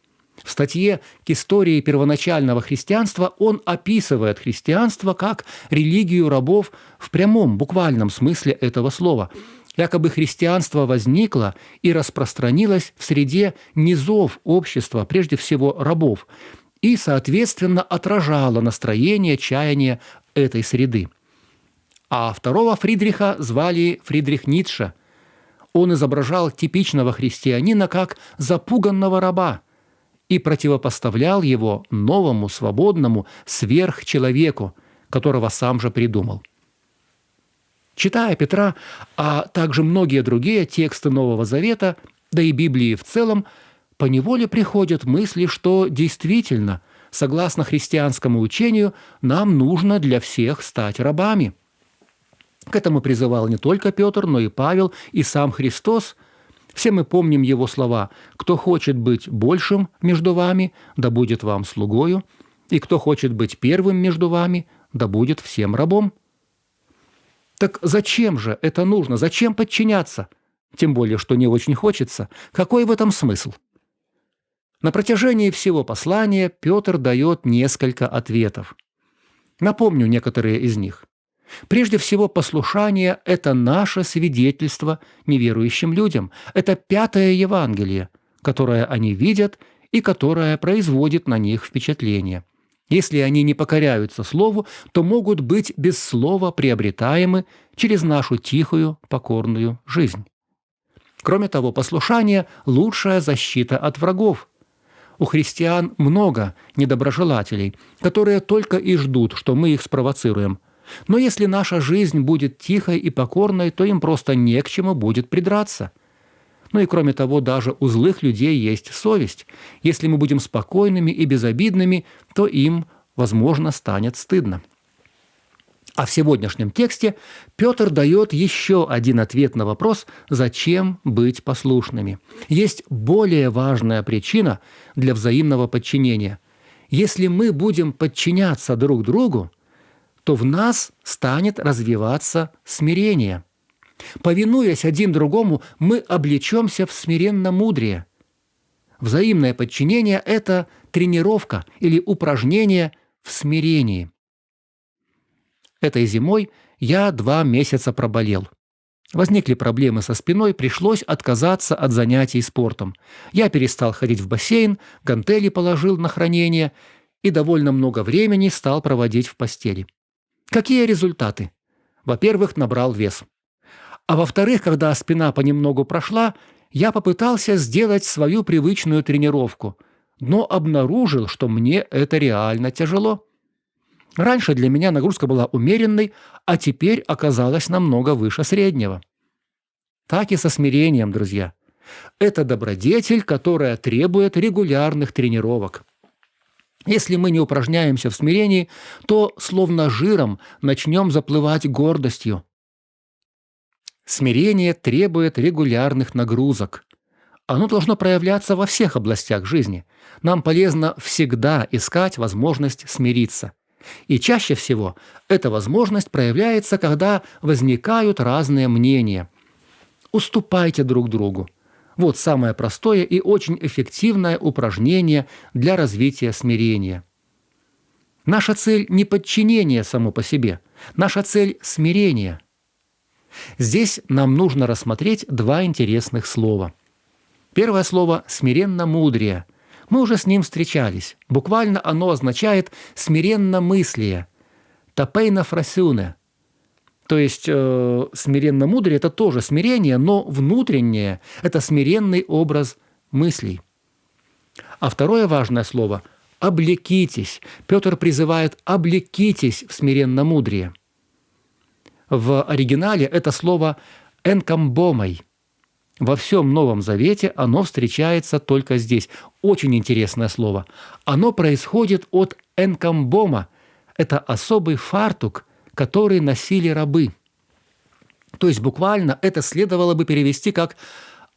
Speaker 7: В статье «К истории первоначального христианства» он описывает христианство как религию рабов в прямом, буквальном смысле этого слова. Якобы христианство возникло и распространилось в среде низов общества, прежде всего рабов, и, соответственно, отражало настроение, чаяния этой среды. А второго Фридриха звали Фридрих Ницше. Он изображал типичного христианина как запуганного раба и противопоставлял его новому, свободному сверхчеловеку, которого сам же придумал. Читая Петра, а также многие другие тексты Нового Завета, да и Библии в целом, поневоле приходят мысли, что действительно, согласно христианскому учению, нам нужно для всех стать рабами. К этому призывал не только Петр, но и Павел, и сам Христос. Все мы помним его слова: «Кто хочет быть большим между вами, да будет вам слугою, и кто хочет быть первым между вами, да будет всем рабом». Так зачем же это нужно? Зачем подчиняться? Тем более, что не очень хочется. Какой в этом смысл? На протяжении всего послания Петр дает несколько ответов. Напомню некоторые из них. Прежде всего, послушание – это наше свидетельство неверующим людям. Это 5-е Евангелие, которое они видят и которое производит на них впечатление. Если они не покоряются Слову, то могут быть без слова приобретаемы через нашу тихую, покорную жизнь. Кроме того, послушание – лучшая защита от врагов. У христиан много недоброжелателей, которые только и ждут, что мы их спровоцируем. Но если наша жизнь будет тихой и покорной, то им просто не к чему будет придраться. Ну и кроме того, даже у злых людей есть совесть. Если мы будем спокойными и безобидными, то им, возможно, станет стыдно. А в сегодняшнем тексте Петр дает еще один ответ на вопрос, зачем быть послушными. Есть более важная причина для взаимного подчинения. Если мы будем подчиняться друг другу, то в нас станет развиваться смирение. Повинуясь один другому, мы облечемся в смиренно-мудрие. Взаимное подчинение – это тренировка или упражнение в смирении. Этой зимой я 2 месяца проболел. Возникли проблемы со спиной, пришлось отказаться от занятий спортом. Я перестал ходить в бассейн, гантели положил на хранение и довольно много времени стал проводить в постели. Какие результаты? Во-первых, набрал вес. А во-вторых, когда спина понемногу прошла, я попытался сделать свою привычную тренировку, но обнаружил, что мне это реально тяжело. Раньше для меня нагрузка была умеренной, а теперь оказалась намного выше среднего. Так и со смирением, друзья. Это добродетель, которая требует регулярных тренировок. Если мы не упражняемся в смирении, то, словно жиром, начнем заплывать гордостью. Смирение требует регулярных нагрузок. Оно должно проявляться во всех областях жизни. Нам полезно всегда искать возможность смириться. И чаще всего эта возможность проявляется, когда возникают разные мнения. Уступайте друг другу. Вот самое простое и очень эффективное упражнение для развития смирения. Наша цель не подчинение само по себе. Наша цель – смирение. Здесь нам нужно рассмотреть 2 интересных слова. Первое слово – смиренно-мудрее. Мы уже с ним встречались. Буквально оно означает «смиренно-мыслие», «тапейна-фрасюне». То есть смиренно-мудрее – это тоже смирение, но внутреннее – это смиренный образ мыслей. А второе важное слово – «облекитесь». Петр призывает «облекитесь в смиренно-мудрее». В оригинале это слово «энкамбомой». Во всем Новом Завете оно встречается только здесь. Очень интересное слово. Оно происходит от энкамбома. Это особый фартук, который носили рабы. То есть буквально это следовало бы перевести как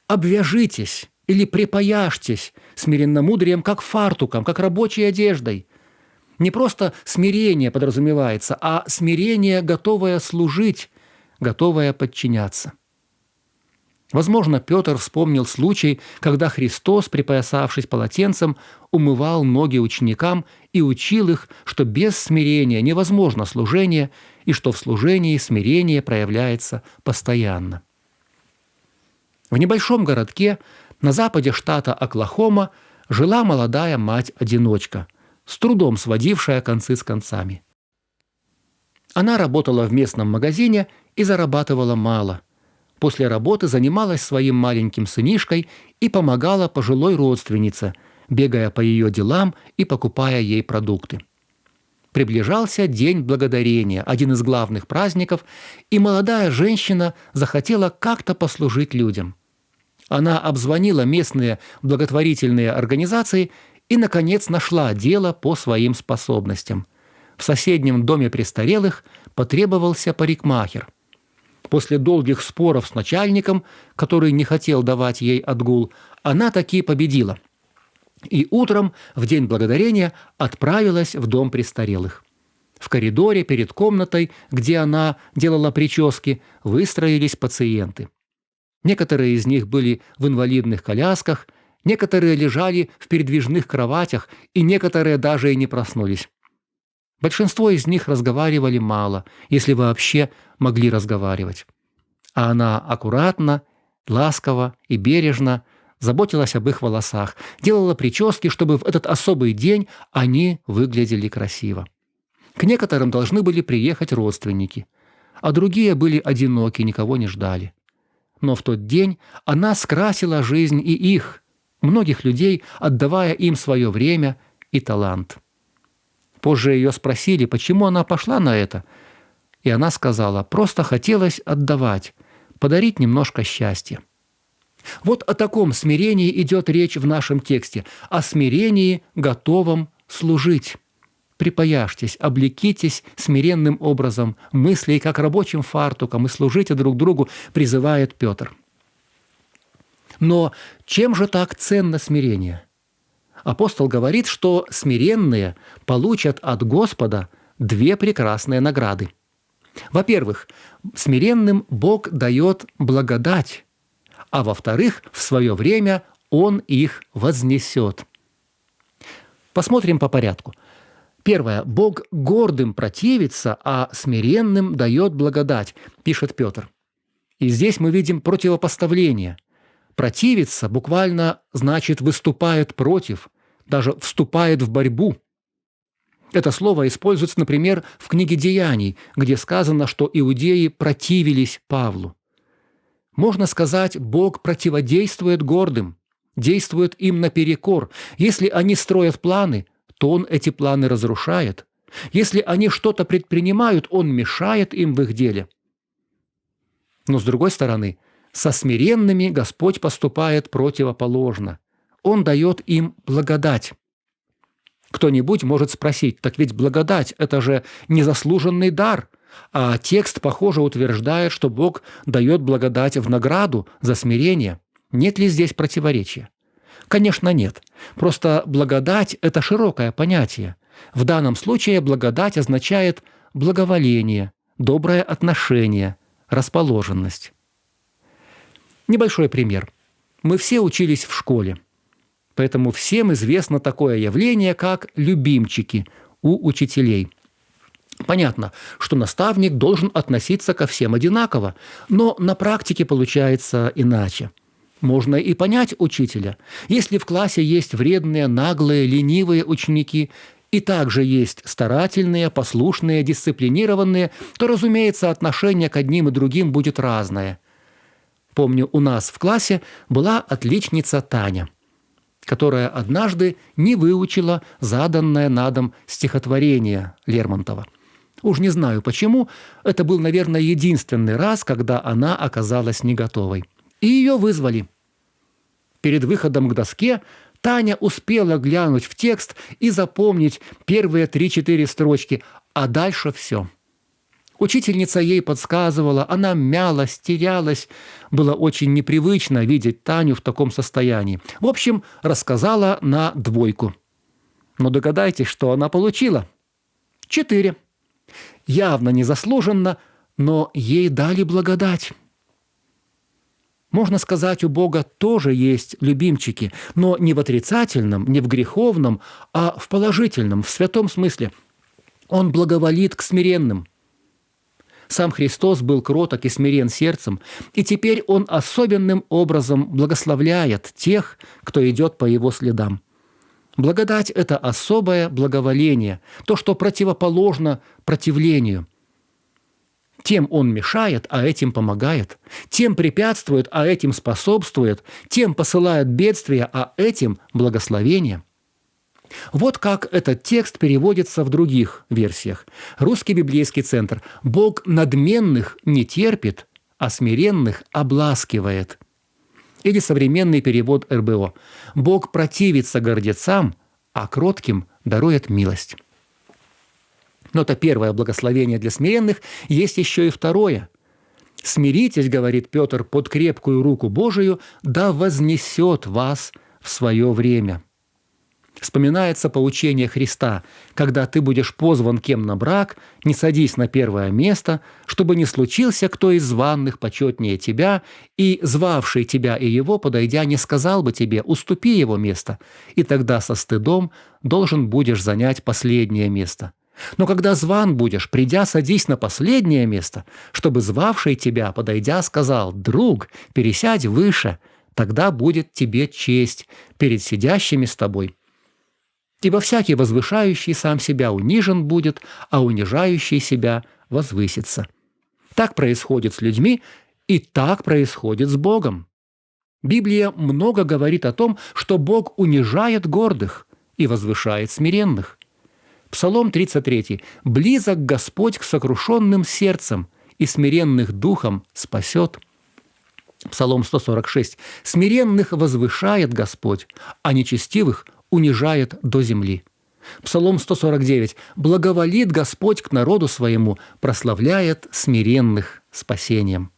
Speaker 7: «обвяжитесь» или «припояжьтесь» смиренно-мудрієм, как фартуком, как рабочей одеждой. Не просто смирение подразумевается, а смирение, готовое служить, готовое подчиняться. Возможно, Петр вспомнил случай, когда Христос, припоясавшись полотенцем, умывал ноги ученикам и учил их, что без смирения невозможно служение и что в служении смирение проявляется постоянно. В небольшом городке на западе штата Оклахома жила молодая мать-одиночка, с трудом сводившая концы с концами. Она работала в местном магазине и зарабатывала мало. После работы занималась своим маленьким сынишкой и помогала пожилой родственнице, бегая по ее делам и покупая ей продукты. Приближался День Благодарения, один из главных праздников, и молодая женщина захотела как-то послужить людям. Она обзвонила местные благотворительные организации и, наконец, нашла дело по своим способностям. В соседнем доме престарелых потребовался парикмахер. После долгих споров с начальником, который не хотел давать ей отгул, она таки победила. И утром, в День Благодарения, отправилась в дом престарелых. В коридоре перед комнатой, где она делала прически, выстроились пациенты. Некоторые из них были в инвалидных колясках, некоторые лежали в передвижных кроватях, и некоторые даже и не проснулись. Большинство из них разговаривали мало, если вообще могли разговаривать. А она аккуратно, ласково и бережно заботилась об их волосах, делала прически, чтобы в этот особый день они выглядели красиво. К некоторым должны были приехать родственники, а другие были одиноки, никого не ждали. Но в тот день она скрасила жизнь и их, многих людей, отдавая им свое время и талант. Позже ее спросили, почему она пошла на это, и она сказала, просто хотелось отдавать, подарить немножко счастья. Вот о таком смирении идет речь в нашем тексте, о смирении, готовом служить. Припаяшьтесь, облекитесь смиренным образом мыслей, как рабочим фартуком, и служите друг другу, призывает Петр. Но чем же так ценно смирение? Апостол говорит, что смиренные получат от Господа две прекрасные награды. Во-первых, смиренным Бог дает благодать, а во-вторых, в свое время Он их вознесет. Посмотрим по порядку. Первое. Бог гордым противится, а смиренным дает благодать, пишет Петр. И здесь мы видим противопоставление. Противиться буквально значит выступает против, даже вступает в борьбу. Это слово используется, например, в книге «Деяний», где сказано, что иудеи противились Павлу. Можно сказать, Бог противодействует гордым, действует им наперекор. Если они строят планы, то Он эти планы разрушает. Если они что-то предпринимают, Он мешает им в их деле. Но с другой стороны, со смиренными Господь поступает противоположно. Он дает им благодать. Кто-нибудь может спросить, так ведь благодать – это же незаслуженный дар, а текст, похоже, утверждает, что Бог дает благодать в награду за смирение. Нет ли здесь противоречия? Конечно, нет. Просто благодать – это широкое понятие. В данном случае благодать означает благоволение, доброе отношение, расположенность. Небольшой пример. Мы все учились в школе, поэтому всем известно такое явление, как любимчики у учителей. Понятно, что наставник должен относиться ко всем одинаково, но на практике получается иначе. Можно и понять учителя. Если в классе есть вредные, наглые, ленивые ученики, и также есть старательные, послушные, дисциплинированные, то, разумеется, отношение к одним и другим будет разное. Помню, у нас в классе была отличница Таня, которая однажды не выучила заданное на дом стихотворение Лермонтова. Уж не знаю почему, это был, наверное, единственный раз, когда она оказалась не готовой. И ее вызвали. Перед выходом к доске Таня успела глянуть в текст и запомнить первые 3-4 строчки, а дальше все. Учительница ей подсказывала, она мялась, терялась. Было очень непривычно видеть Таню в таком состоянии. В общем, рассказала на 2. Но догадайтесь, что она получила? 4. Явно незаслуженно, но ей дали благодать. Можно сказать, у Бога тоже есть любимчики, но не в отрицательном, не в греховном, а в положительном, в святом смысле. Он благоволит к смиренным. Сам Христос был кроток и смирен сердцем, и теперь Он особенным образом благословляет тех, кто идет по Его следам. Благодать – это особое благоволение, то, что противоположно противлению. Тем Он мешает, а этим помогает. Тем препятствует, а этим способствует. Тем посылает бедствия, а этим благословение. Вот как этот текст переводится в других версиях. Русский библейский центр. «Бог надменных не терпит, а смиренных обласкивает». Или современный перевод РБО. «Бог противится гордецам, а кротким дарует милость». Но это первое благословение для смиренных, есть еще и второе. «Смиритесь, — говорит Петр, — под крепкую руку Божию, да вознесет вас в свое время». Вспоминается поучение Христа: когда ты будешь позван кем на брак, не садись на первое место, чтобы не случился кто из званных почетнее тебя, и звавший тебя и его, подойдя, не сказал бы тебе: уступи его место, и тогда со стыдом должен будешь занять последнее место. Но когда зван будешь, придя, садись на последнее место, чтобы звавший тебя, подойдя, сказал: друг, пересядь выше, тогда будет тебе честь перед сидящими с тобой. Ибо всякий возвышающий сам себя унижен будет, а унижающий себя возвысится. Так происходит с людьми, и так происходит с Богом. Библия много говорит о том, что Бог унижает гордых и возвышает смиренных. Псалом 33. «Близок Господь к сокрушенным сердцем, и смиренных духом спасет». Псалом 146. «Смиренных возвышает Господь, а нечестивых унижает до земли». Псалом 149. «Благоволит Господь к народу своему, прославляет смиренных спасением».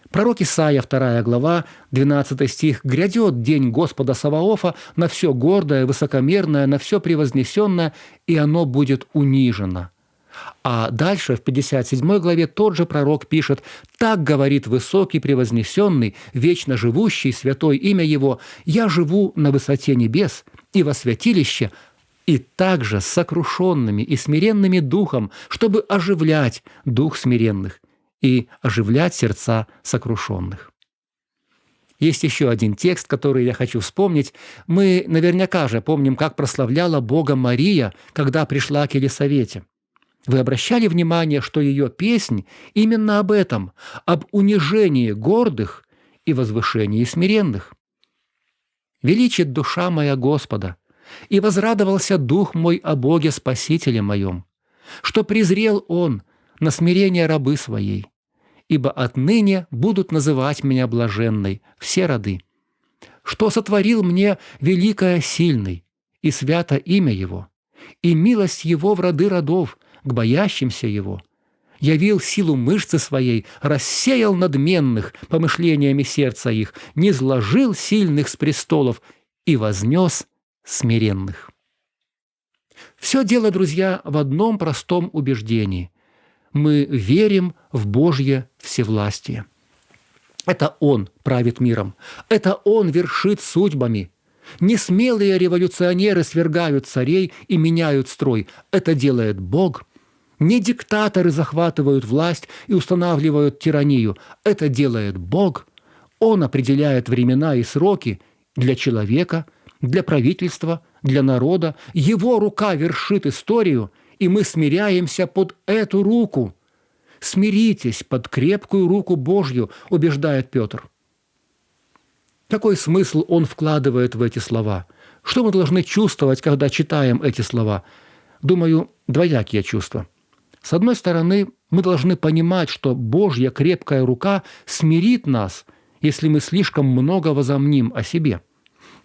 Speaker 7: Пророк Исаия, 2 глава, 12 стих. «Грядет день Господа Саваофа на все гордое, высокомерное, на все превознесенное, и оно будет унижено». А дальше, в 57 главе, тот же пророк пишет: «Так говорит высокий, превознесенный, вечно живущий, святое имя Его, я живу на высоте небес и во святилище, и также с сокрушенными и смиренными духом, чтобы оживлять дух смиренных и оживлять сердца сокрушенных». Есть еще один текст, который я хочу вспомнить. Мы наверняка же помним, как прославляла Бога Мария, когда пришла к Елисавете. Вы обращали внимание, что ее песнь именно об этом, об унижении гордых и возвышении смиренных? «Величит душа моя Господа, и возрадовался дух мой о Боге Спасителе моем, что презрел Он на смирение рабы своей, ибо отныне будут называть меня блаженной все роды, что сотворил мне великое сильный, и свято имя Его, и милость Его в роды родов, к боящимся Его, явил силу мышцы своей, рассеял надменных помышлениями сердца их, низложил сильных с престолов и вознес смиренных». Все дело, друзья, в одном простом убеждении. Мы верим в Божье всевластие. Это Он правит миром, это Он вершит судьбами. Несмелые революционеры свергают царей и меняют строй. Это делает Бог. Не диктаторы захватывают власть и устанавливают тиранию. Это делает Бог. Он определяет времена и сроки для человека, для правительства, для народа. Его рука вершит историю, и мы смиряемся под эту руку. «Смиритесь под крепкую руку Божью», убеждает Петр. Какой смысл он вкладывает в эти слова? Что мы должны чувствовать, когда читаем эти слова? Думаю, двоякие чувства. С одной стороны, мы должны понимать, что Божья крепкая рука смирит нас, если мы слишком много возомним о себе.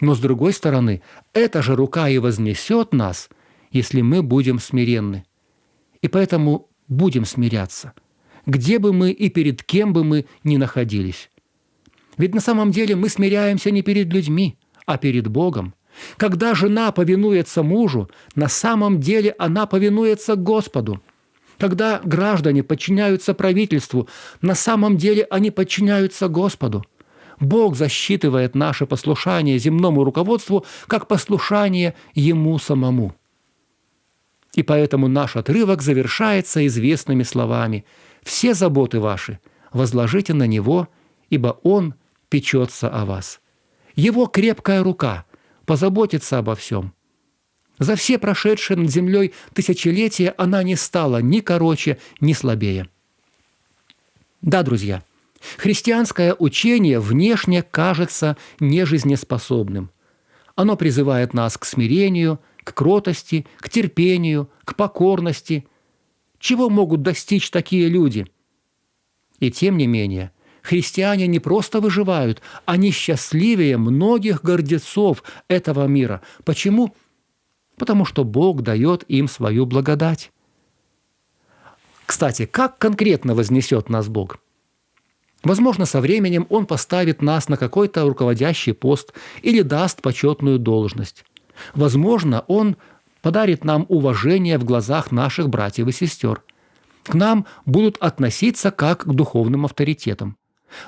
Speaker 7: Но с другой стороны, эта же рука и вознесет нас, если мы будем смиренны. И поэтому будем смиряться, где бы мы и перед кем бы мы ни находились. Ведь на самом деле мы смиряемся не перед людьми, а перед Богом. Когда жена повинуется мужу, на самом деле она повинуется Господу. Когда граждане подчиняются правительству, на самом деле они подчиняются Господу. Бог засчитывает наше послушание земному руководству как послушание Ему самому. И поэтому наш отрывок завершается известными словами: «Все заботы ваши возложите на Него, ибо Он печется о вас». Его крепкая рука позаботится обо всем. За все прошедшие над землей тысячелетия она не стала ни короче, ни слабее. Да, друзья, христианское учение внешне кажется нежизнеспособным. Оно призывает нас к смирению, к кротости, к терпению, к покорности. Чего могут достичь такие люди? И тем не менее, христиане не просто выживают, они счастливее многих гордецов этого мира. Почему? Потому что Бог дает им свою благодать. Кстати, как конкретно вознесет нас Бог? Возможно, со временем Он поставит нас на какой-то руководящий пост или даст почетную должность. Возможно, Он подарит нам уважение в глазах наших братьев и сестер. К нам будут относиться как к духовным авторитетам.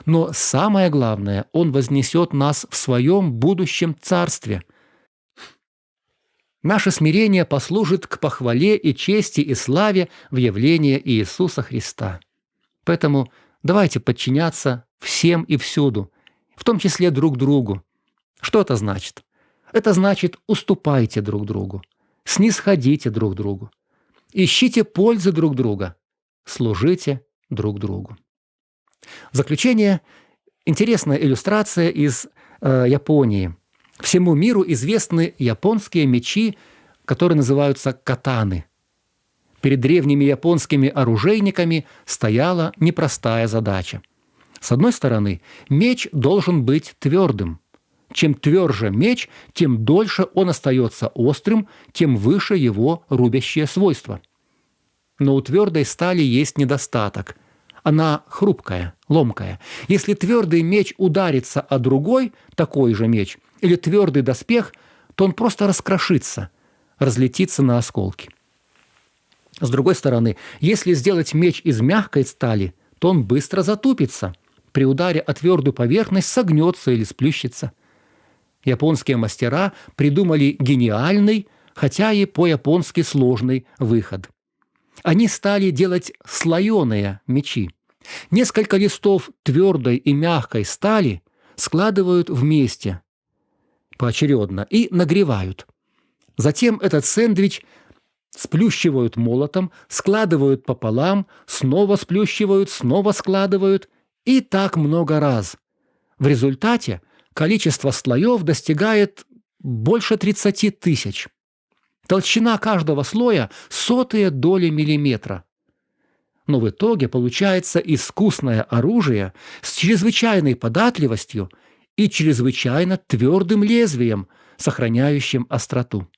Speaker 7: Но самое главное, Он вознесет нас в Своем будущем Царстве. Наше смирение послужит к похвале и чести и славе в явлении Иисуса Христа. Поэтому давайте подчиняться всем и всюду, в том числе друг другу. Что это значит? Это значит, уступайте друг другу, снисходите друг другу, ищите пользы друг друга, служите друг другу. В заключение Интересная иллюстрация из Японии. Всему миру известны японские мечи, которые называются катаны. Перед древними японскими оружейниками стояла непростая задача. С одной стороны, меч должен быть твердым. Чем тверже меч, тем дольше он остается острым, тем выше его рубящее свойство. Но у твердой стали есть недостаток. Она хрупкая, ломкая. Если твердый меч ударится о другой, такой же меч, или твердый доспех, то он просто раскрошится, разлетится на осколки. С другой стороны, если сделать меч из мягкой стали, то он быстро затупится. При ударе о твердую поверхность согнется или сплющится. Японские мастера придумали гениальный, хотя и по-японски сложный выход. Они стали делать слоеные мечи. Несколько листов твердой и мягкой стали складывают вместе поочередно и нагревают. Затем этот сэндвич сплющивают молотом, складывают пополам, снова сплющивают, снова складывают, и так много раз. В результате количество слоев достигает больше 30 тысяч. Толщина каждого слоя – 100 доли миллиметра. Но в итоге получается искусное оружие с чрезвычайной податливостью и чрезвычайно твердым лезвием, сохраняющим остроту.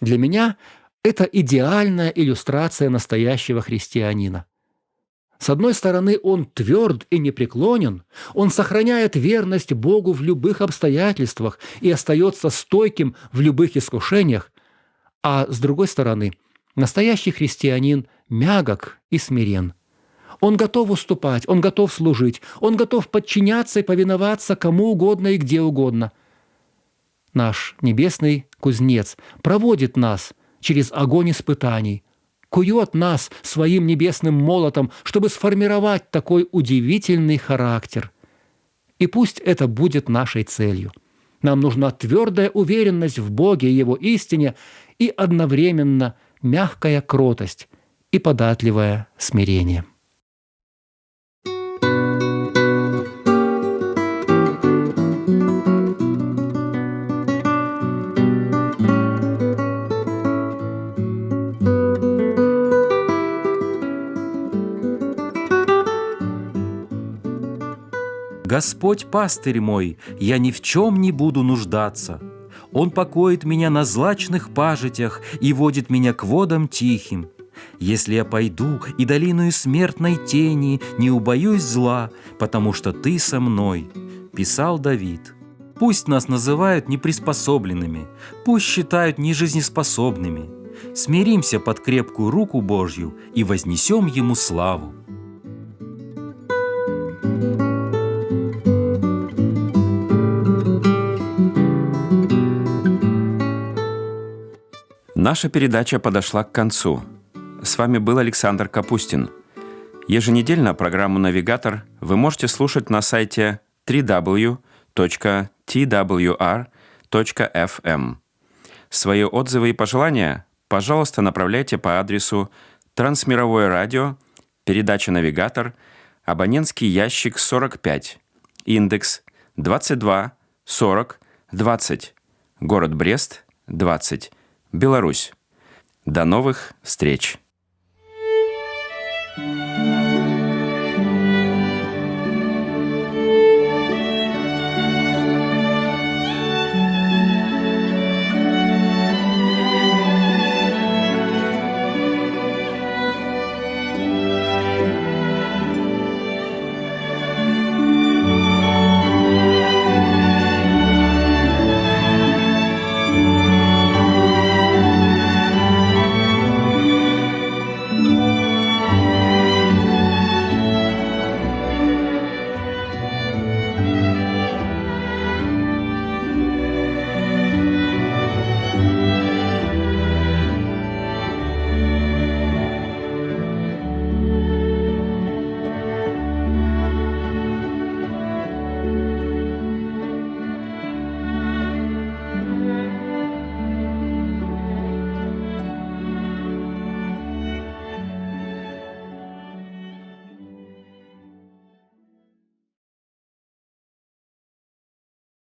Speaker 7: Для меня это идеальная иллюстрация настоящего христианина. С одной стороны, он тверд и непреклонен, он сохраняет верность Богу в любых обстоятельствах и остается стойким в любых искушениях, а с другой стороны, настоящий христианин мягок и смирен. Он готов уступать, он готов служить, он готов подчиняться и повиноваться кому угодно и где угодно. Наш небесный кузнец проводит нас через огонь испытаний, кует нас своим небесным молотом, чтобы сформировать такой удивительный характер. И пусть это будет нашей целью. Нам нужна твердая уверенность в Боге и Его истине и одновременно мягкая кротость и податливое смирение.
Speaker 9: Господь пастырь мой, я ни в чем не буду нуждаться. Он покоит меня на злачных пажитях и водит меня к водам тихим. Если я пойду и долиною смертной тени, не убоюсь зла, потому что Ты со мной», – писал Давид. Пусть нас называют неприспособленными, пусть считают нежизнеспособными. Смиримся под крепкую руку Божью и вознесем Ему славу.
Speaker 5: Наша передача подошла к концу. С вами был Александр Капустин. Еженедельно программу «Навигатор» вы можете слушать на сайте www.twr.fm. Свои отзывы и пожелания, пожалуйста, направляйте по адресу Трансмировое радио, передача «Навигатор», абонентский ящик 45, индекс 22 40 20, город Брест, 20, Беларусь. До новых встреч!